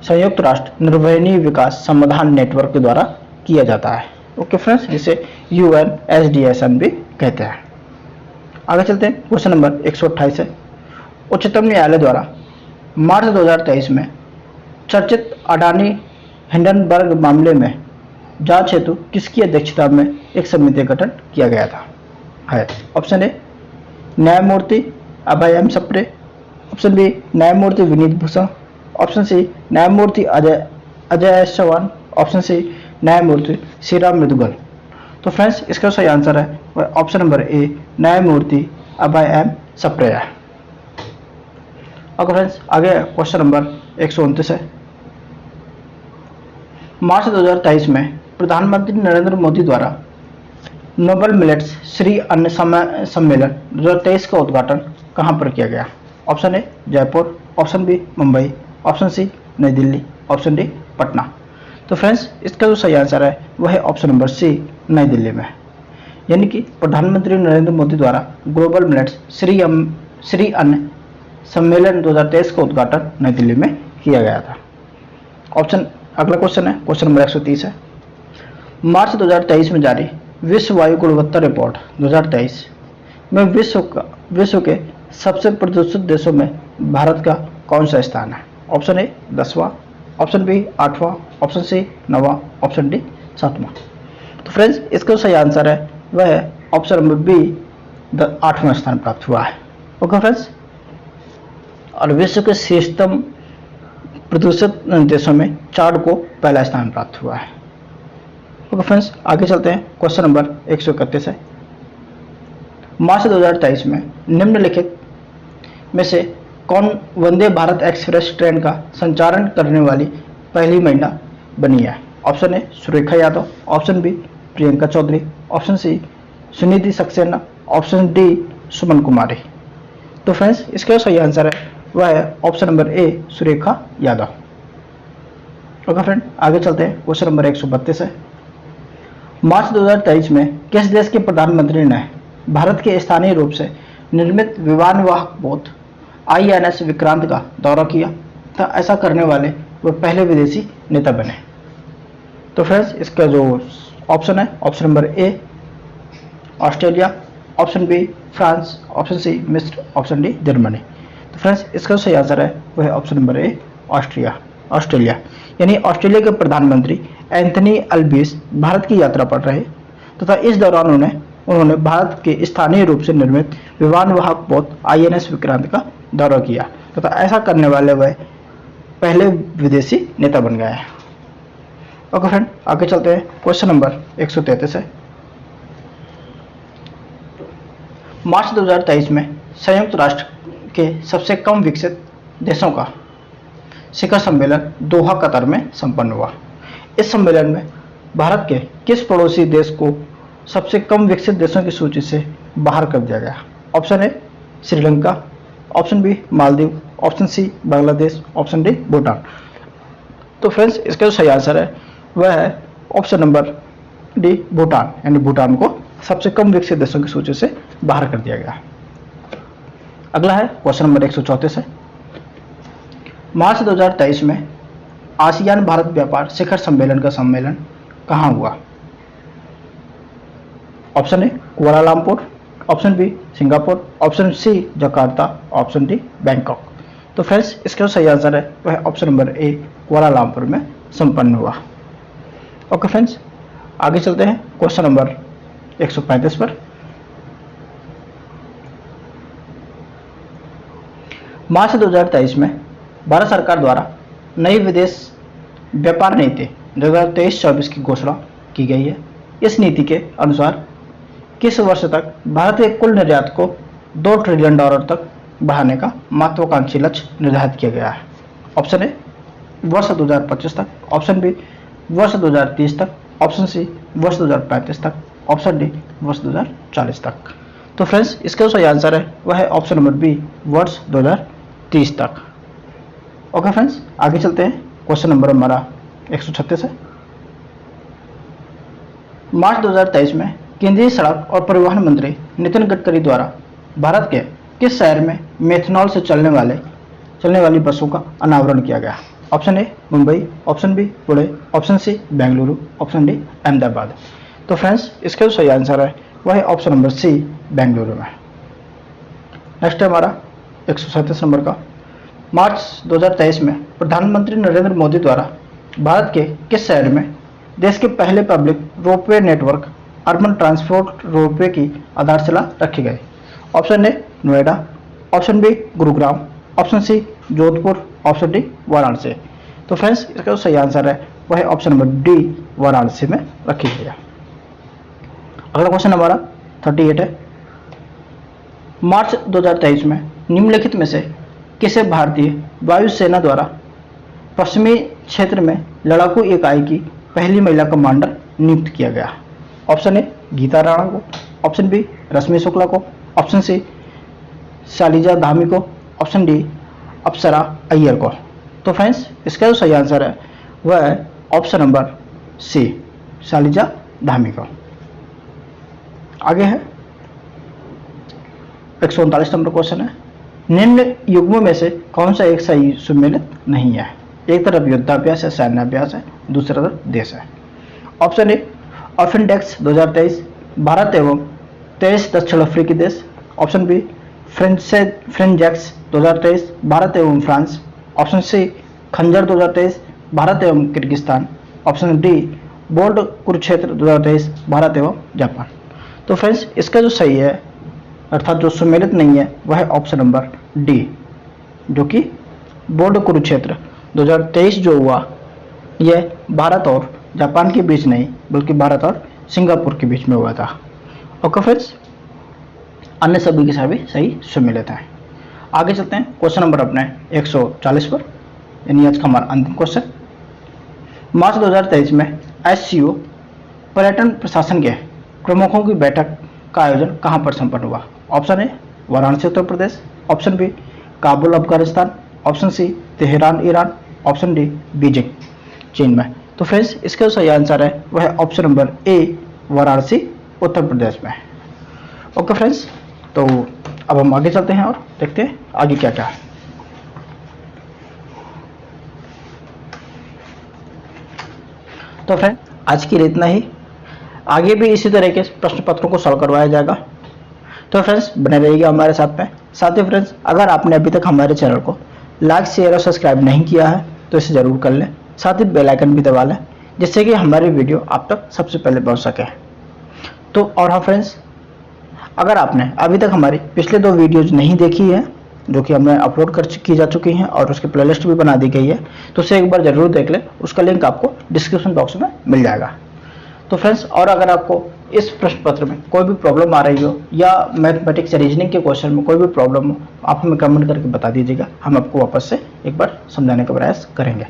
संयुक्त राष्ट्र निर्वहनीय विकास समाधान नेटवर्क के द्वारा किया जाता है। ओके फ्रेंड्स, जिसे UNSDSN भी कहते हैं। आगे चलते हैं, क्वेश्चन नंबर 128 है। उच्चतम न्यायालय द्वारा मार्च 2023 में चर्चित अडानी हिंडनबर्ग मामले में जांच हेतु किसकी अध्यक्षता में एक समिति का गठन किया गया था? है ऑप्शन ए न्यायमूर्ति अभय एम सप्रे, ऑप्शन बी न्यायमूर्ति विनीत भूषण, ऑप्शन सी न्यायमूर्ति अजय चौहान, ऑप्शन सी न्यायमूर्ति श्रीराम मृदुगल। तो फ्रेंड्स, इसका सही आंसर है वह ऑप्शन नंबर ए न्यायमूर्ति अभय एम सप्रे है। ओके फ्रेंड्स, आगे क्वेश्चन नंबर 129 है। मार्च 2023 में प्रधानमंत्री नरेंद्र मोदी द्वारा नोबल मिलेट्स श्री अन्न सम्मेलन 2023 का उद्घाटन कहां पर किया गया? Option A Jaipur, option B Mumbai, option C नई दिल्ली, ऑप्शन डी पटना। तो फ्रेंड्स, इसका जो सही आंसर है वह है ऑप्शन नंबर सी नई दिल्ली में। यानी कि प्रधानमंत्री नरेंद्र मोदी द्वारा ग्लोबल मिलेट्स श्री अन्न सम्मेलन 2023 का उद्घाटन नई दिल्ली में किया गया था। अगला क्वेश्चन है, क्वेश्चन नंबर 130 है। मार्च 2023 में जारी विश्व वायु गुणवत्ता रिपोर्ट 2023 में विश्व के सबसे प्रदूषित देशों में भारत का कौन सा स्थान है? ऑप्शन ए 10वां, ऑप्शन बी 8वां, ऑप्शन सी 9वां, ऑप्शन डी 7वां। तो फ्रेंड्स, इसका सही आंसर है वह है ऑप्शन नंबर बी 8वां स्थान प्राप्त हुआ है। ओके फ्रेंड्स, और विश्व के शीर्षतम प्रदूषित देशों में चाड को पहला स्थान प्राप्त हुआ है। ओके फ्रेंड्स, आगे चलते हैं, क्वेश्चन नंबर 131 है। मार्च 2023 में निम्नलिखित में से कौन वंदे भारत एक्सप्रेस ट्रेन का संचालन करने वाली पहली महिला बनी है? Option A Surekha Yadav, option B Priyanka Chaudhary, option C Sunidhi Saxena, option D Suman Kumari. तो फ्रेंड्स, इसका सही आंसर है वह है option number A Surekha Yadav. Okay friend, आगे चलते हैं, क्वेश्चन नंबर 132 है। मार्च 2023 में किस देश के प्रधानमंत्री ने भारत के स्थानीय रूप से निर्मित विमानवाहक पोत INS विक्रांत का दौरा किया था? ऐसा करने वाले वह पहले विदेशी नेता बने। तो फ्रेंड्स, इसका जो ऑप्शन है option number A Australia, option B France, option C मिस्र, ऑप्शन डी जर्मनी। तो फ्रेंड्स, इसका सही आंसर है वह है ऑप्शन नंबर ए ऑस्ट्रेलिया। यानी ऑस्ट्रेलिया के प्रधानमंत्री एंथनी अल्बीस भारत की यात्रा पर रहे तथा इस दौरान उन्होंने भारत के स्थानीय रूप से निर्मित विमानवाहक पोत INS विक्रांत का दौरा किया तथा ऐसा करने वाले वह पहले विदेशी नेता बन गए हैं। ओके फ्रेंड, आगे चलते हैं, क्वेश्चन नंबर 133 है। मार्च 2023 में संयुक्त राष्ट्र के सबसे कम विकसित देशों का शिखर सम्मेलन दोहा कतर में संपन्न हुआ। इस सम्मेलन में भारत के किस पड़ोसी देश को सबसे कम विकसित देशों की सूची से बाहर कर दिया गया? Option A Sri Lanka, option B Maldives, option C Bangladesh, option D Bhutan. तो फ्रेंड्स, इसका जो सही आंसर है वह है ऑप्शन नंबर डी भूटान। यानी भूटान को सबसे कम विकसित देशों की सूची से बाहर कर दिया गया। अगला है क्वेश्चन नंबर 134 है। मार्च 2023 में आसियान भारत व्यापार शिखर सम्मेलन का सम्मेलन कहाँ हुआ? Option A Kuala Lumpur, option B Singapore, option C Jakarta, option D Bangkok. तो फ्रेंड्स, इसका सही आंसर है वह ऑप्शन नंबर ए कुआलालंपुर में संपन्न हुआ। ओके फ्रेंड्स, आगे चलते हैं क्वेश्चन नंबर 135 पर। मार्च 2023 में भारत सरकार द्वारा नई विदेश व्यापार नीति 2023-24 की घोषणा की गई है। इस नीति के अनुसार किस वर्ष तक भारत के कुल निर्यात को $2 ट्रिलियन तक बढ़ाने का महत्वाकांक्षी लक्ष्य निर्धारित किया गया है। ऑप्शन ए वर्ष 2025 तक, ऑप्शन बी वर्ष 2030 तक, ऑप्शन सी वर्ष 2035 तक, ऑप्शन डी वर्ष 2040 तक। तो फ्रेंड्स इसका जो सही आंसर है वह है ऑप्शन नंबर बी वर्ष 2030 तक। ओके फ्रेंड्स, आगे चलते हैं। क्वेश्चन नंबर हमारा 136 है। मार्च 2023 में केंद्रीय सड़क और परिवहन मंत्री नितिन गडकरी द्वारा भारत के किस शहर में मेथनॉल से चलने वाली बसों का अनावरण किया गया? Option A Mumbai, option B Pune, option C Bengaluru, option D Ahmedabad. तो फ्रेंड्स इसका जो सही आंसर है वह है ऑप्शन नंबर सी बेंगलुरु में। नेक्स्ट है हमारा 137 नंबर का। मार्च 2023 में प्रधानमंत्री नरेंद्र मोदी द्वारा भारत के किस शहर में देश के पहले public ropeway network urban transport ropeway की आधारशिला रखी गई? Option A Noida, option B Gurugram, option C Jodhpur, option D Varanasi. तो फ्रेंड्स इसका जो सही आंसर है वह है ऑप्शन नंबर डी वाराणसी में रखी गई है। अगला क्वेश्चन हमारा 38 है। मार्च 2023 में निम्नलिखित में से किसे भारतीय वायुसेना द्वारा पश्चिमी क्षेत्र में लड़ाकू इकाई की पहली महिला कमांडर नियुक्त किया गया? ऑप्शन ए गीता राणा को, ऑप्शन बी रश्मि शुक्ला को, ऑप्शन सी शालिजा धामी को, ऑप्शन डी अप्सरा अय्यर को। तो फ्रेंड्स इसका जो सही आंसर है वह है ऑप्शन नंबर सी शालिजा धामी को। आगे है 139 नंबर क्वेश्चन है। निम्न युग्मों में से कौन सा एक सही सुमेलित नहीं है? एक तरफ युद्धाभ्यास है, सैन्याभ्यास है, दूसरी तरफ देश है। ऑप्शन ए ऑफिनडेक्स 2023 भारत एवं 23 दक्षिण अफ्रीकी देश, ऑप्शन बी फ्रेंजेक्स 2023 भारत एवं फ्रांस, ऑप्शन सी खंजर 2023 भारत एवं Kyrgyzstan, option D bold Kurukshetra 2023 Bharat एवं जापान। तो फ्रेंड्स इसका जो सही है अर्थात जो सुमेलित नहीं है वह है ऑप्शन नंबर डी, जो कि बोल्ड कुरुक्षेत्र 2023 जो हुआ यह भारत और जापान के बीच नहीं बल्कि भारत और सिंगापुर के बीच में हुआ था। ओके फ्रेंड्स, अन्य सभी के सभी सही सुमेलित हैं। आगे चलते हैं क्वेश्चन नंबर अपने 140 पर, यानी आज का हमारा अंतिम क्वेश्चन। मार्च 2023 में SCO पर्यटन प्रशासन के प्रमुखों की बैठक का आयोजन कहां पर संपन्न हुआ? Option A Varanasi Uttar Pradesh, option B Kabul Afghanistan, option C Tehran Iran, option D Beijing चीन में। तो फ्रेंड्स इसका जो सही आंसर है वह है ऑप्शन नंबर ए वाराणसी उत्तर प्रदेश में। ओके फ्रेंड्स, तो अब हम आगे चलते हैं और देखते हैं आगे क्या क्या है। तो फ्रेंड आज के लिए इतना ही। आगे भी इसी तरह के प्रश्न पत्रों को सॉल्व करवाया जाएगा। तो फ्रेंड्स बने रहिएगा हमारे साथ में। साथ ही फ्रेंड्स अगर आपने अभी तक हमारे चैनल को लाइक शेयर और सब्सक्राइब नहीं किया है तो इसे जरूर कर लें। साथ ही बेल आइकन भी दबा लें जिससे कि हमारी वीडियो आप तक सबसे पहले पहुंच सके। तो और हाँ फ्रेंड्स, अगर आपने अभी तक हमारी पिछले 2 वीडियोज नहीं देखी है जो कि हमने अपलोड की जा चुकी हैं और उसकी प्लेलिस्ट भी बना दी गई है तो उसे एक बार जरूर देख लें। उसका लिंक आपको डिस्क्रिप्शन बॉक्स में मिल जाएगा। तो फ्रेंड्स और अगर आपको इस प्रश्न पत्र में कोई भी प्रॉब्लम आ रही हो या मैथमेटिक्स या रीजनिंग के क्वेश्चन में कोई भी प्रॉब्लम हो आप हमें कमेंट करके बता दीजिएगा, हम आपको वापस से एक बार समझाने का प्रयास करेंगे।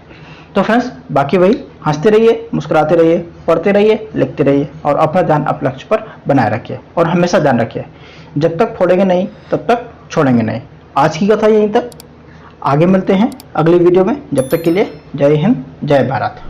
तो फ्रेंड्स बाकी वही, हंसते रहिए, मुस्कुराते रहिए, पढ़ते रहिए, लिखते रहिए और अपना ध्यान अपने लक्ष्य पर बनाए रखिए और हमेशा ध्यान रखिए जब तक फोड़ेंगे नहीं तब तक छोड़ेंगे नहीं। आज की कथा यहीं तक, आगे मिलते हैं अगली वीडियो में। जब तक के लिए जय हिंद, जय भारत।